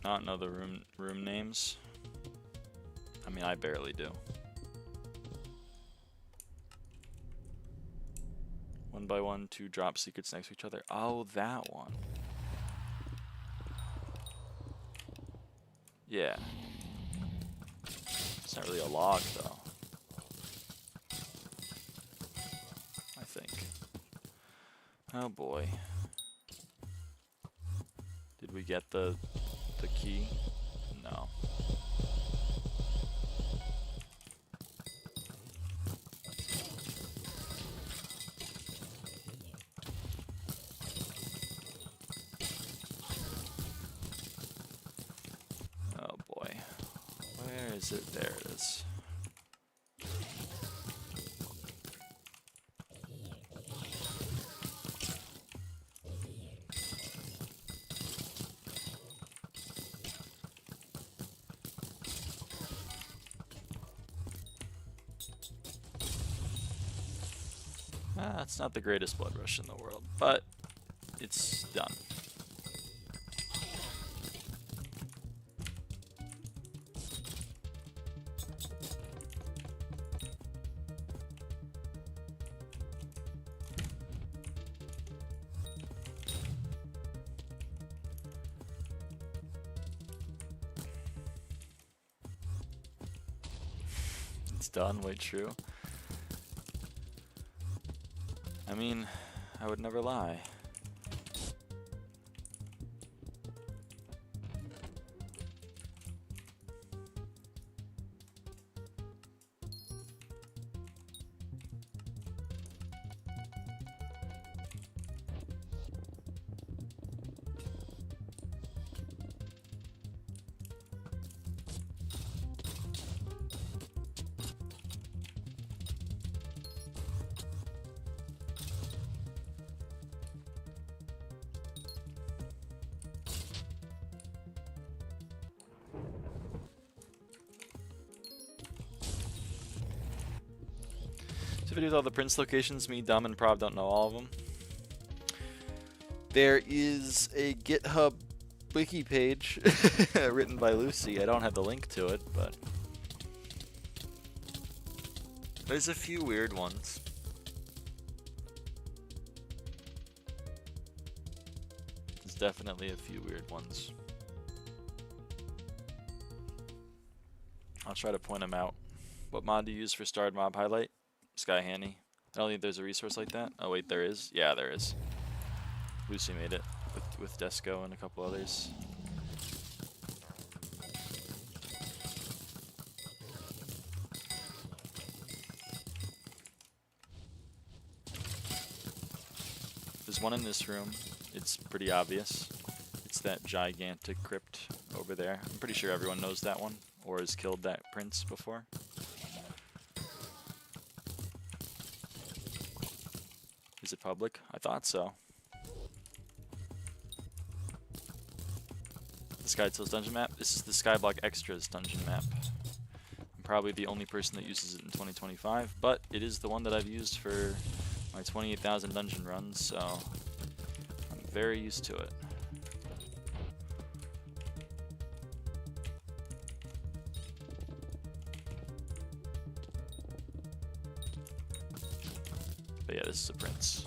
Not know the room names. I mean, I barely do. 1 by 1, 2 drop secrets next to each other. Oh, that one. Yeah. It's not really a log, though. I think. Oh boy. Did we get the key? No. Oh boy. Where is it? There it is. It's not the greatest blood rush in the world, but it's done. It's done, wait, true. I mean, I would never lie. With all the Prince locations, me, Dumb, and Prob don't know all of them. There is a GitHub wiki page written by Lucy. I don't have the link to it, but there's a few weird ones. There's definitely a few weird ones. I'll try to point them out. What mod do you use for starred mob highlight? SkyHanni. I don't think there's a resource like that. Oh wait, there is. Yeah, there is. Lucy made it with Desco and a couple others. There's one in this room. It's pretty obvious. It's that gigantic crypt over there. I'm pretty sure everyone knows that one or has killed that prince before. Is it public? I thought so. The SkyTills dungeon map? This is the SkyBlock Extras dungeon map. I'm probably the only person that uses it in 2025, but it is the one that I've used for my 28,000 dungeon runs, so I'm very used to it. But yeah, this is a prince.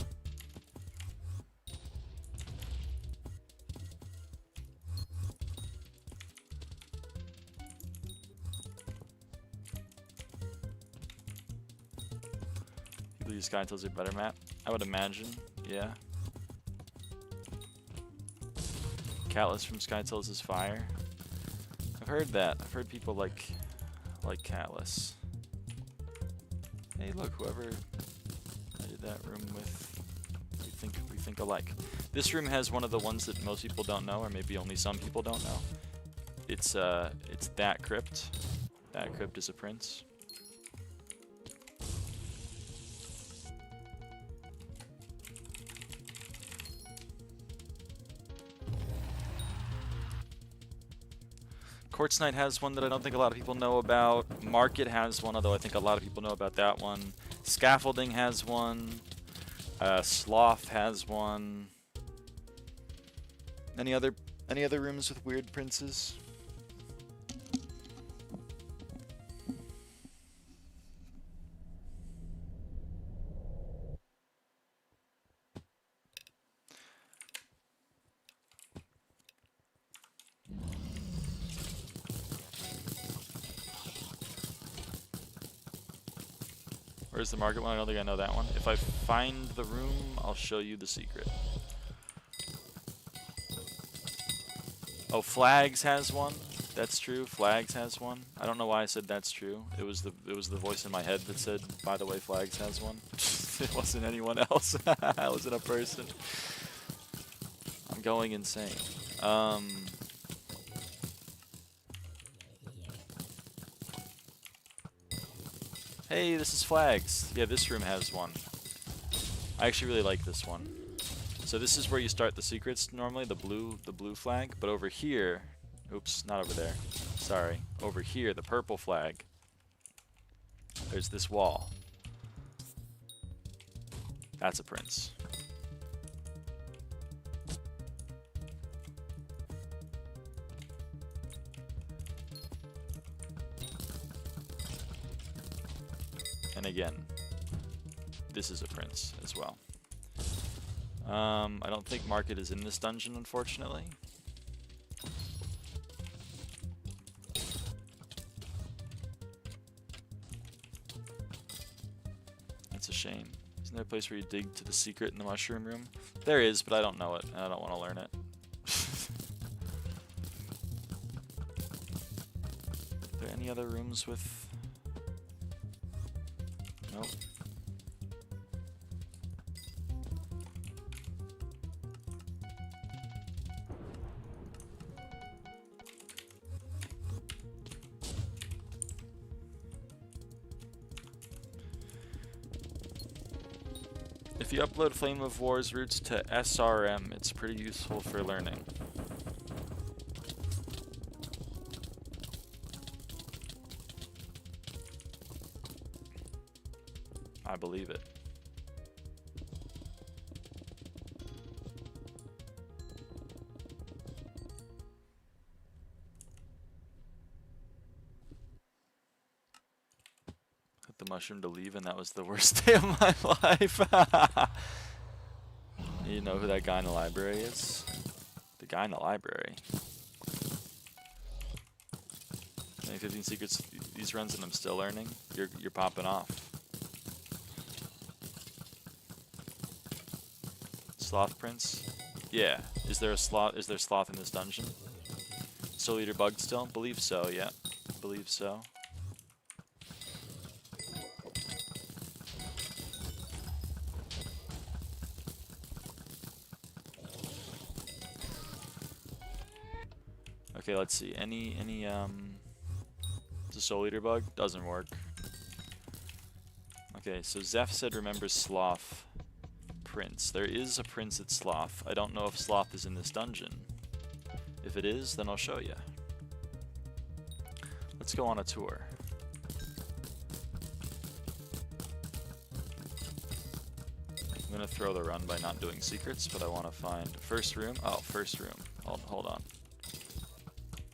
People use SkyTills a better map? I would imagine, yeah. Catless from SkyTills is fire. I've heard that. I've heard people like Catless. Hey, look, whoever I did that room with, we think alike. This room has one of the ones that most people don't know, or maybe only some people don't know. It's that crypt. That crypt is a prince. Quartz Knight has one that I don't think a lot of people know about. Market has one, although I think a lot of people know about that one. Scaffolding has one. Sloth has one. Any other rooms with weird princes? Where's the market one? I don't think I know that one. If I find the room, I'll show you the secret. Oh, Flags has one. That's true. Flags has one. I don't know why I said that's true. It was the voice in my head that said, by the way, Flags has one. It wasn't anyone else. It wasn't a person. I'm going insane. Hey, this is Flags. Yeah, this room has one. I actually really like this one. So this is where you start the secrets normally, the blue flag. But over here, oops, not over there. Sorry, over here, the purple flag. There's this wall. That's a prince. And again, this is a prince as well. I don't think Market is in this dungeon, unfortunately. That's a shame. Isn't there a place where you dig to the secret in the mushroom room? There is, but I don't know it, and I don't want to learn it. Are there any other rooms with... Nope. If you upload Flame of War's roots to SRM, it's pretty useful for learning. I believe it. Got the mushroom to leave, and that was the worst day of my life. You know who that guy in the library is? The guy in the library. 15 secrets, these runs, and I'm still learning. You're popping off. Sloth Prince? Yeah. Is there sloth in this dungeon? Soul Eater bugged still? Believe so, yeah. Believe so. Okay, let's see. Any is a Soul Eater bug? Doesn't work. Okay, so Zeph said remembers Sloth Prince. There is a prince at Sloth. I don't know if Sloth is in this dungeon. If it is, then I'll show you. Let's go on a tour. I'm gonna throw the run by not doing secrets, but I want to find first room. Oh, first room. Hold on.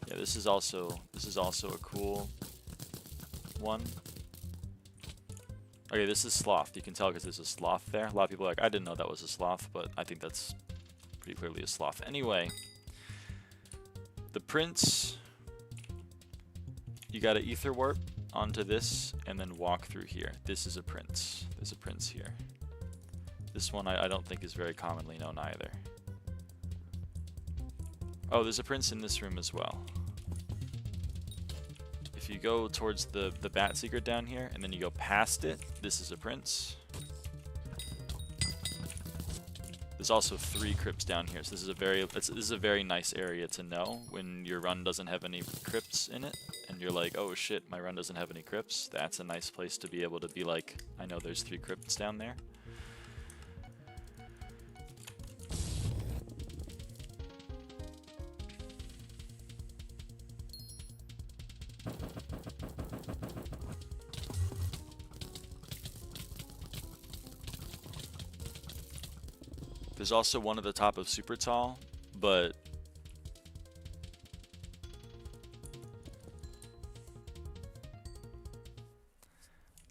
Yeah, this is also a cool one. Okay, this is sloth. You can tell because there's a sloth there. A lot of people are like, I didn't know that was a sloth, but I think that's pretty clearly a sloth. Anyway, the prince, you got to ether warp onto this and then walk through here. This is a prince. There's a prince here. This one I don't think is very commonly known either. Oh, there's a prince in this room as well. If you go towards the bat secret down here and then you go past it, this is a prince. There's also 3 crypts down here, so this is a very nice area to know when your run doesn't have any crypts in it, and you're like, oh shit, my run doesn't have any crypts. That's a nice place to be able to be like, I know there's 3 crypts down there. There's also one at the top of Super Tall, but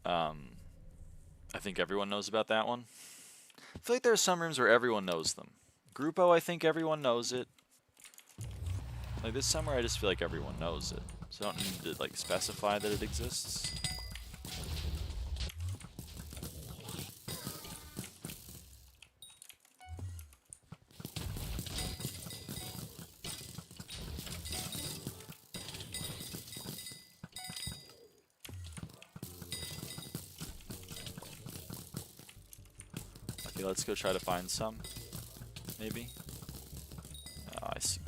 I think everyone knows about that one. I feel like there are some rooms where everyone knows them. Grupo, I think everyone knows it. Like this somewhere, I just feel like everyone knows it, so I don't need to like specify that it exists. Let's go try to find some, maybe. Oh, I see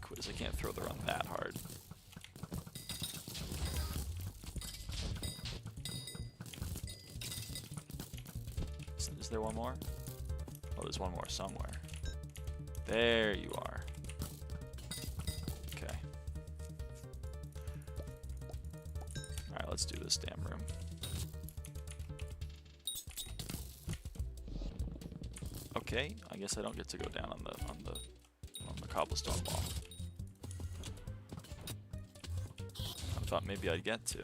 quiz. I can't throw the run that hard. Is there one more? Oh, there's one more somewhere. There you are. Okay. Alright, let's do this damn room. Okay, I guess I don't get to go down on the cobblestone wall. I thought maybe I'd get to.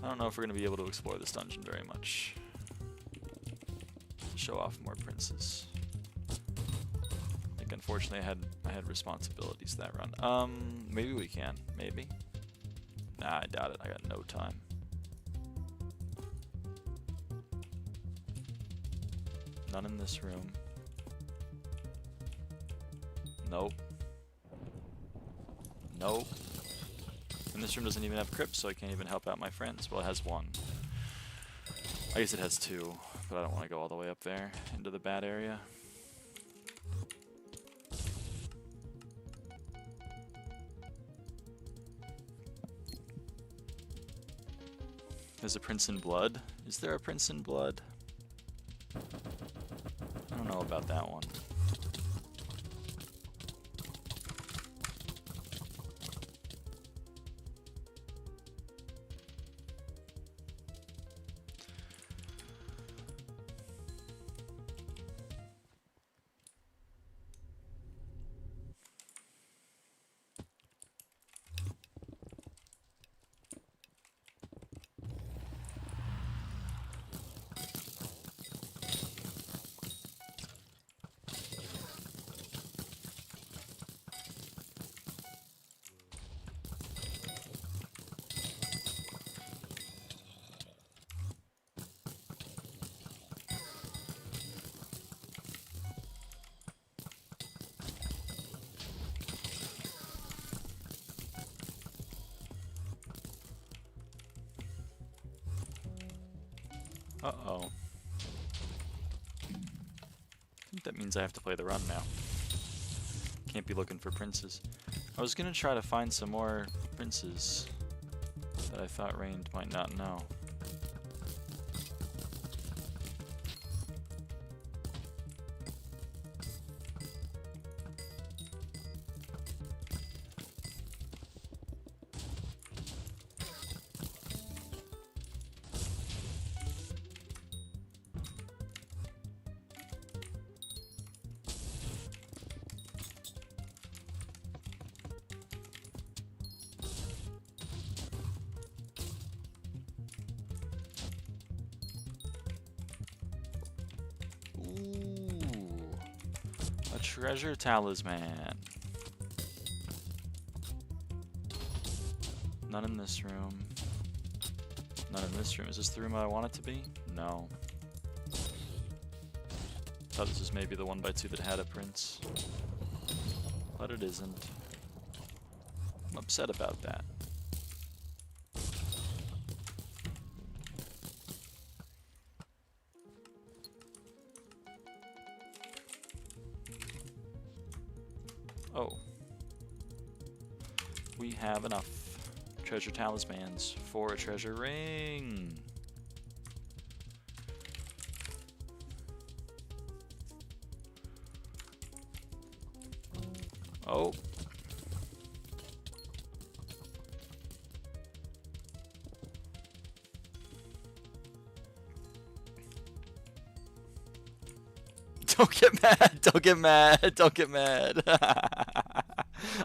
I don't know if we're gonna be able to explore this dungeon very much. Show off more princes. I think unfortunately I had responsibilities that run. Maybe we can. Maybe. Nah, I doubt it. I got no time. None in this room. Nope. Nope. And this room doesn't even have crypts, so I can't even help out my friends. Well, it has 1. I guess it has 2, but I don't want to go all the way up there into the bad area. There's a prince in blood. Is there a prince in blood? I don't know about that one. Uh-oh. I think that means I have to play the run now. Can't be looking for princes. I was gonna try to find some more princes that I thought Rained might not know. treasure talisman. None in this room. None in this room. Is this the room I want it to be? No. Thought this was maybe the 1x2 that had a prince. But it isn't. I'm upset about that. Oh. We have enough treasure talismans for a treasure ring. Oh. Don't get mad. Don't get mad. Don't get mad.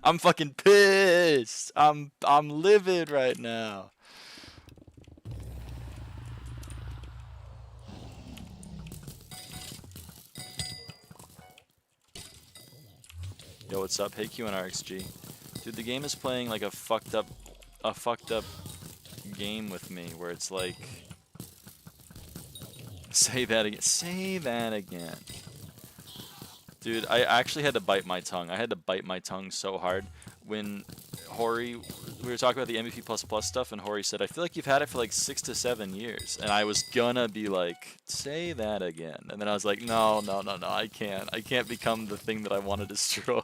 I'm fucking pissed. I'm livid right now. Yo, what's up? Hey, Q and RXG. Dude, the game is playing like a fucked up game with me where it's like, say that again. Say that again. Dude, I actually had to bite my tongue. I had to bite my tongue so hard when Hori, we were talking about the MVP++ stuff, and Hori said, I feel like you've had it for like 6 to 7 years. And I was gonna be like, say that again. And then I was like, no, I can't. I can't become the thing that I want to destroy.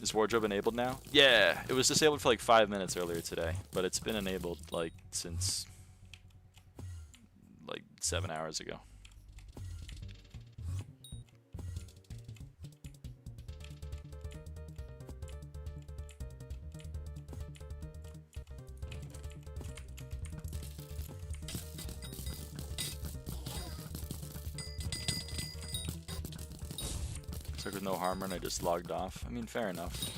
Is wardrobe enabled now? Yeah, it was disabled for like 5 minutes earlier today, but it's been enabled like since like 7 hours ago. Stuck with no armor and I just logged off. I mean, fair enough.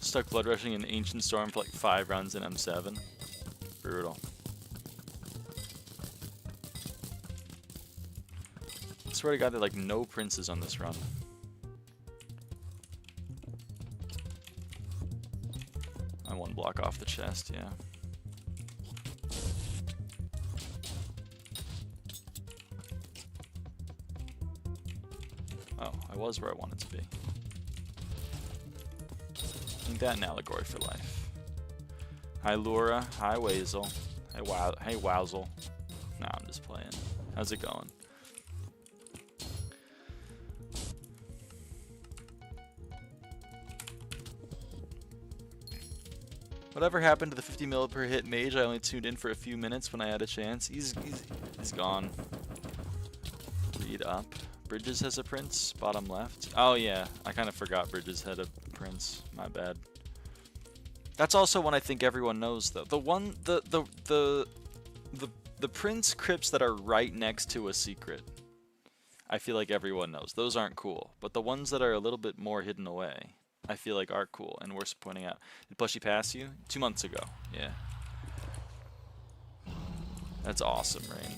Stuck blood rushing in Ancient Storm for like 5 rounds in M7. Brutal. I swear to God, there are like no princes on this run. I 1 block off the chest, yeah. Oh, I was where I wanted to be. Ain't that an allegory for life? Hi Lura, hi Wazel, hey Wowzel. Nah, I'm just playing. How's it going? Whatever happened to the 50 mil per hit mage? I only tuned in for a few minutes when I had a chance. He's gone. Read up. Bridges has a prince, bottom left. Oh yeah, I kind of forgot Bridges had a prince. My bad. That's also one I think everyone knows though. The prince crypts that are right next to a secret, I feel like everyone knows. Those aren't cool. But the ones that are a little bit more hidden away, I feel like are cool and worth pointing out. Did Plushie pass you? 2 months ago. Yeah. That's awesome, Rain.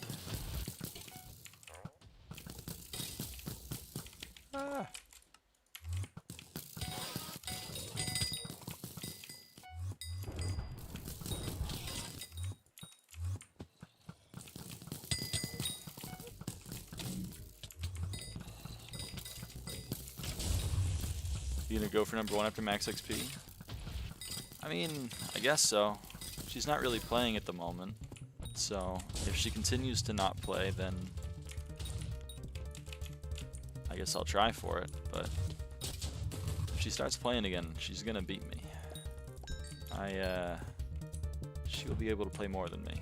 Ah. You gonna go for #1 after max XP? I mean, I guess so. She's not really playing at the moment. So, if she continues to not play, then I guess I'll try for it. But if she starts playing again, she's gonna beat me. She'll be able to play more than me.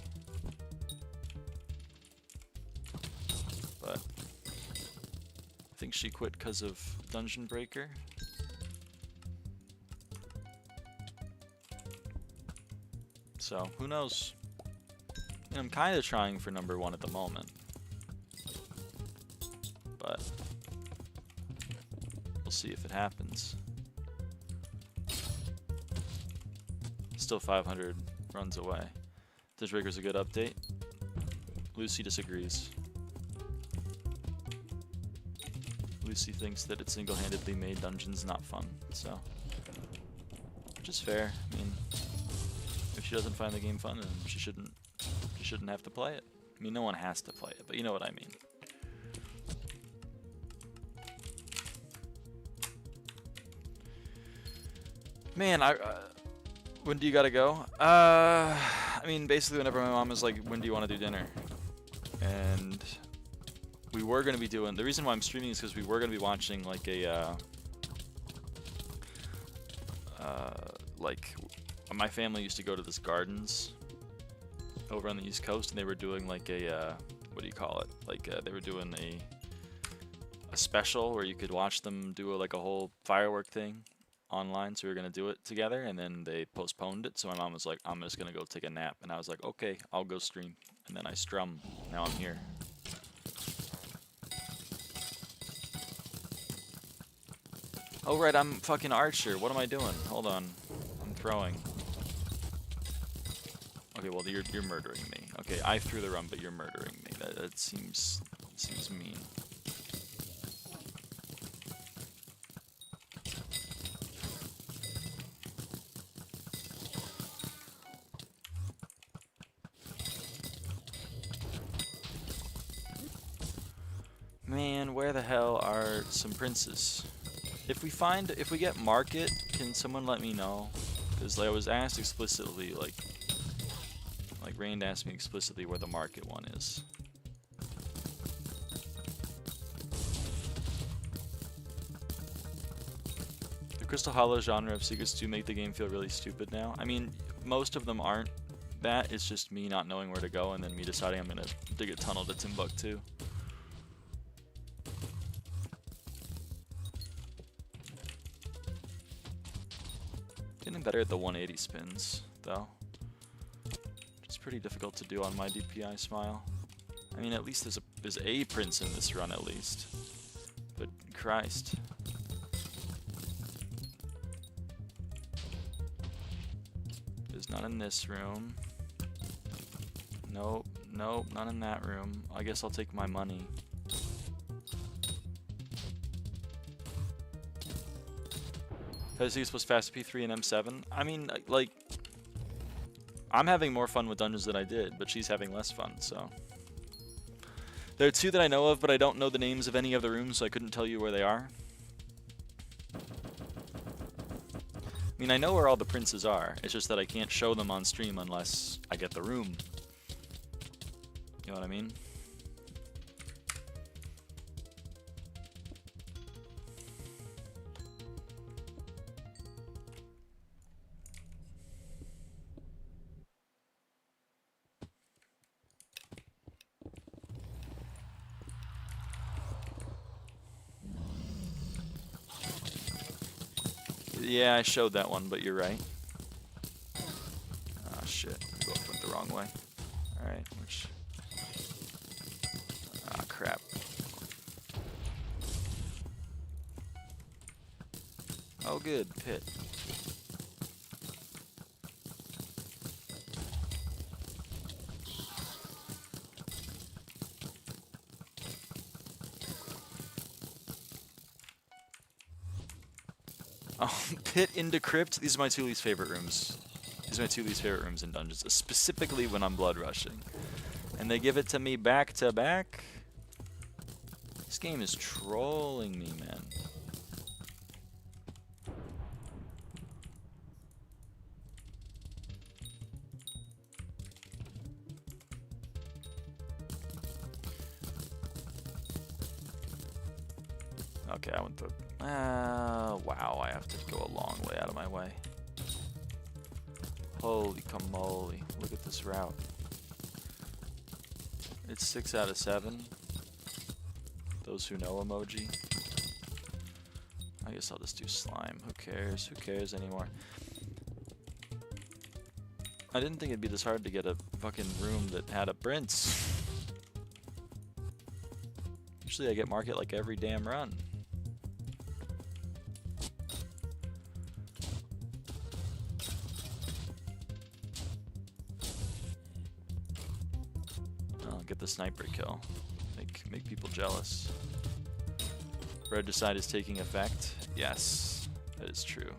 But I think she quit because of Dungeon Breaker. So, who knows? And I'm kind of trying for #1 at the moment. But we'll see if it happens. Still 500 runs away. This Rigger's a good update. Lucy disagrees. Lucy thinks that it single-handedly made dungeons not fun, so... Which is fair. I mean, if she doesn't find the game fun, then she shouldn't have to play it. I mean, no one has to play it, but you know what I mean. Man, when do you gotta go? I mean, basically whenever my mom is like, when do you want to do dinner? And we were going to be doing, the reason why I'm streaming is because we were going to be watching like a, like, my family used to go to this gardens over on the East Coast, and they were doing like a, what do you call it? Like, they were doing a special where you could watch them do like a whole firework thing online, so we were going to do it together, and then they postponed it, so my mom was like, I'm just going to go take a nap, and I was like, okay, I'll go stream, and then I strum, now I'm here. Oh right, I'm fucking Archer, what am I doing? Hold on, I'm throwing. Okay, well you're murdering me. Okay, I threw the rum, but you're murdering me. That seems mean. Man, where the hell are some princes? If we get market, can someone let me know? Because I was asked explicitly, like Rain asked me explicitly where the market one is. The Crystal Hollow genre of secrets do make the game feel really stupid now. I mean, most of them aren't that. It's just me not knowing where to go and then me deciding I'm gonna dig a tunnel to Timbuktu. Getting better at the 180 spins, though. It's pretty difficult to do on my DPI smile. I mean, at least there's a prince in this run, at least. But Christ. There's none in this room. Nope, nope, none in that room. I guess I'll take my money. Plus fast P3 and M7. I mean, like, I'm having more fun with dungeons than I did, but she's having less fun, so. There are two that I know of, but I don't know the names of any of the rooms, so I couldn't tell you where they are. I mean, I know where all the princes are. It's just that I can't show them on stream unless I get the room. You know what I mean? Yeah, I showed that one, but you're right. Ah, shit. I went the wrong way. Alright, which... Ah, crap. Oh, good. Pit. Oh, pit into crypt. These are my two least favorite rooms. These are my two least favorite rooms in dungeons, specifically when I'm blood rushing. And they give it to me back to back. This game is trolling me, man. Okay, I went the... wow, I have to go a long way out of my way. Holy camole, look at this route. It's 6 out of 7. Those who know emoji. I guess I'll just do slime. Who cares? Who cares anymore? I didn't think it'd be this hard to get a fucking room that had a prince. Usually I get market like every damn run. get the sniper kill. Make people jealous. Regicide is taking effect. Yes, that is true.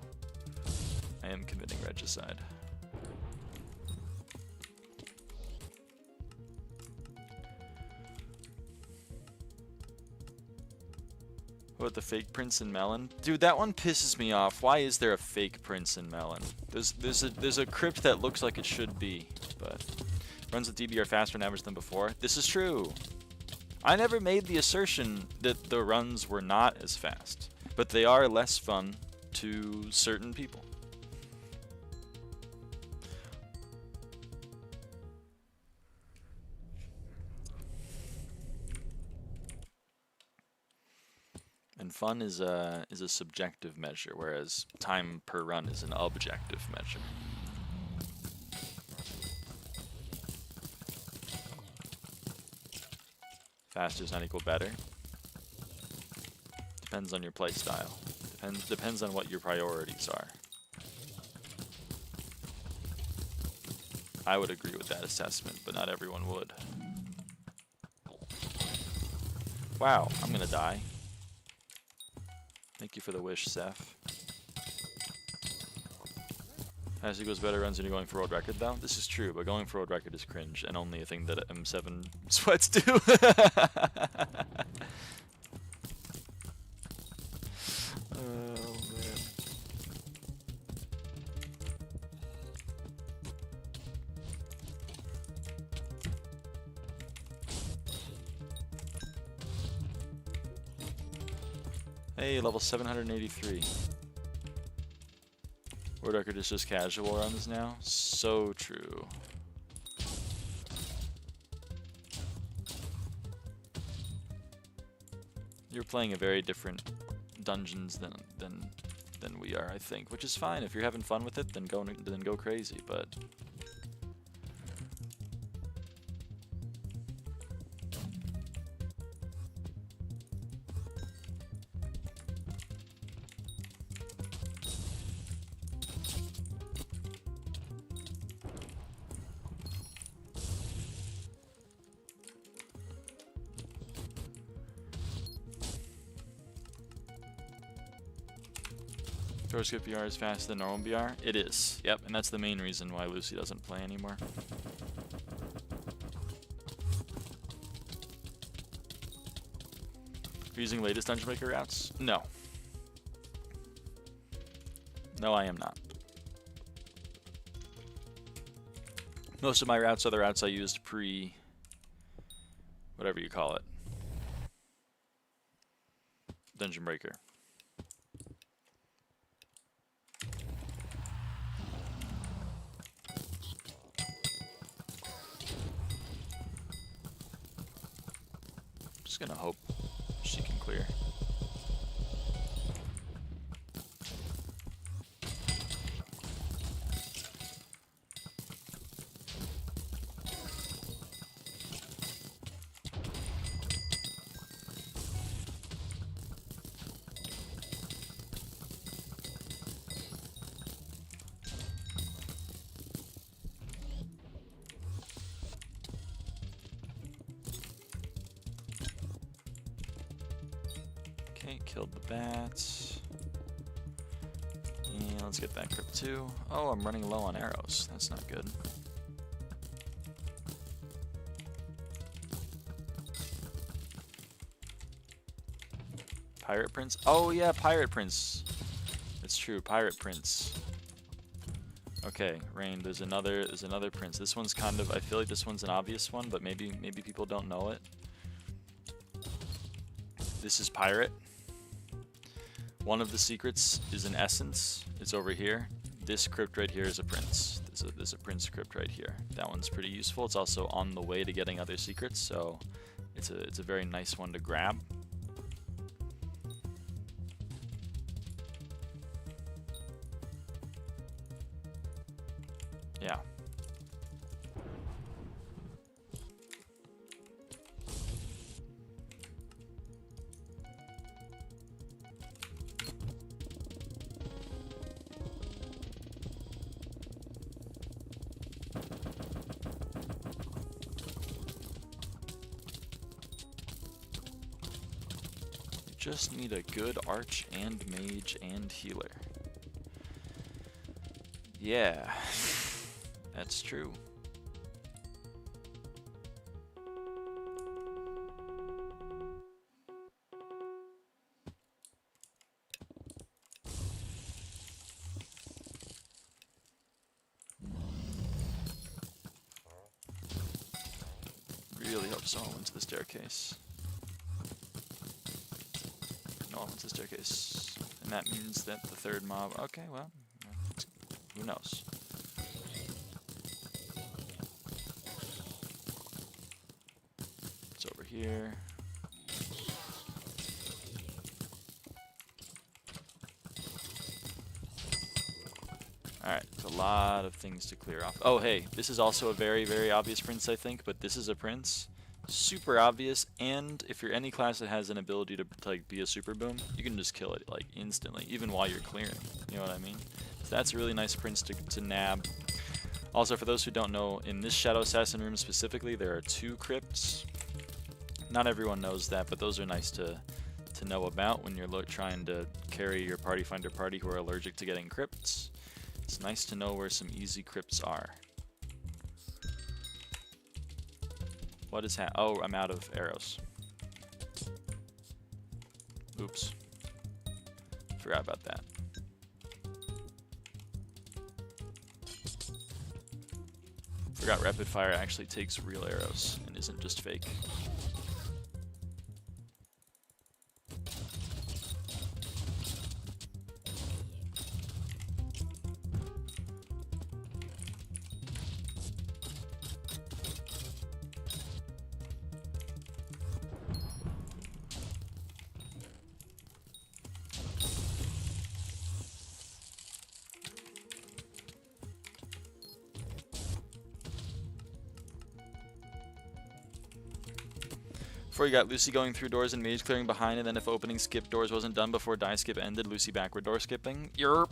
I am committing regicide. What about the fake prince in melon? Dude, that one pisses me off. Why is there a fake prince in melon? There's a crypt that looks like it should be, but runs with DB are faster on average than before. This is true. I never made the assertion that the runs were not as fast, but they are less fun to certain people. And fun is a subjective measure, whereas time per run is an objective measure. Faster is not equal better. Depends on your play style. Depends on what your priorities are. I would agree with that assessment, but not everyone would. Wow, I'm gonna die. Thank you for the wish, Seth. As it goes better runs when you're going for world record, though. This is true, but going for world record is cringe and only a thing that M7 sweats do. Oh, man. Hey, level 783. World record is just casual runs now. So true. You're playing a very different dungeons than we are, I think, which is fine. If you're having fun with it, then go crazy. But skip BR is faster than normal BR? It is. Yep, and that's the main reason why Lucy doesn't play anymore. Are you using latest Dungeon Breaker routes? No. No, I am not. Most of my routes are the routes I used pre... whatever you call it. Dungeon Breaker. Just gonna hope she can clear. Okay, killed the bats. And let's get that crypt too. Oh, I'm running low on arrows. That's not good. Pirate Prince? Oh yeah, Pirate Prince. It's true, Pirate Prince. Okay, Rain, there's another prince. This one's kind of, I feel like this one's an obvious one, but maybe people don't know it. This is Pirate. One of the secrets is an essence. It's over here. This crypt right here is a prince. There's a prince crypt right here. That one's pretty useful. It's also on the way to getting other secrets, so it's a very nice one to grab. Yeah. just need a good arch and mage and healer. Yeah, that's true. Really hope someone went to the staircase. No one went to the staircase. And that means that the third mob... Okay, well, who knows? It's over here. Alright, there's a lot of things to clear off. Oh, hey, this is also a very, very obvious prince, I think, but this is a prince. Super obvious, and if you're any class that has an ability to like be a super boom, you can just kill it like instantly, even while you're clearing. You know what I mean? So that's a really nice prince to nab. Also, for those who don't know, in this Shadow Assassin room specifically, there are 2 crypts. Not everyone knows that, but those are nice to know about when you're trying to carry your party finder party who are allergic to getting crypts. It's nice to know where some easy crypts are. What is oh, I'm out of arrows. Oops. Forgot about that. Forgot rapid fire actually takes real arrows and isn't just fake. Before you got Lucy going through doors and mage clearing behind, and then if opening skip doors wasn't done before die skip ended, Lucy backward door skipping. Yerp.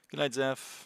Good night, Zeph.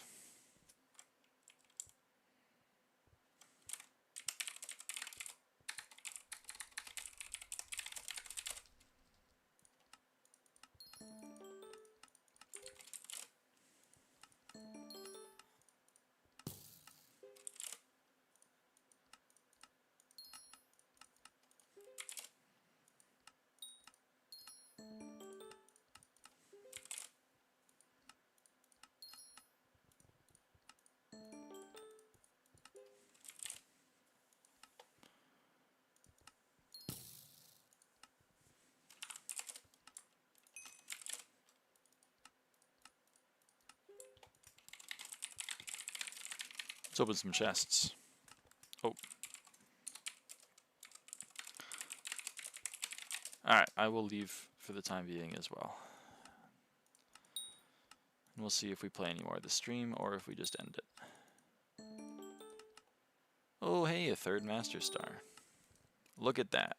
Let's open some chests. Oh. Alright, I will leave for the time being as well. And we'll see if we play any more of the stream or if we just end it. Oh, hey, a 3rd Master Star. Look at that.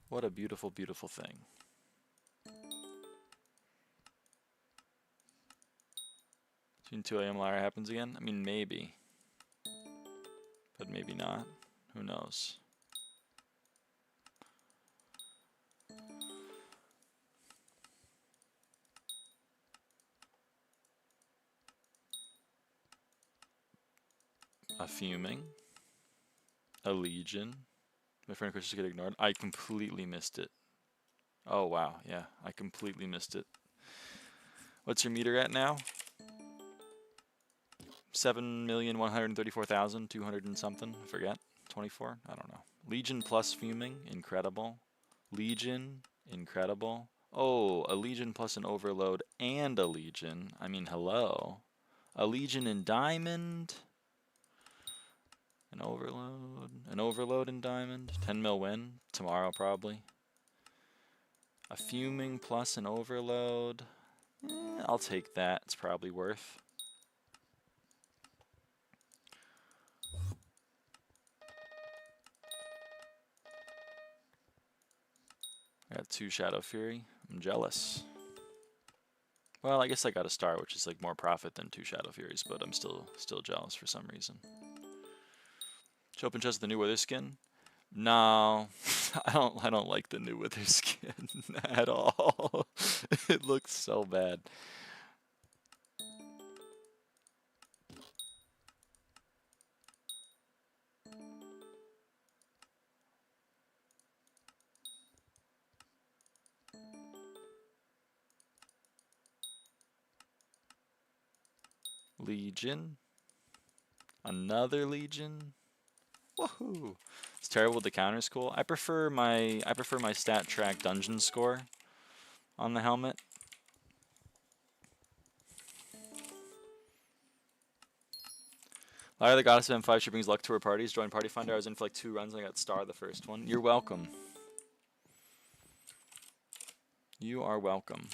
What a beautiful, beautiful thing. Between 2 AM Lyra happens again? I mean, maybe. But maybe not. Who knows? A fuming. A legion. My friend Chris just get ignored. I completely missed it. Oh, wow. Yeah, I completely missed it. What's your meter at now? 7,134,200 and something. I forget. 24? I don't know. Legion plus fuming. Incredible. Legion. Incredible. Oh, a Legion plus an overload and a Legion. I mean, hello. A Legion in diamond. An overload in diamond. 10 mil win tomorrow probably. A fuming plus an overload. I'll take that. It's probably worth. I got 2 Shadow Fury. I'm jealous. Well, I guess I got a star, which is like more profit than 2 Shadow Furies, but I'm still jealous for some reason. Should open chest the new Wither skin? No, I don't like the new Wither skin at all. It looks so bad. Legion. Another Legion. Woohoo! It's terrible. The counter's cool. I prefer my stat track dungeon score on the helmet. Lyra the Goddess of M5, she brings luck to her parties. Join Party Finder. I was in for like 2 runs and I got star the first one. You're welcome. You are welcome.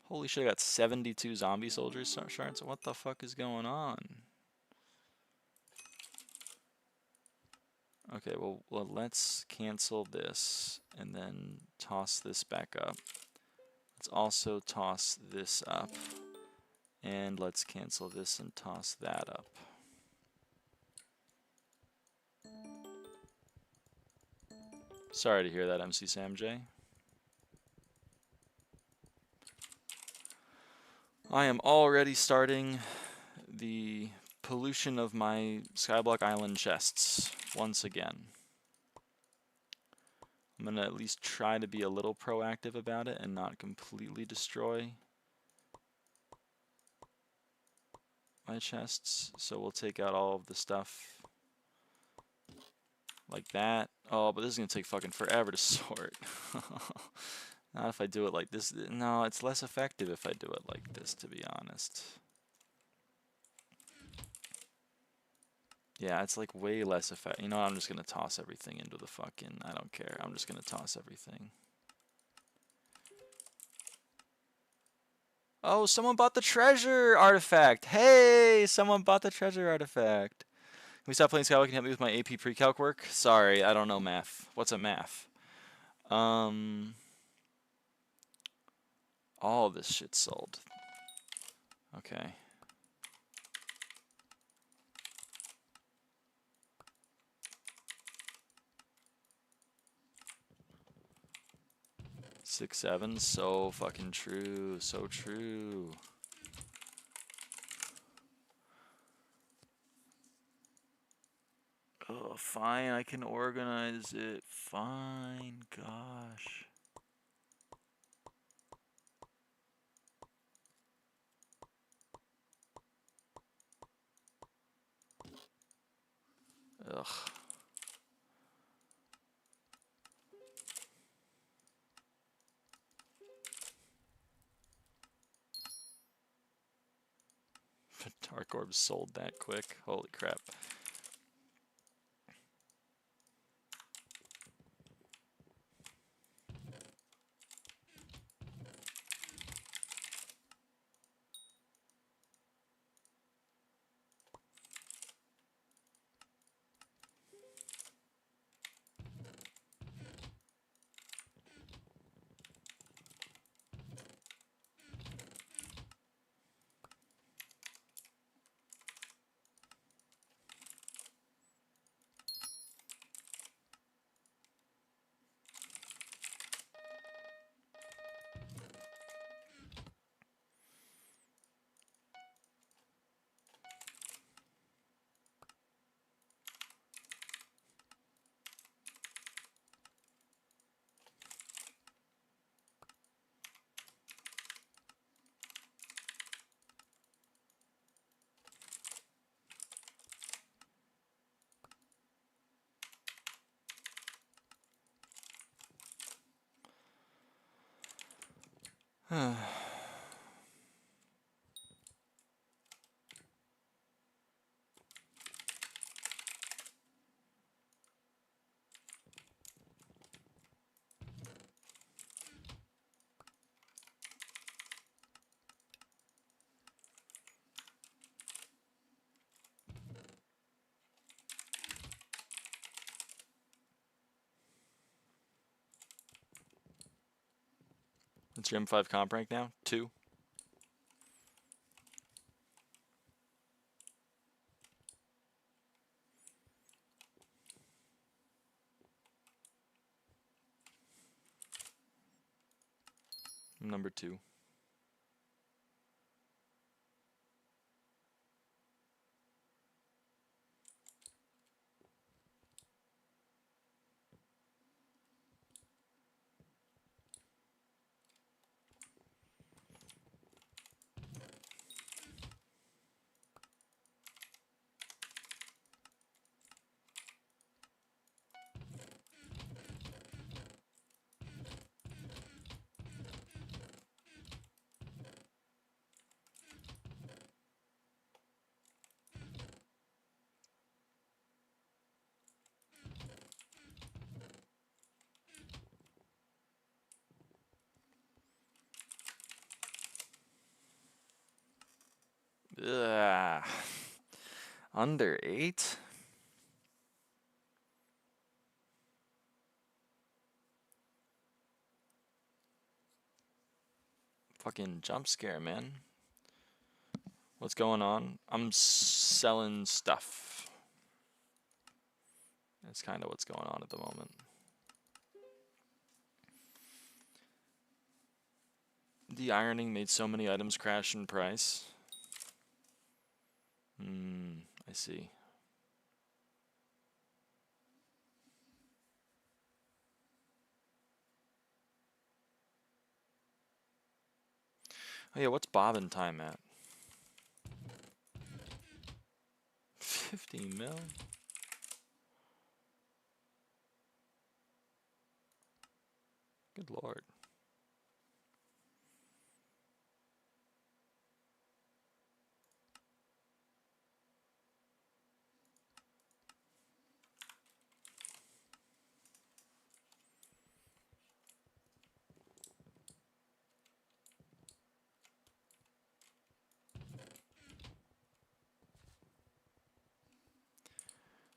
Holy shit, I got 72 zombie soldiers shards. What the fuck is going on? Okay, well, let's cancel this and then toss this back up. Let's also toss this up. And let's cancel this and toss that up. Sorry to hear that, MC Sam J. I am already starting the pollution of my SkyBlock Island chests once again. I'm going to at least try to be a little proactive about it and not completely destroy my chests. So we'll take out all of the stuff like that. Oh, but this is going to take fucking forever to sort. Not if I do it like this. No, it's less effective if I do it like this, to be honest. Yeah, it's like way less effective. You know what? I'm just going to toss everything into the fucking... I don't care. I'm just going to toss everything. Oh, someone bought the treasure artifact. Hey, someone bought the treasure artifact. Can we stop playing SkyBlock and help me with my AP pre-calc work? Sorry, I don't know math. What's a math? All this shit sold. Okay. Six, 7, so fucking true, so true. Oh, fine, I can organize it. Fine, gosh. Ugh. Dark Orbs sold that quick. Holy crap. What's your M5 comp rank now? 2? Number 2. Ugh. Under 8? Fucking jump scare, man. What's going on? I'm selling stuff. That's kind of what's going on at the moment. The ironing made so many items crash in price. I see. Oh yeah, what's bobbin time at? 50 mil? Good lord.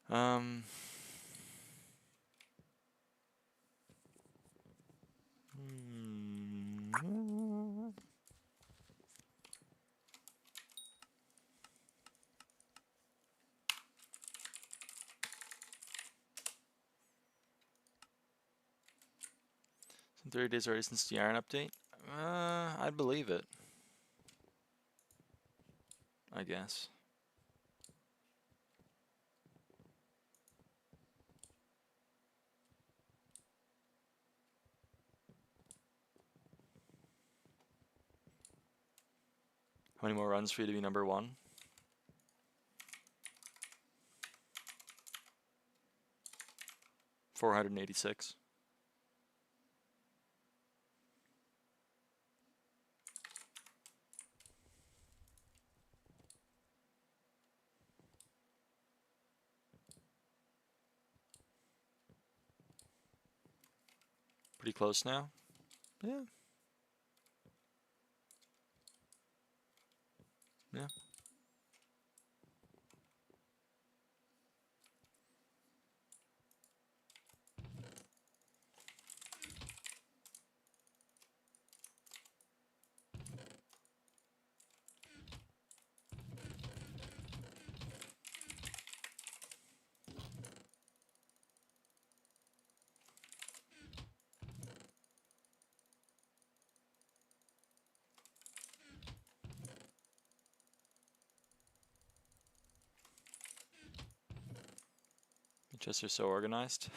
Hmm. 30 days already since the iron update? I'd believe it. I guess. How many more runs for you to be number 1? $486. Pretty close now? Yeah. Yeah. Your chests are so organized.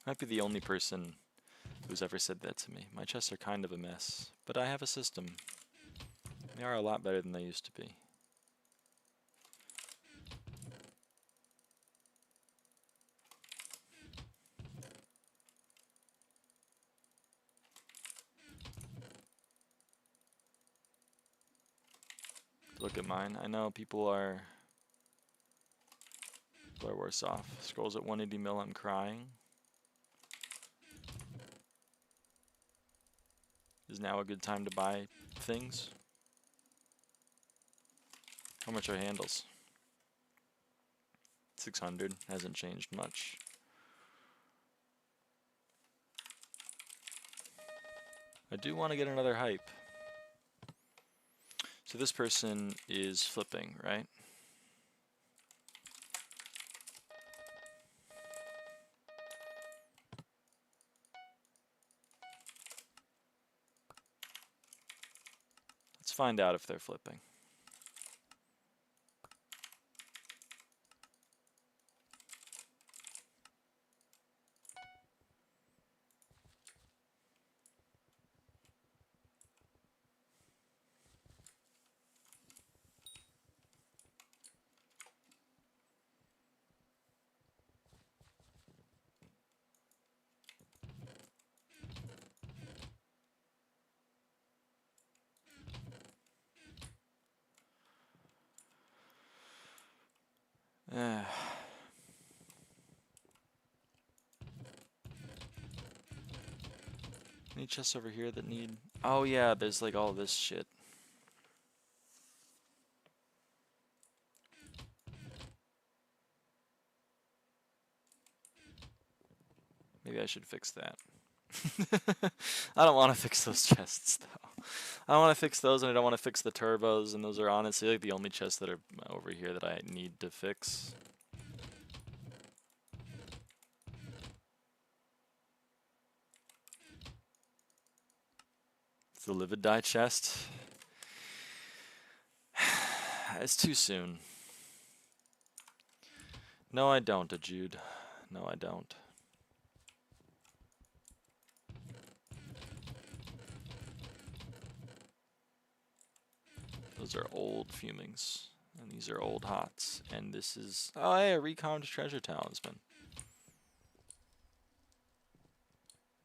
Might be the only person who's ever said that to me. My chests are kind of a mess, but I have a system. They are a lot better than they used to be. Look at mine. I know people are worse off. Scrolls at 180 mil, I'm crying. Is now a good time to buy things? How much are handles? 600, hasn't changed much. I do want to get another hype. So this person is flipping, right? Let's find out if they're flipping. Any chests over here that need... Oh yeah, there's like all this shit. Maybe I should fix that. I don't want to fix those chests though. I don't want to fix those, and I don't want to fix the turbos, and those are honestly like the only chests that are over here that I need to fix. It's the livid dye chest. It's too soon. No, I don't, Jude. No, I don't. Those are old fumings, and these are old hots, and this is... Oh, hey, a recommed treasure talisman.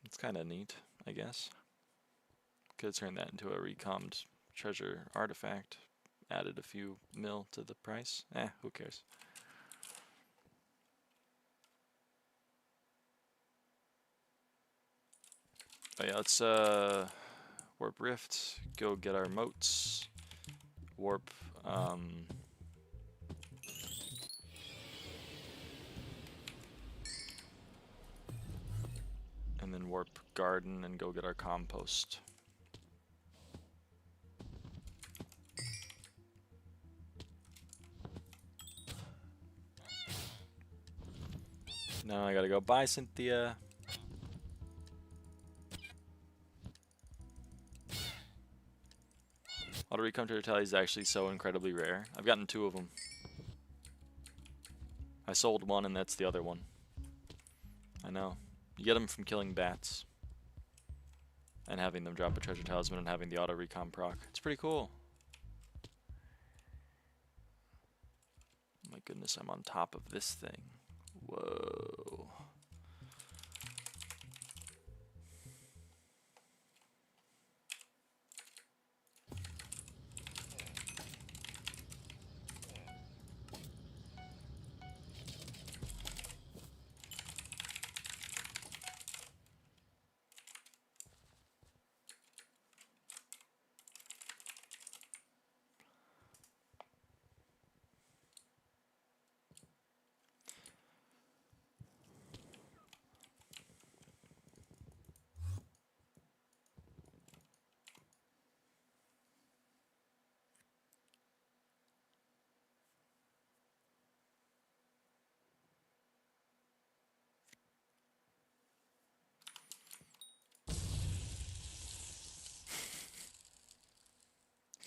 It's kind of neat, I guess. Could turn that into a recommed treasure artifact. Added a few mil to the price. Who cares? Oh yeah, let's warp rift, go get our moats, warp and then warp garden and go get our compost. Now I gotta go buy Cynthia. Auto recom turtle is actually so incredibly rare. I've gotten 2 of them. I sold one and that's the other one. I know. You get them from killing bats. And having them drop a treasure talisman and having the auto recom proc. It's pretty cool. My goodness, I'm on top of this thing. Whoa.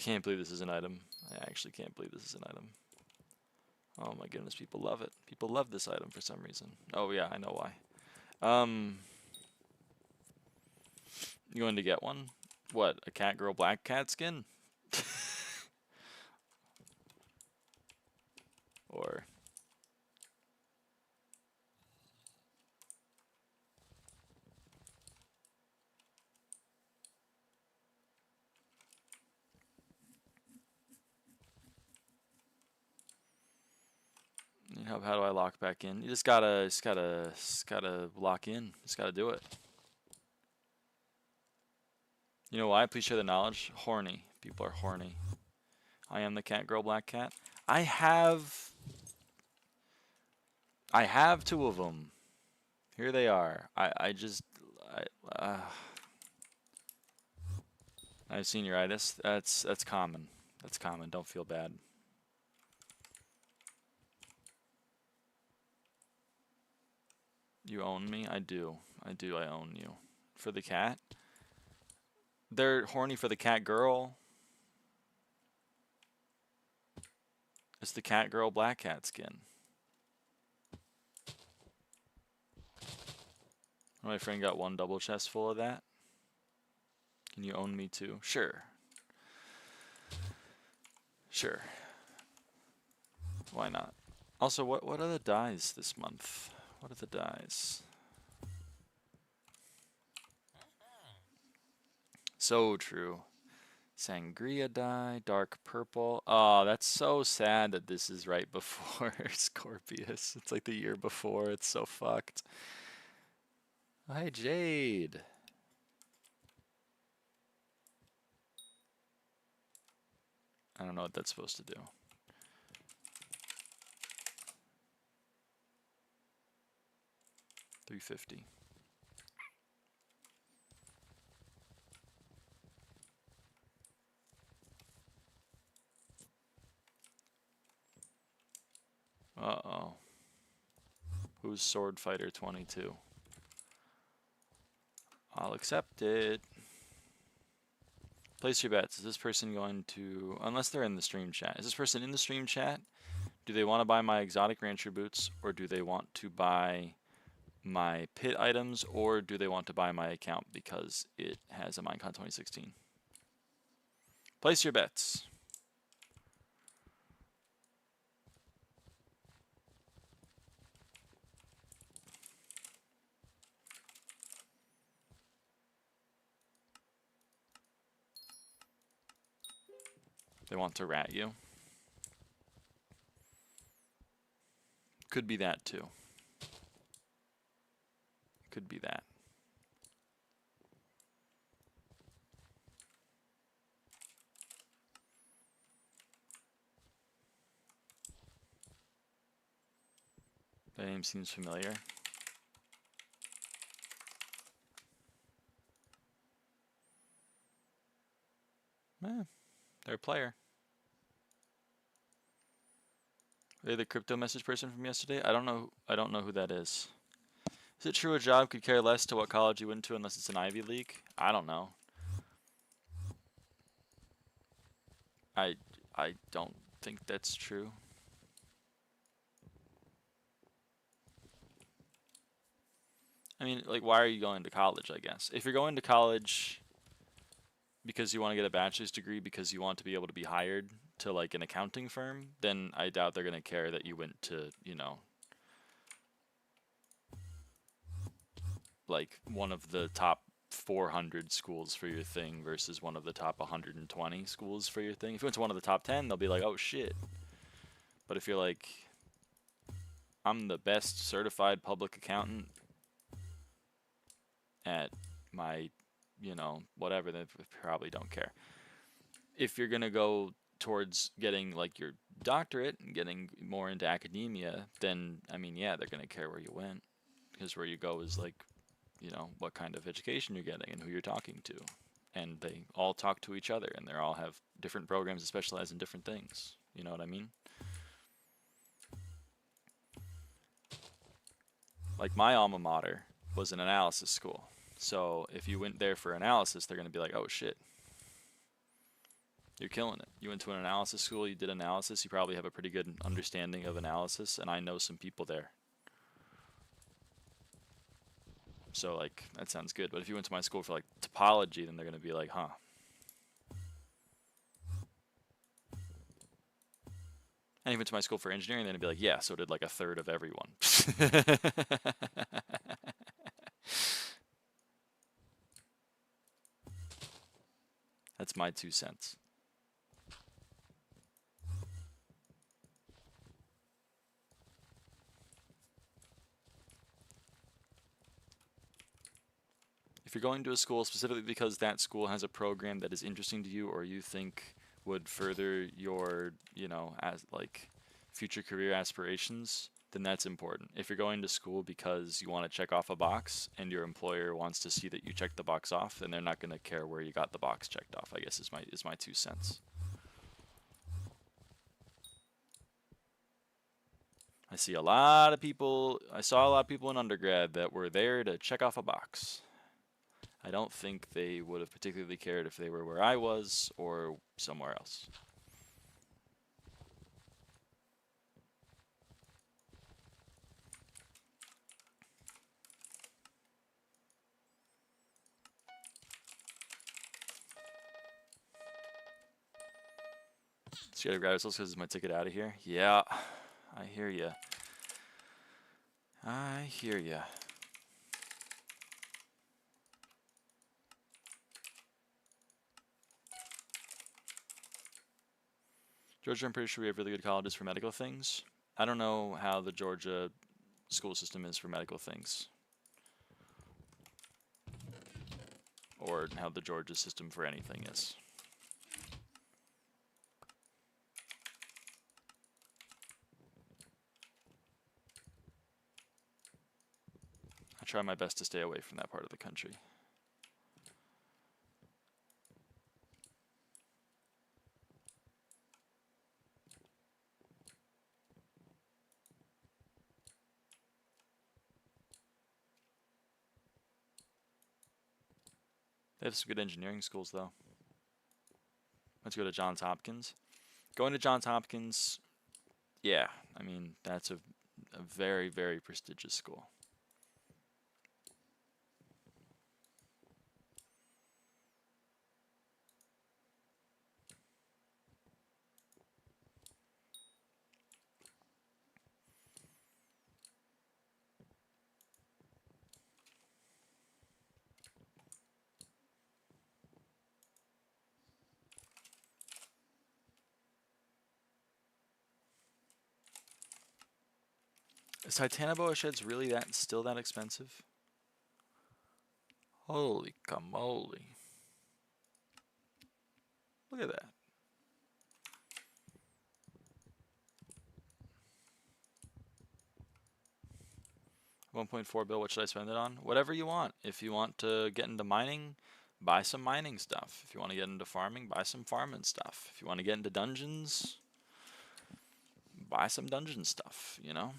Can't believe this is an item. I actually can't believe this is an item. Oh my goodness, people love it. People love this item for some reason. Oh yeah, I know why. You going to get one? What, a cat girl black cat skin? Or... How do I lock back in? You just gotta lock in. Just gotta do it. You know why? Please share the knowledge. Horny. People are horny. I am the cat girl black cat. I have 2 of them. Here they are. I have senioritis. That's common. That's common. Don't feel bad. You own me? I do. I do. I own you. For the cat? They're horny for the cat girl. It's the cat girl black cat skin. My friend got one double chest full of that. Can you own me too? Sure. Sure. Why not? Also, what are the dyes this month? What are the dyes? So true. Sangria dye, dark purple. Oh, that's so sad that this is right before Scorpius. It's like the year before. It's so fucked. Hi, Jade. I don't know what that's supposed to do. $350. Uh-oh. Who's Sword Fighter 22? I'll accept it. Place your bets. Is this person going to... Unless they're in the stream chat. Is this person in the stream chat? Do they want to buy my exotic rancher boots? Or do they want to buy my pit items? Or do they want to buy my account because it has a Minecon 2016? Place your bets. They want to rat you. Could be that too. Could be that. The name seems familiar. Eh, they're a player. Are they the crypto message person from yesterday? I don't know who that is. Is it true a job could care less to what college you went to unless it's an Ivy League? I don't know. I don't think that's true. I mean, like, why are you going to college, I guess? If you're going to college because you want to get a bachelor's degree because you want to be able to be hired to, like, an accounting firm, then I doubt they're going to care that you went to, you know, like, one of the top 400 schools for your thing versus one of the top 120 schools for your thing. If you went to one of the top 10, they'll be like, oh, shit. But if you're like, I'm the best certified public accountant at my, you know, whatever, they probably don't care. If you're going to go towards getting like your doctorate and getting more into academia, then I mean, yeah, they're going to care where you went, because where you go is like, you know, what kind of education you're getting and who you're talking to. And they all talk to each other and they all have different programs that specialize in different things. You know what I mean? Like my alma mater was an analysis school. So if you went there for analysis, they're going to be like, oh shit, you're killing it. You went to an analysis school, you did analysis, you probably have a pretty good understanding of analysis, and I know some people there. So like, that sounds good. But if you went to my school for like topology, then they're going to be like, huh. And if you went to my school for engineering, then it'd be like, yeah, so did like a third of everyone. That's my 2 cents. If you're going to a school specifically because that school has a program that is interesting to you or you think would further your, you know, as like future career aspirations, then that's important. If you're going to school because you want to check off a box and your employer wants to see that you checked the box off, then they're not going to care where you got the box checked off, I guess is my 2 cents. I saw a lot of people in undergrad that were there to check off a box. I don't think they would have particularly cared if they were where I was or somewhere else. Just gotta grab ourselves because it's my ticket out of here. Yeah, I hear ya. I hear ya. Georgia, I'm pretty sure we have really good colleges for medical things. I don't know how the Georgia school system is for medical things. Or how the Georgia system for anything is. I try my best to stay away from that part of the country. They have some good engineering schools, though. Let's go to Johns Hopkins. Going to Johns Hopkins, yeah, I mean, that's a very, very prestigious school. Is Titanoboa sheds really still that expensive? Holy camoly. Look at that. $1.4 bill, what should I spend it on? Whatever you want. If you want to get into mining, buy some mining stuff. If you want to get into farming, buy some farming stuff. If you want to get into dungeons, buy some dungeon stuff, you know?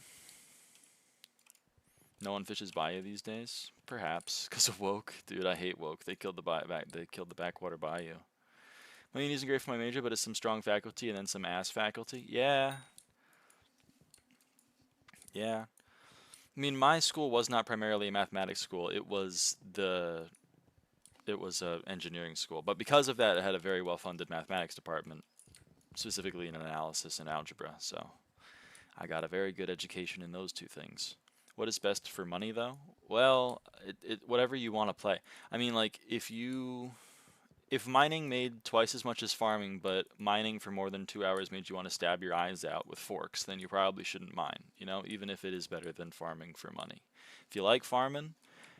No one fishes bayou these days? Perhaps, because of woke. Dude, I hate woke. They killed the backwater bayou. My uni isn't great for my major, but it's some strong faculty and then some ass faculty. Yeah. Yeah. I mean, my school was not primarily a mathematics school. It was a engineering school. But because of that, it had a very well-funded mathematics department, specifically in analysis and algebra. So I got a very good education in those two things. What is best for money, though? Well, whatever you want to play. I mean, like, if mining made twice as much as farming, but mining for more than 2 hours made you want to stab your eyes out with forks, then you probably shouldn't mine, you know, even if it is better than farming for money. If you like farming,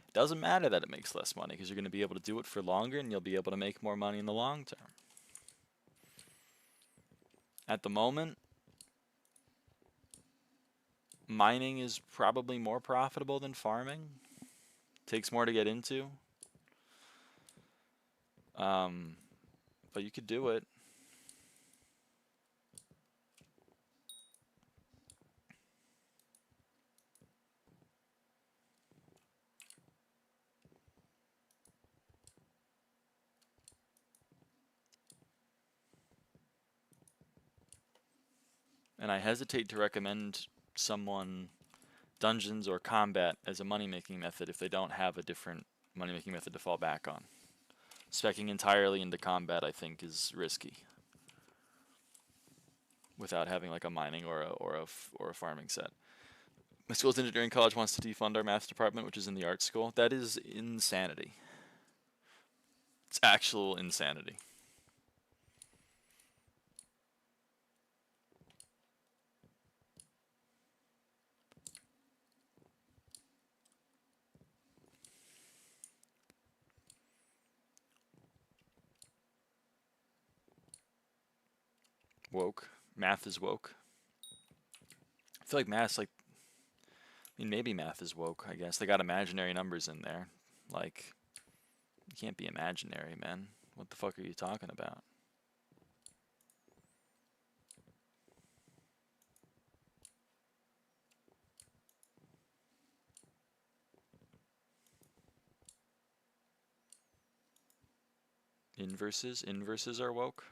it doesn't matter that it makes less money because you're going to be able to do it for longer and you'll be able to make more money in the long term. At the moment, mining is probably more profitable than farming. Takes more to get into. But you could do it. And I hesitate to recommend someone dungeons or combat as a money-making method if they don't have a different money-making method to fall back on. Speccing entirely into combat, I think, is risky without having like a mining or a farming set. My school's engineering college wants to defund our math department, which is in the art school. That is insanity. It's actual insanity. Woke. Math is woke. I feel like math's like mean, maybe math is woke, I guess. They got imaginary numbers in there. Like, you can't be imaginary, man. What the fuck are you talking about? Inverses? Inverses are woke?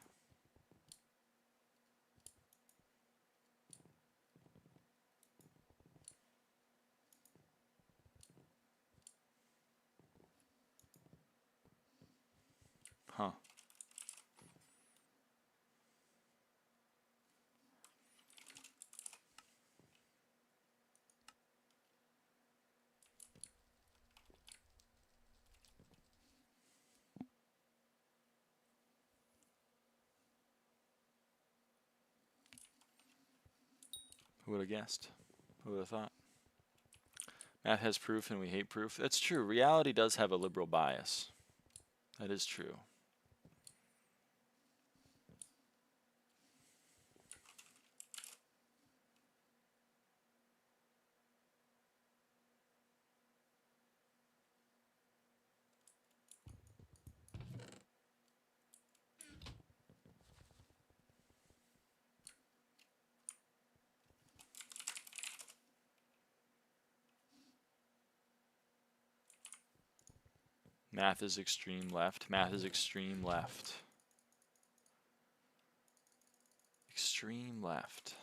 Huh. Who would have guessed? Who would have thought? Math has proof and we hate proof. That's true. Reality does have a liberal bias. That is true. Math is extreme left. Math is extreme left. Extreme left.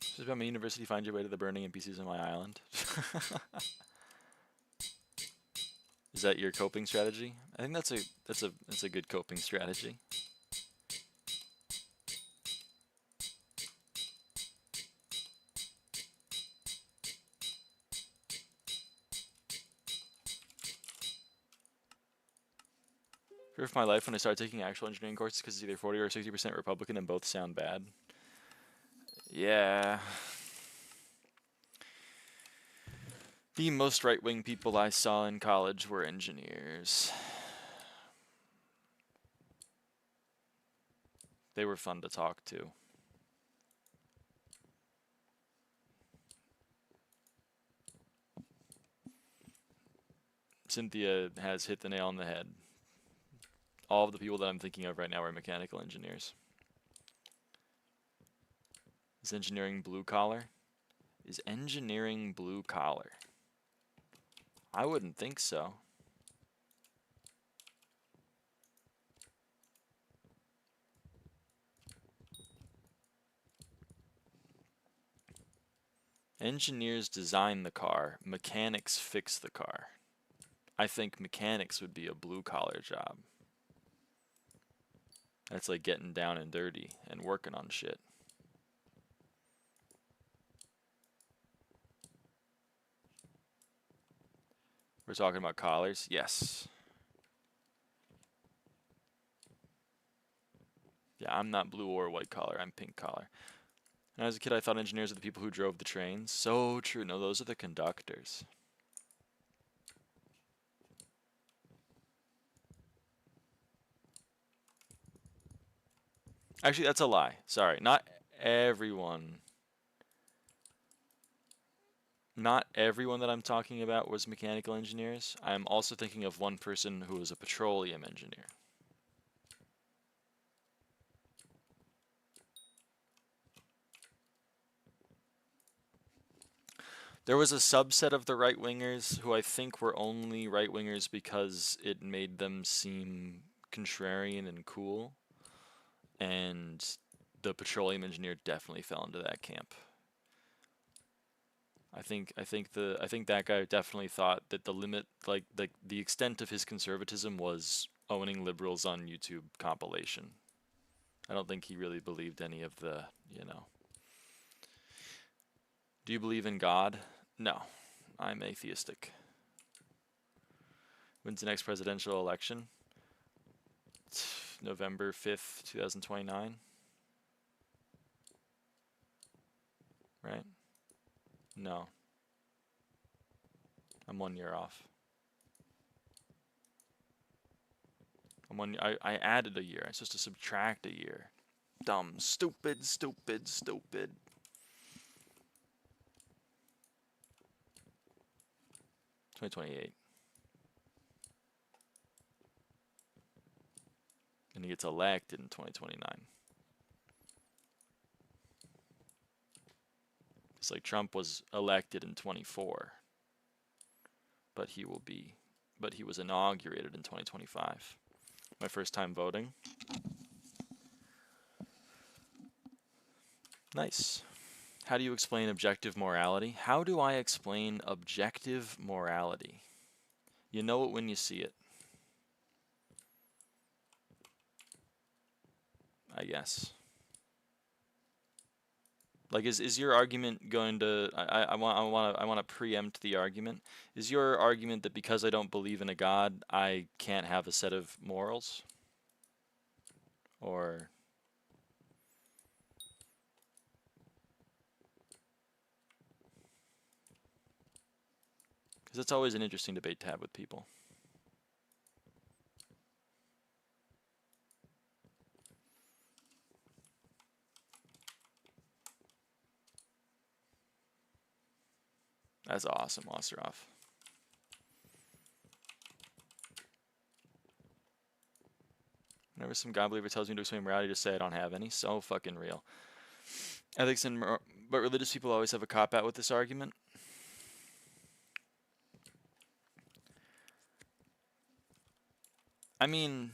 This is about my university. Find your way to the burning NPCs on my island. Is that your coping strategy? I think that's a good coping strategy. Fear for my life when I start taking actual engineering courses because it's either 40 or 60% Republican and both sound bad. Yeah. The most right-wing people I saw in college were engineers. They were fun to talk to. Cynthia has hit the nail on the head. All of the people that I'm thinking of right now are mechanical engineers. Is engineering blue collar? Is engineering blue collar? I wouldn't think so. Engineers design the car, mechanics fix the car. I think mechanics would be a blue collar job. That's like getting down and dirty and working on shit. We're talking about collars? Yes. Yeah, I'm not blue or white collar, I'm pink collar. And as a kid, I thought engineers are the people who drove the trains. So true. No, those are the conductors. Actually, that's a lie. Sorry. Not everyone that I'm talking about was mechanical engineers. I'm also thinking of one person who was a petroleum engineer. There was a subset of the right-wingers who I think were only right-wingers because it made them seem contrarian and cool. And the petroleum engineer definitely fell into that camp. I think that guy definitely thought that the limit, like the extent of his conservatism was owning liberals on YouTube compilation. I don't think he really believed any of the, you know. Do you believe in God? No, I'm atheistic. When's the next presidential election? November 5th, 2029. Right? No. I'm 1 year off. I added a year. I'm supposed to subtract a year. Dumb. Stupid, stupid, stupid. 2028. And he gets elected in 2029. It's like Trump was elected in 24, but he was inaugurated in 2025. My first time voting. Nice. How do you explain objective morality? How do I explain objective morality? You know it when you see it, I guess. Like, is your argument going to? I want to preempt the argument. Is your argument that because I don't believe in a God, I can't have a set of morals? Or because it's always an interesting debate to have with people. That's awesome, Osterhoff. Whenever some God believer tells me to explain morality, just say I don't have any. So fucking real. Ethics and but religious people always have a cop-out with this argument. I mean,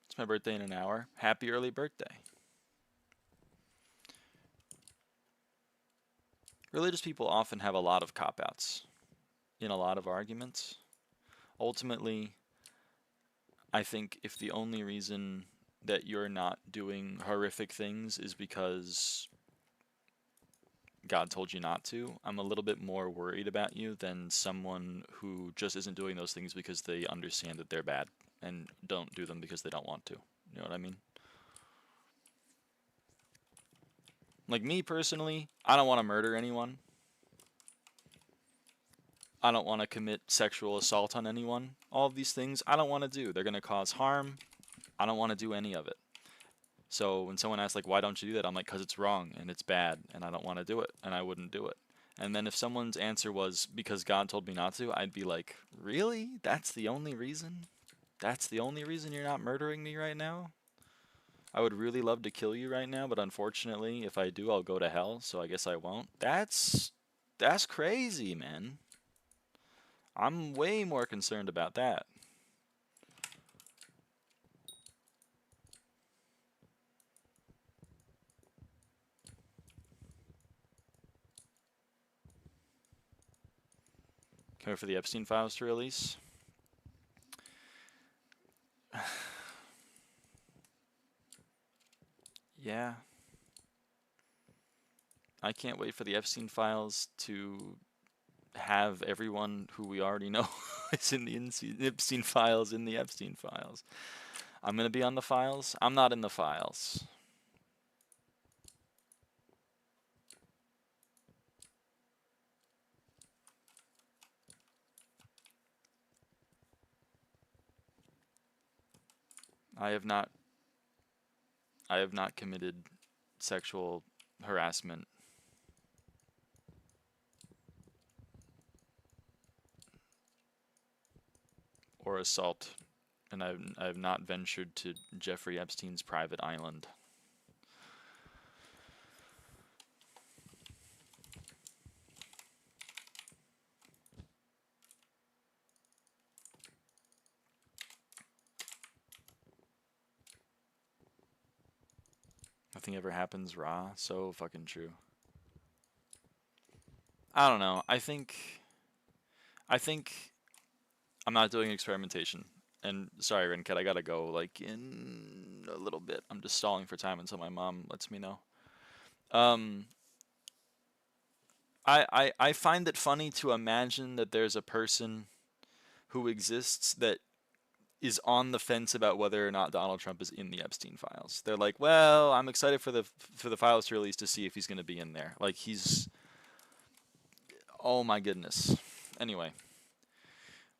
it's my birthday in an hour. Happy early birthday. Religious people often have a lot of cop-outs in a lot of arguments. Ultimately, I think if the only reason that you're not doing horrific things is because God told you not to, I'm a little bit more worried about you than someone who just isn't doing those things because they understand that they're bad and don't do them because they don't want to. You know what I mean? Like me personally, I don't want to murder anyone. I don't want to commit sexual assault on anyone. All of these things I don't want to do. They're going to cause harm. I don't want to do any of it. So when someone asks, like, why don't you do that? I'm like, because it's wrong and it's bad and I don't want to do it and I wouldn't do it. And then if someone's answer was because God told me not to, I'd be like, really? That's the only reason? That's the only reason you're not murdering me right now? I would really love to kill you right now, but unfortunately, if I do, I'll go to hell, so I guess I won't. That's crazy, man. I'm way more concerned about that. Can we wait for the Epstein files to release? Yeah. I can't wait for the Epstein files to have everyone who we already know is in the Epstein files in the Epstein files. I'm going to be on the files. I'm not in the files. I have not committed sexual harassment or assault, and I have not ventured to Jeffrey Epstein's private island. Nothing ever happens raw. So fucking true. I don't know. I think I'm not doing experimentation. And sorry, Renket, I gotta go like in a little bit. I'm just stalling for time until my mom lets me know. I find it funny to imagine that there's a person who exists that is on the fence about whether or not Donald Trump is in the Epstein files. They're like, well, I'm excited for the files to release to see if he's gonna be in there. Like he's, oh my goodness. Anyway,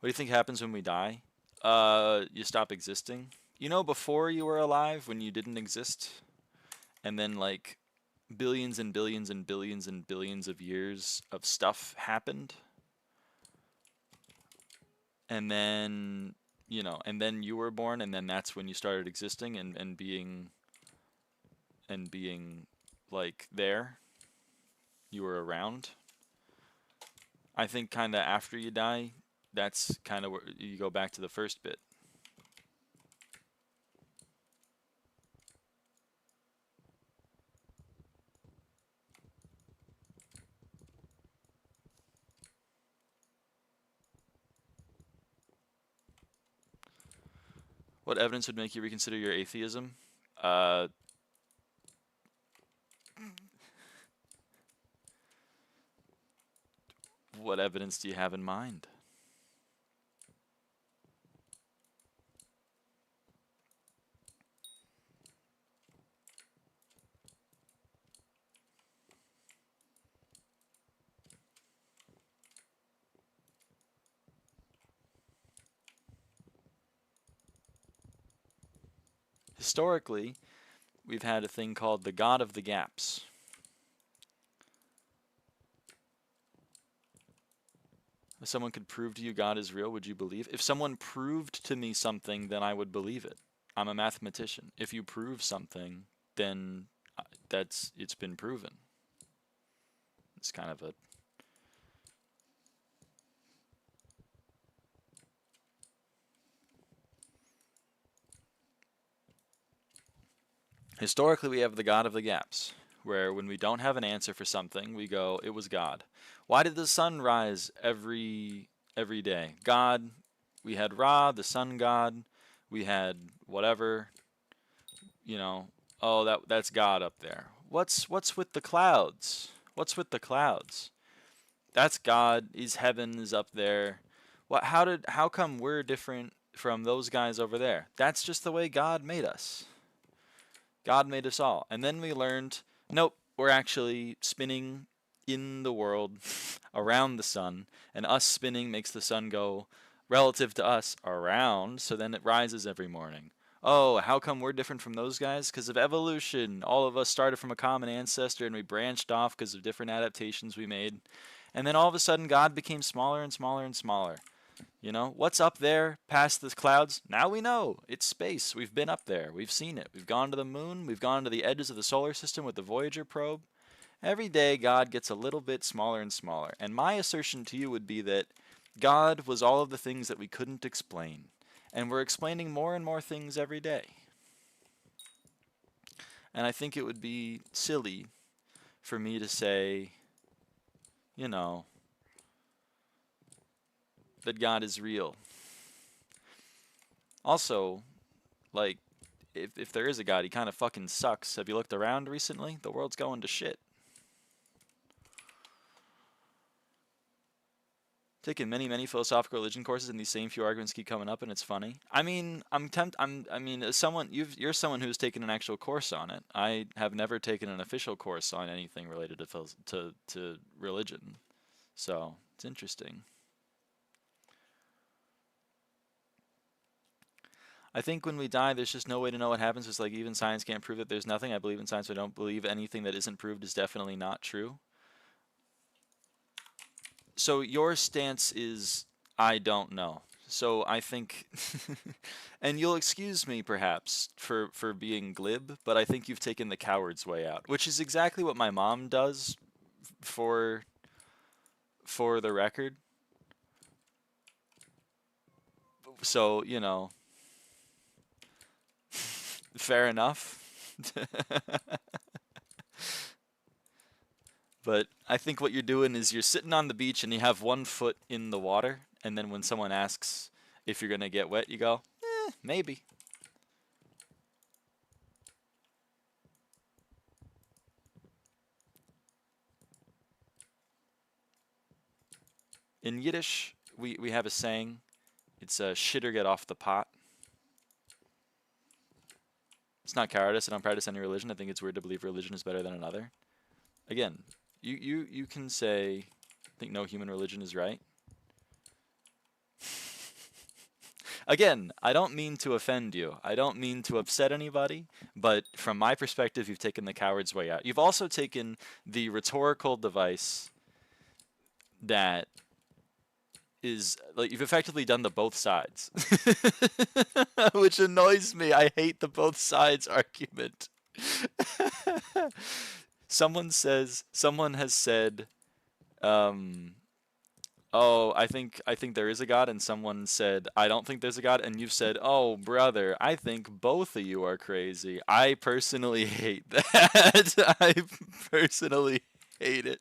what do you think happens when we die? You stop existing. You know, before you were alive, when you didn't exist, and then like billions and billions and billions and billions of years of stuff happened, and then, you know, and then you were born, and then that's when you started existing and being like there, you were around. I think kind of after you die, that's kind of where you go back to the first bit. What evidence would make you reconsider your atheism? Uh, what evidence do you have in mind? Historically, we've had a thing called the God of the Gaps. If someone could prove to you God is real, would you believe? If someone proved to me something, then I would believe it. I'm a mathematician. If you prove something, then it's been proven. It's kind of a historically, we have the God of the Gaps, where when we don't have an answer for something, we go, it was God. Why did the sun rise every day? God. We had Ra, the sun god. We had whatever, you know. Oh, that's God up there. What's with the clouds? What's with the clouds? That's God. His heaven is up there. How come we're different from those guys over there? That's just the way God made us. God made us all. And then we learned, nope, we're actually spinning in the world around the sun, and us spinning makes the sun go relative to us around, so then it rises every morning. Oh, how come we're different from those guys? Because of evolution. All of us started from a common ancestor and we branched off because of different adaptations we made. And then all of a sudden, God became smaller and smaller and smaller. You know, what's up there past the clouds? Now we know. It's space. We've been up there. We've seen it. We've gone to the moon. We've gone to the edges of the solar system with the Voyager probe. Every day, God gets a little bit smaller and smaller. And my assertion to you would be that God was all of the things that we couldn't explain. And we're explaining more and more things every day. And I think it would be silly for me to say, you know, that God is real. Also, like, if there is a God, he kind of fucking sucks. Have you looked around recently? The world's going to shit. Taken many philosophical religion courses, and these same few arguments keep coming up, and it's funny. I mean, as someone you're someone who's taken an actual course on it. I have never taken an official course on anything related to religion, so it's interesting. I think when we die, there's just no way to know what happens. It's like even science can't prove that there's nothing. I believe in science, but I don't believe anything that isn't proved is definitely not true. So your stance is, I don't know. So I think, and you'll excuse me perhaps for being glib, but I think you've taken the coward's way out, which is exactly what my mom does for the record. So, you know, fair enough. But I think what you're doing is you're sitting on the beach and you have one foot in the water, and then when someone asks if you're gonna get wet, you go, maybe. In Yiddish, we have a saying. It's a shit or get off the pot. It's not cowardice. I don't practice any religion. I think it's weird to believe religion is better than another. Again, you can say, I think no human religion is right. Again, I don't mean to offend you. I don't mean to upset anybody, but from my perspective, you've taken the coward's way out. You've also taken the rhetorical device that is like you've effectively done the both sides, which annoys me. I hate the both sides argument. Someone has said, oh, I think there is a God, and someone said, I don't think there's a God, and you've said, oh, brother, I think both of you are crazy. I personally hate that. I personally hate it.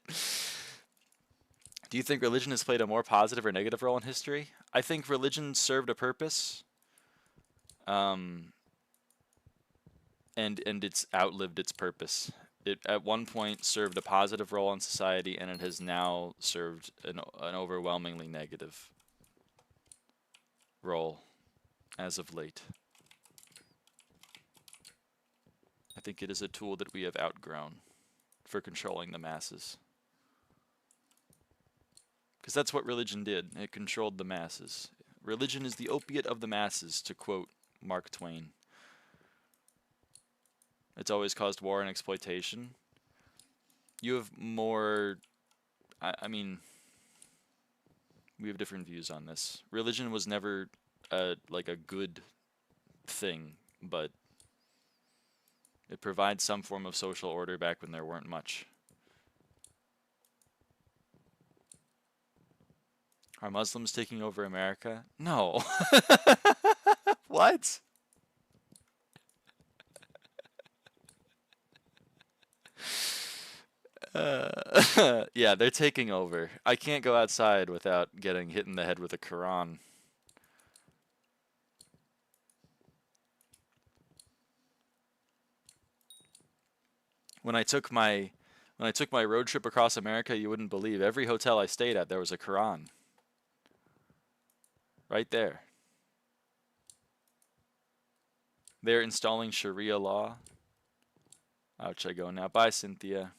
Do you think religion has played a more positive or negative role in history? I think religion served a purpose, and it's outlived its purpose. It at one point served a positive role in society, and it has now served an overwhelmingly negative role as of late. I think it is a tool that we have outgrown for controlling the masses. Because that's what religion did. It controlled the masses. Religion is the opiate of the masses, to quote Mark Twain. It's always caused war and exploitation. You have more... I mean, we have different views on this. Religion was never like a good thing, but it provides some form of social order back when there weren't much. Are Muslims taking over America? No. What? Yeah, they're taking over. I can't go outside without getting hit in the head with a Quran. When I took my road trip across America, you wouldn't believe every hotel I stayed at there was a Quran. Right there. They're installing Sharia law. Ouch, I go now. Bye, Cynthia.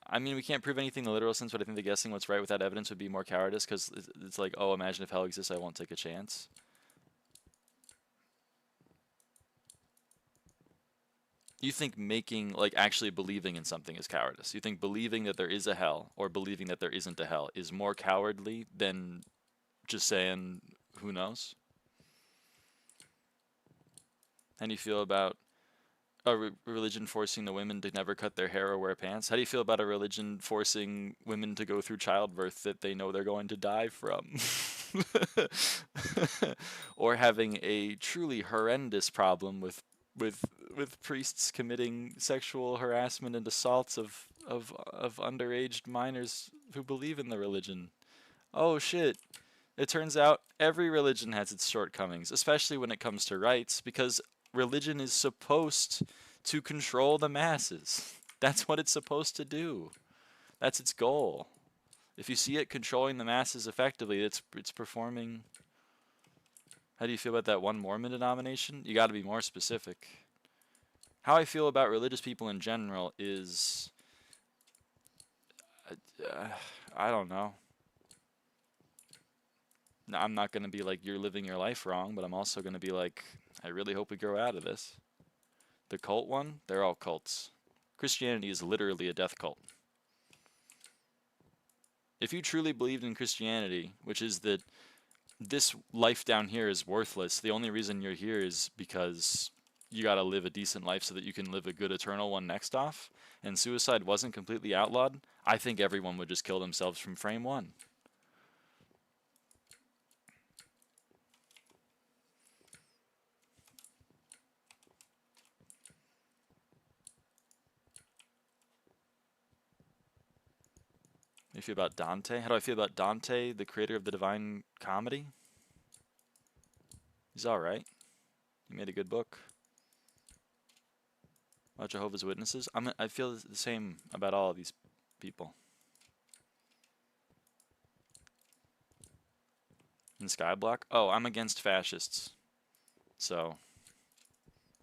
I mean, we can't prove anything in the literal sense, but I think that guessing what's right without evidence would be more cowardice, because it's like, oh, imagine if hell exists, I won't take a chance. You think like actually believing in something is cowardice. You think believing that there is a hell or believing that there isn't a hell is more cowardly than just saying, who knows? How do you feel about a religion forcing the women to never cut their hair or wear pants? How do you feel about a religion forcing women to go through childbirth that they know they're going to die from? Or having a truly horrendous problem with priests committing sexual harassment and assaults of underage minors who believe in the religion? Oh shit. It turns out every religion has its shortcomings, especially when it comes to rights, because religion is supposed to control the masses. That's what it's supposed to do. That's its goal. If you see it controlling the masses effectively, it's performing. How do you feel about that one Mormon denomination? You got to be more specific. How I feel about religious people in general is, I don't know. I'm not going to be like, you're living your life wrong, but I'm also going to be like, I really hope we grow out of this. The cult one, they're all cults. Christianity is literally a death cult. If you truly believed in Christianity, which is that this life down here is worthless, the only reason you're here is because you got to live a decent life so that you can live a good eternal one next off, and suicide wasn't completely outlawed, I think everyone would just kill themselves from frame one. How do you feel about Dante? How do I feel about Dante, the creator of the Divine Comedy? He's alright. He made a good book. About Jehovah's Witnesses? I feel the same about all of these people. In SkyBlock? Oh, I'm against fascists. So,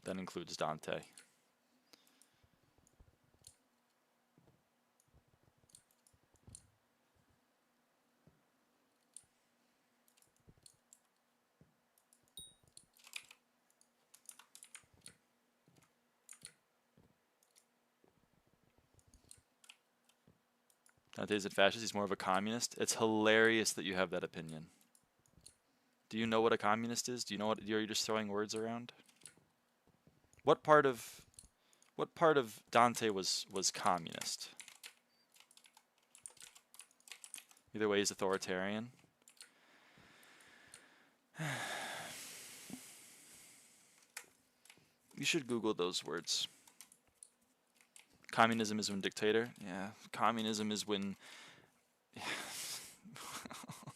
that includes Dante. Dante's a fascist. He's more of a communist. It's hilarious that you have that opinion. Do you know what a communist is? Do you know what? Are you just throwing words around? What part of Dante was communist? Either way, he's authoritarian. You should Google those words. Communism is when dictator. Yeah, communism is when.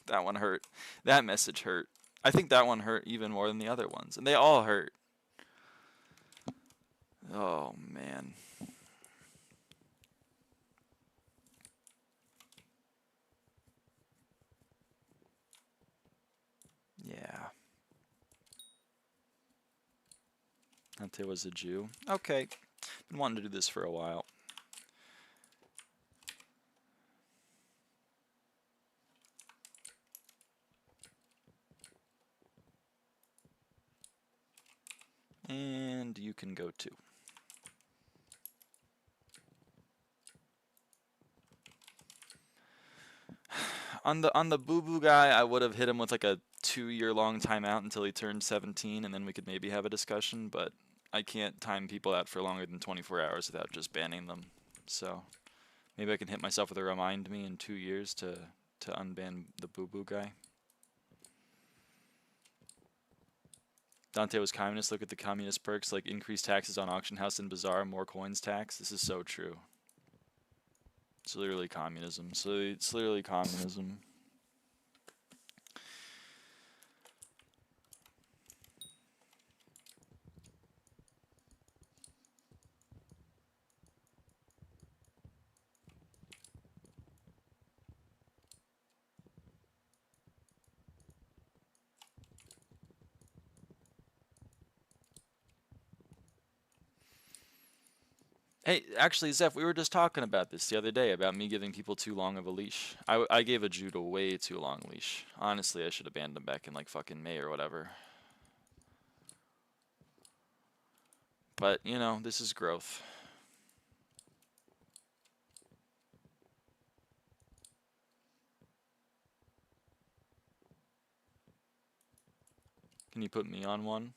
That one hurt. That message hurt. I think that one hurt even more than the other ones, and they all hurt. Oh man. Yeah. Dante was a Jew. Okay. Been wanting to do this for a while. And you can go too. On the Boo Boo guy, I would have hit him with like a 2-year-long timeout until he turned 17, and then we could maybe have a discussion, but I can't time people out for longer than 24 hours without just banning them. So maybe I can hit myself with a remind me in 2 years to unban the Boo Boo guy. Dante was communist. Look at the communist perks like increased taxes on auction house and bazaar, more coins tax. This is so true. It's literally communism. So it's literally communism. Hey, actually, Zeph, we were just talking about this the other day, about me giving people too long of a leash. I gave a Jude a way too long leash. Honestly, I should have banned him back in like fucking May or whatever. But, you know, this is growth. Can you put me on one?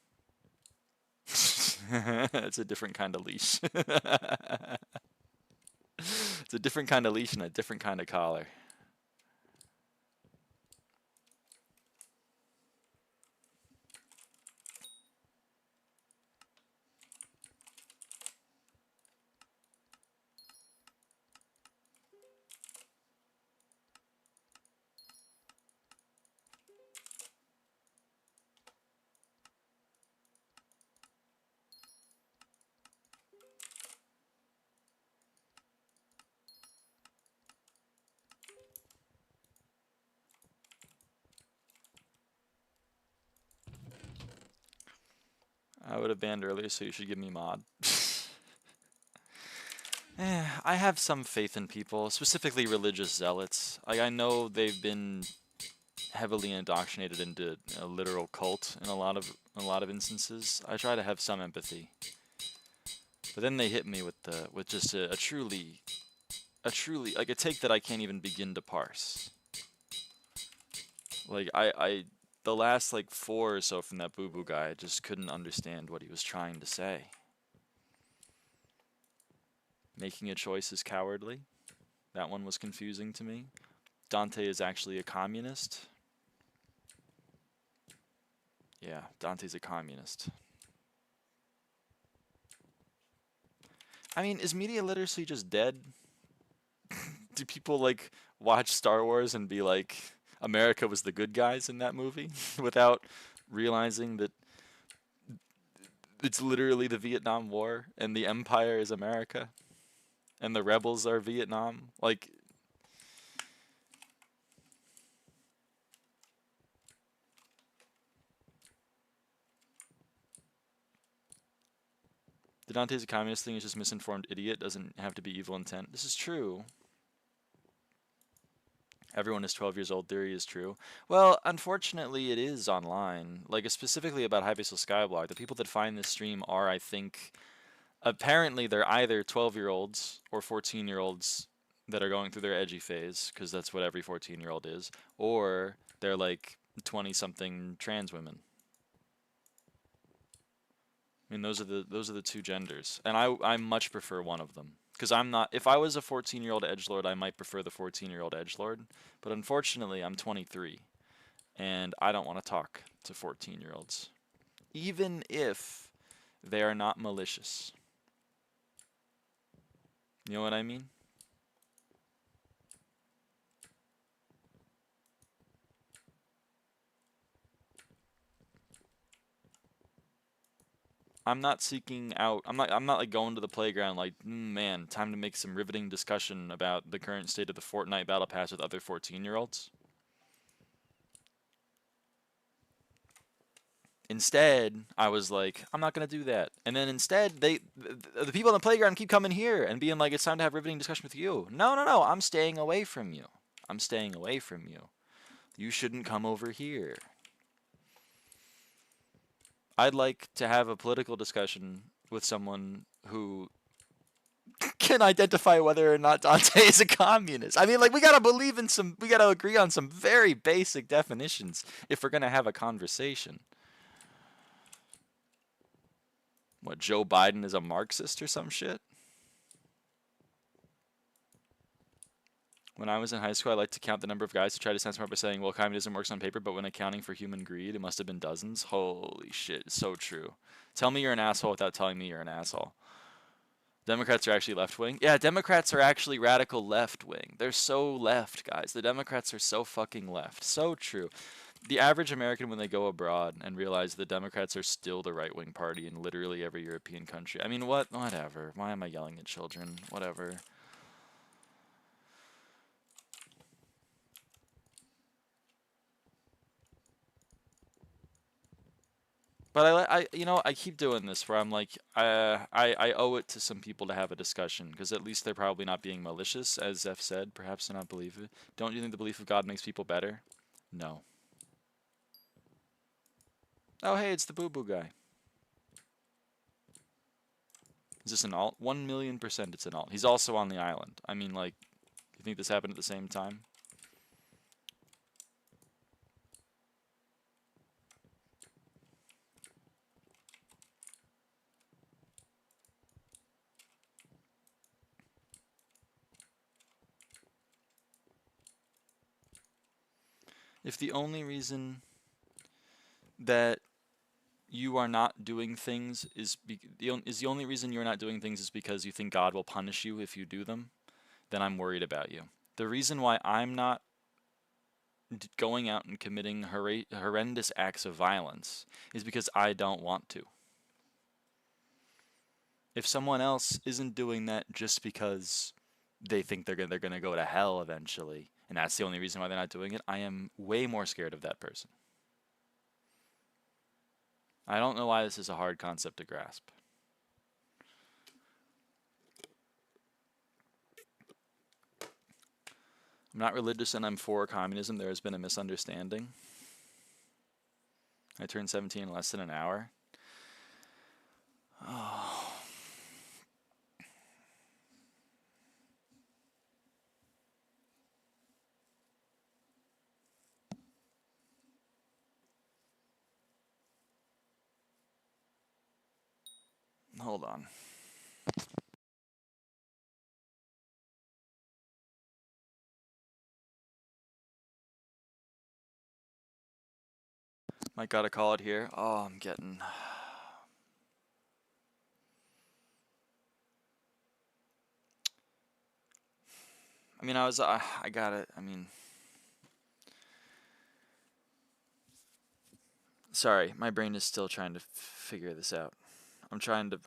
It's a different kind of leash. It's a different kind of leash and a different kind of collar. I would have banned earlier, so you should give me mod. I have some faith in people, specifically religious zealots. Like, I know they've been heavily indoctrinated into a literal cult in a lot of instances. I try to have some empathy, but then they hit me with just a truly like a take that I can't even begin to parse. Like the last like 4 or so from that Boo Boo guy, I just couldn't understand what he was trying to say. Making a choice is cowardly. That one was confusing to me. Dante is actually a communist. Yeah, Dante's a communist. I mean, is media literacy just dead? Do people like watch Star Wars and be like, America was the good guys in that movie without realizing that it's literally the Vietnam War and the Empire is America and the rebels are Vietnam? Like, the Dante's a communist thing is just misinformed idiot, doesn't have to be evil intent. This is true. Everyone is 12 years old theory is true. Well, unfortunately, it is online. Like, specifically about Hypixel SkyBlock, the people that find this stream are, I think, apparently they're either 12-year-olds or 14-year-olds that are going through their edgy phase, because that's what every 14-year-old is, or they're like 20-something trans women. I mean, those are the two genders, and I much prefer one of them, because I'm not. If I was a 14-year-old edgelord, I might prefer the 14-year-old edgelord, but unfortunately, I'm 23, and I don't want to talk to 14-year-olds, even if they are not malicious. You know what I mean? I'm not seeking out. I'm not like going to the playground like, man, time to make some riveting discussion about the current state of the Fortnite Battle Pass with other 14-year-olds. Instead, I was like, I'm not gonna do that. And then instead, the people on the playground keep coming here and being like, it's time to have riveting discussion with you. No, no, no. I'm staying away from you. I'm staying away from you. You shouldn't come over here. I'd like to have a political discussion with someone who can identify whether or not Dante is a communist. I mean, like, we gotta agree on some very basic definitions if we're gonna have a conversation. What, Joe Biden is a Marxist or some shit? When I was in high school, I liked to count the number of guys who tried to censor me by saying, well, communism works on paper, but when accounting for human greed, it must have been dozens. Holy shit, it's so true. Tell me you're an asshole without telling me you're an asshole. Democrats are actually left-wing? Yeah, Democrats are actually radical left-wing. They're so left, guys. The Democrats are so fucking left. So true. The average American, when they go abroad and realize the Democrats are still the right-wing party in literally every European country. I mean, whatever. Why am I yelling at children? Whatever. But I keep doing this where I'm like, I owe it to some people to have a discussion, because at least they're probably not being malicious, as Zeph said. Perhaps they're not believe it. Don't you think the belief of God makes people better? No. Oh, hey, it's the Boo Boo guy. Is this an alt? 1,000,000% it's an alt. He's also on the island. I mean, like, you think this happened at the same time? If the only reason that you are not doing things is the only reason you're not doing things is because you think God will punish you if you do them, then I'm worried about you. The reason why I'm not going out and committing horrendous acts of violence is because I don't want to. If someone else isn't doing that just because they think they're gonna go to hell eventually, and that's the only reason why they're not doing it, I am way more scared of that person. I don't know why this is a hard concept to grasp. I'm not religious and I'm for communism. There has been a misunderstanding. I turned 17 in less than an hour. Oh. Hold on. Might gotta call it here. Oh, I'm getting... I mean, I got it. I mean... Sorry, my brain is still trying to figure this out. I'm trying to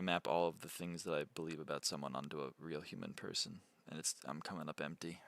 map all of the things that I believe about someone onto a real human person, and I'm coming up empty.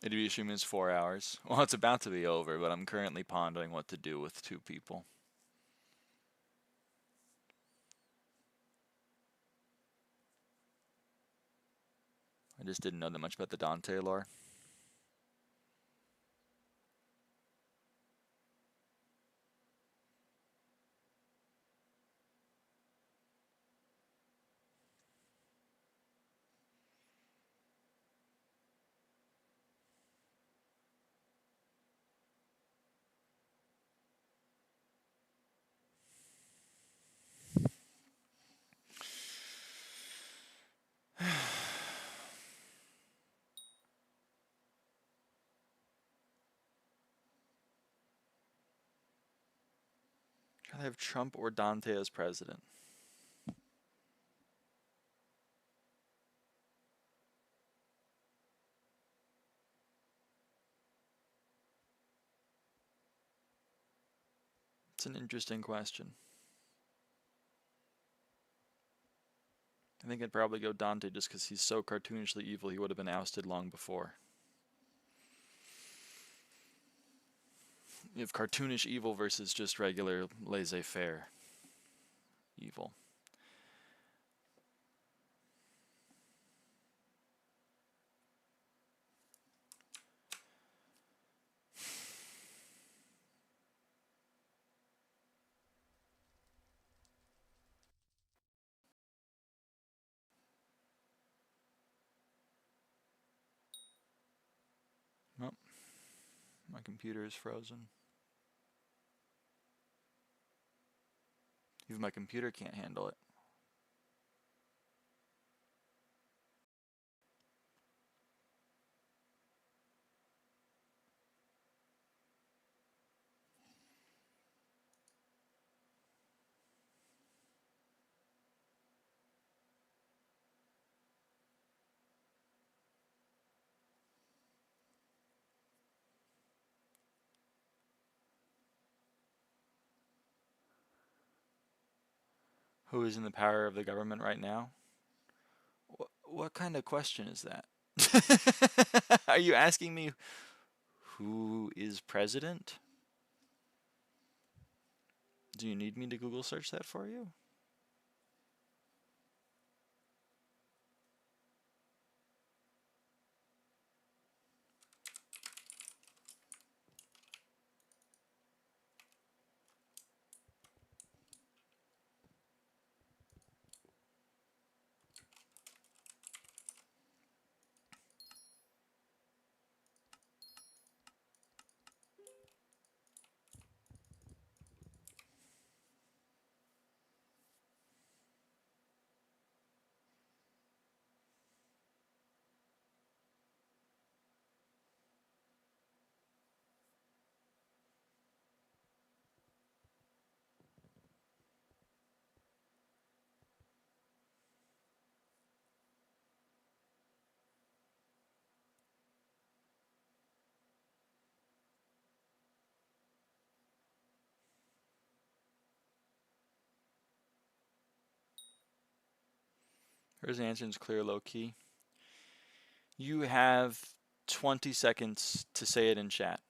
Itty stream is 4 hours. Well, it's about to be over, but I'm currently pondering what to do with 2 people. I just didn't know that much about the Dante lore. I have Trump or Dante as president. It's an interesting question. I think I'd probably go Dante just because he's so cartoonishly evil he would have been ousted long before. You have cartoonish evil versus just regular laissez-faire evil. Oh, my computer is frozen. Even my computer can't handle it. Who is in the power of the government right now? What kind of question is that? Are you asking me who is president? Do you need me to Google search that for you? Hers answer is clear, low key. You have 20 seconds to say it in chat.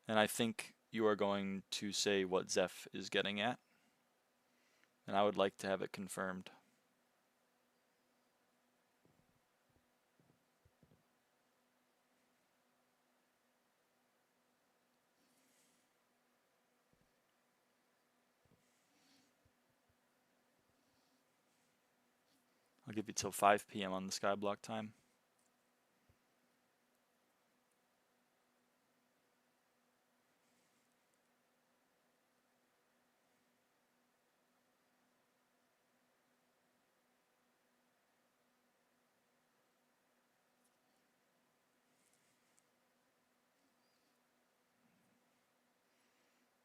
And I think you are going to say what Zeph is getting at. And I would like to have it confirmed. I'll give you till 5 p.m. on the SkyBlock time.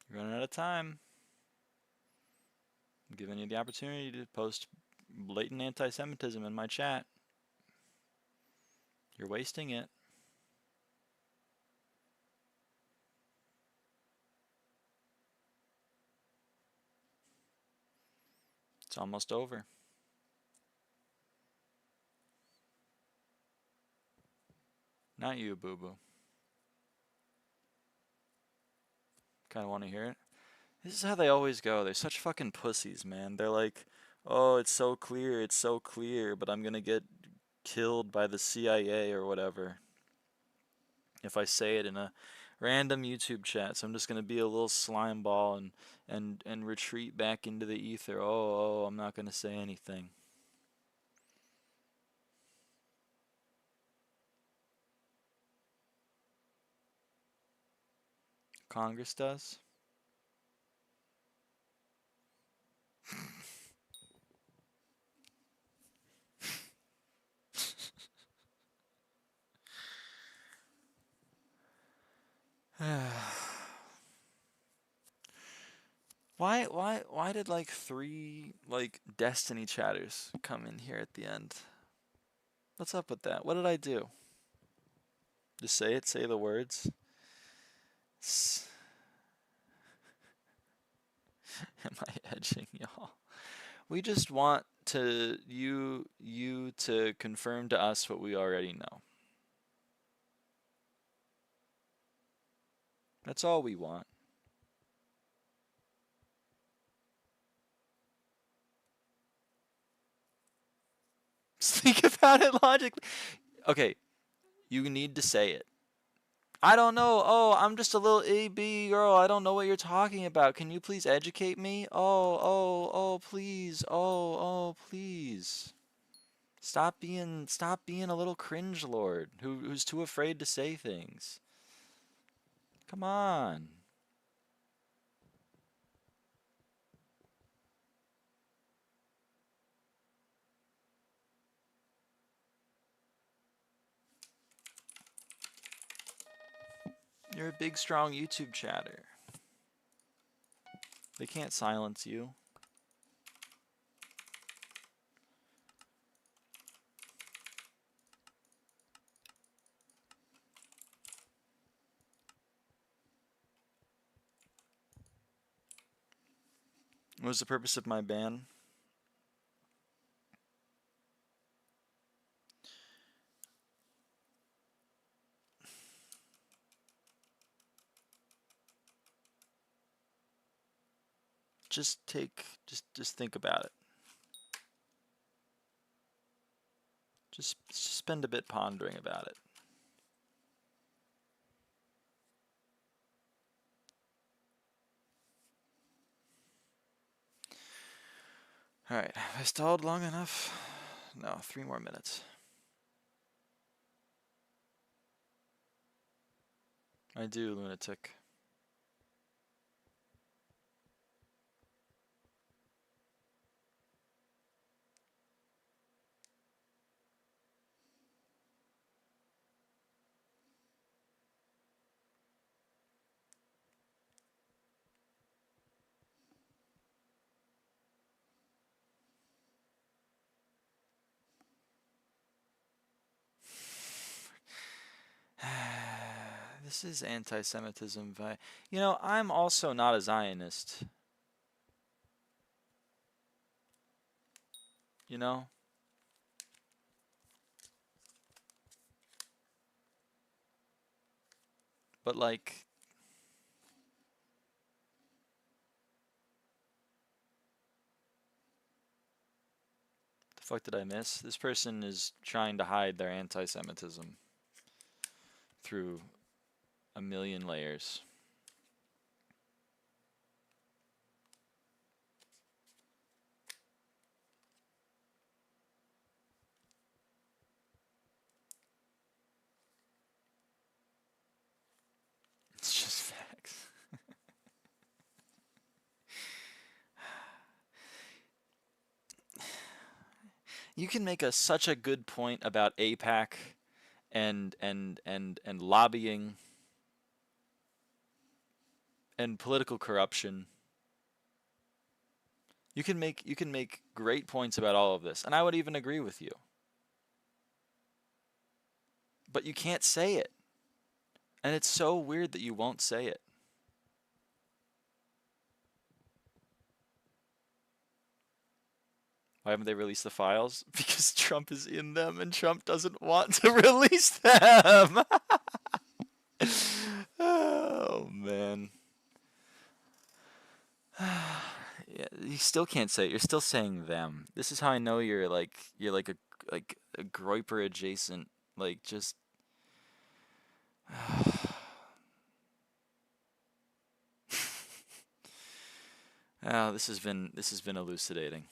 You're running out of time. I'm giving you the opportunity to post blatant anti-Semitism in my chat. You're wasting it. It's almost over. Not you, boo boo. Kind of want to hear it. This is how they always go. They're such fucking pussies, man. They're like, oh, it's so clear, but I'm gonna get killed by the CIA or whatever if I say it in a random YouTube chat. So I'm just gonna be a little slime ball and retreat back into the ether. Oh, I'm not gonna say anything. Congress does. Why did like 3 like Destiny chatters come in here at the end? What's up with that? What did I do? Just say it, say the words. Am I edging y'all? We just want to you to confirm to us what we already know. That's all we want. Just think about it logically. Okay, you need to say it. I don't know. Oh, I'm just a little AB girl. I don't know what you're talking about. Can you please educate me? Oh, please. Oh, please. Stop being a little cringe lord who's too afraid to say things. Come on. You're a big, strong YouTube chatter. They can't silence you. What was the purpose of my ban? Just think about it. Just spend a bit pondering about it. Alright, have I stalled long enough? No, 3 more minutes. I do, lunatic. This is anti-Semitism. You know, I'm also not a Zionist. You know? But like... The fuck did I miss? This person is trying to hide their anti-Semitism through a million layers. It's just facts. You can make such a good point about AIPAC and lobbying and political corruption. You can make great points about all of this, and I would even agree with you. But you can't say it. And it's so weird that you won't say it. Why haven't they released the files? Because Trump is in them and Trump doesn't want to release them. Oh man. Yeah, you still can't say it. You're still saying them. This is how I know you're like a groiper adjacent, like just oh, this has been elucidating.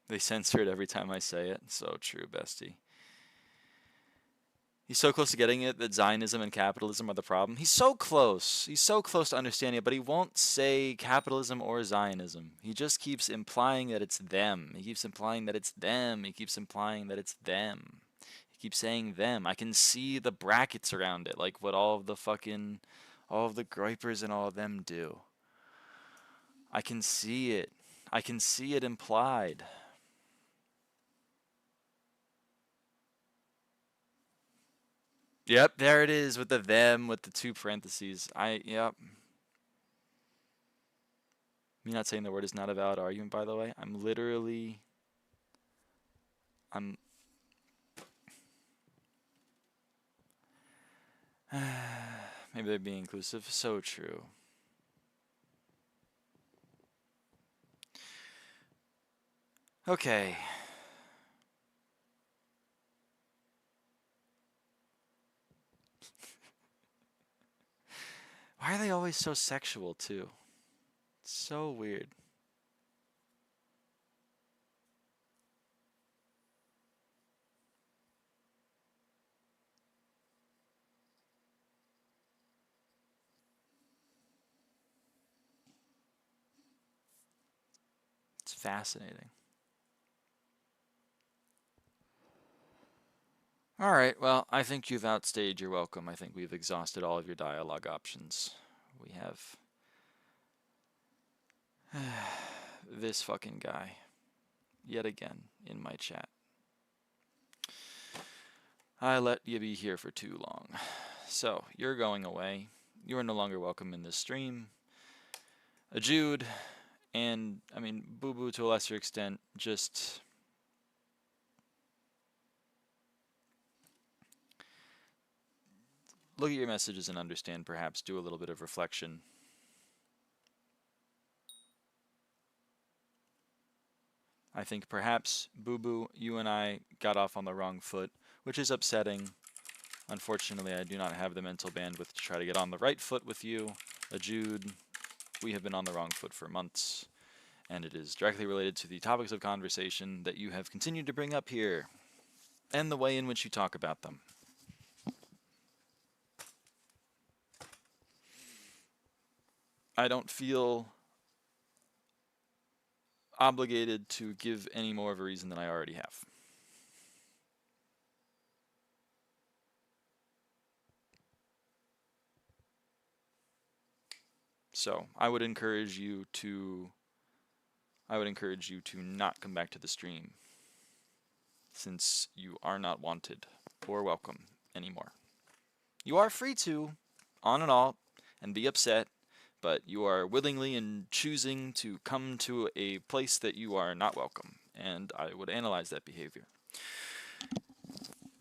They censor it every time I say it. So true, bestie. He's so close to getting it that Zionism and capitalism are the problem. He's so close. He's so close to understanding it, but he won't say capitalism or Zionism. He just keeps implying that it's them. He keeps implying that it's them. He keeps implying that it's them. He keeps saying them. I can see the brackets around it, like what all of the groypers and all of them do. I can see it. I can see it implied. Yep, there it is with the them with the two parentheses. Yep. Me not saying the word is not a valid argument, by the way. I'm maybe they're being inclusive. So true. Okay. Why are they always so sexual, too? It's so weird. It's fascinating. Alright, well, I think you've outstayed your welcome. I think we've exhausted all of your dialogue options. We have this fucking guy yet again in my chat. I let you be here for too long. So, you're going away. You are no longer welcome in this stream. Jude, and, I mean, Boo Boo to a lesser extent, just look at your messages and understand, perhaps, do a little bit of reflection. I think perhaps, Boo Boo, you and I got off on the wrong foot, which is upsetting. Unfortunately, I do not have the mental bandwidth to try to get on the right foot with you. Jude, we have been on the wrong foot for months, and it is directly related to the topics of conversation that you have continued to bring up here, and the way in which you talk about them. I don't feel obligated to give any more of a reason than I already have. So I would encourage you to not come back to the stream, since you are not wanted or welcome anymore. You are free to, on and off, and be upset, but you are willingly and choosing to come to a place that you are not welcome, and I would analyze that behavior.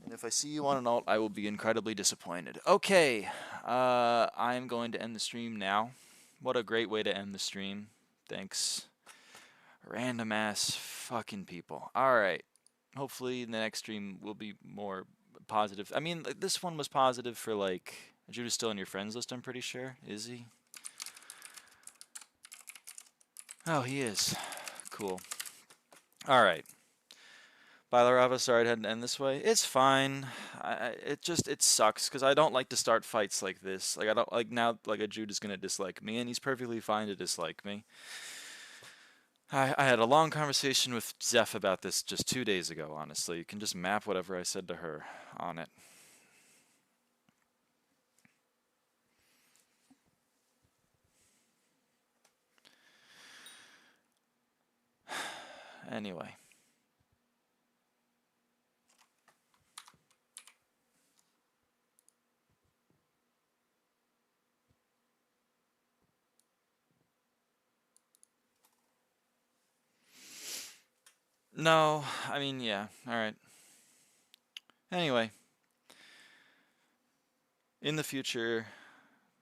And if I see you on an alt, I will be incredibly disappointed. Okay, I'm going to end the stream now. What a great way to end the stream. Thanks. Random ass fucking people. Alright. Hopefully the next stream will be more positive. I mean, this one was positive for, like, Judah's still on your friends list, I'm pretty sure. Is he? Oh, he is. Cool. Alright. Bye, lyraava. Sorry I had to end this way. It's fine. It sucks, because I don't like to start fights like this. Like, I don't, like, now, like, a Jude is gonna dislike me, and he's perfectly fine to dislike me. I had a long conversation with Zeph about this just 2 days ago, honestly. You can just map whatever I said to her on it. Anyway. No, I mean, yeah, alright. Anyway, in the future,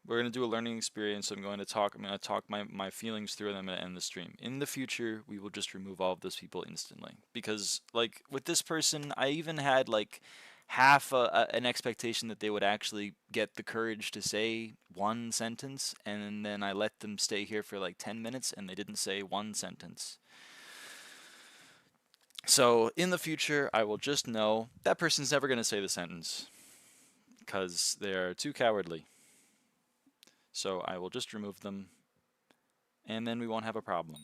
we're going to do a learning experience. I'm going to talk my feelings through, and I'm going to end the stream. In the future, we will just remove all of those people instantly. Because, like, with this person, I even had, like, half an expectation that they would actually get the courage to say one sentence, and then I let them stay here for, like, 10 minutes, and they didn't say one sentence. So, in the future, I will just know that person's never going to say the sentence. Because they're too cowardly. So I will just remove them, and then we won't have a problem.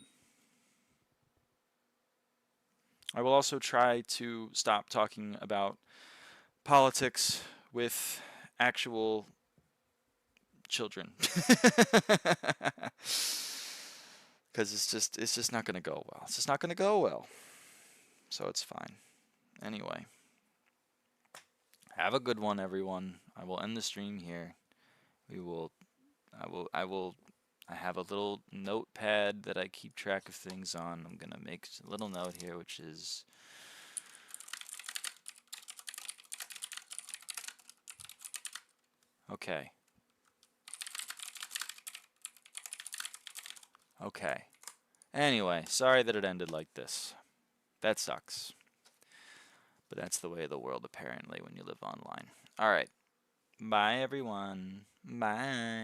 I will also try to stop talking about politics with actual children. Because it's just not going to go well. It's just not going to go well. So it's fine. Anyway, have a good one, everyone. I will end the stream here. I have a little notepad that I keep track of things on. I'm gonna make a little note here, which is okay. Okay. Anyway, sorry that it ended like this. That sucks. But that's the way of the world, apparently, when you live online. Alright. Bye, everyone. Bye.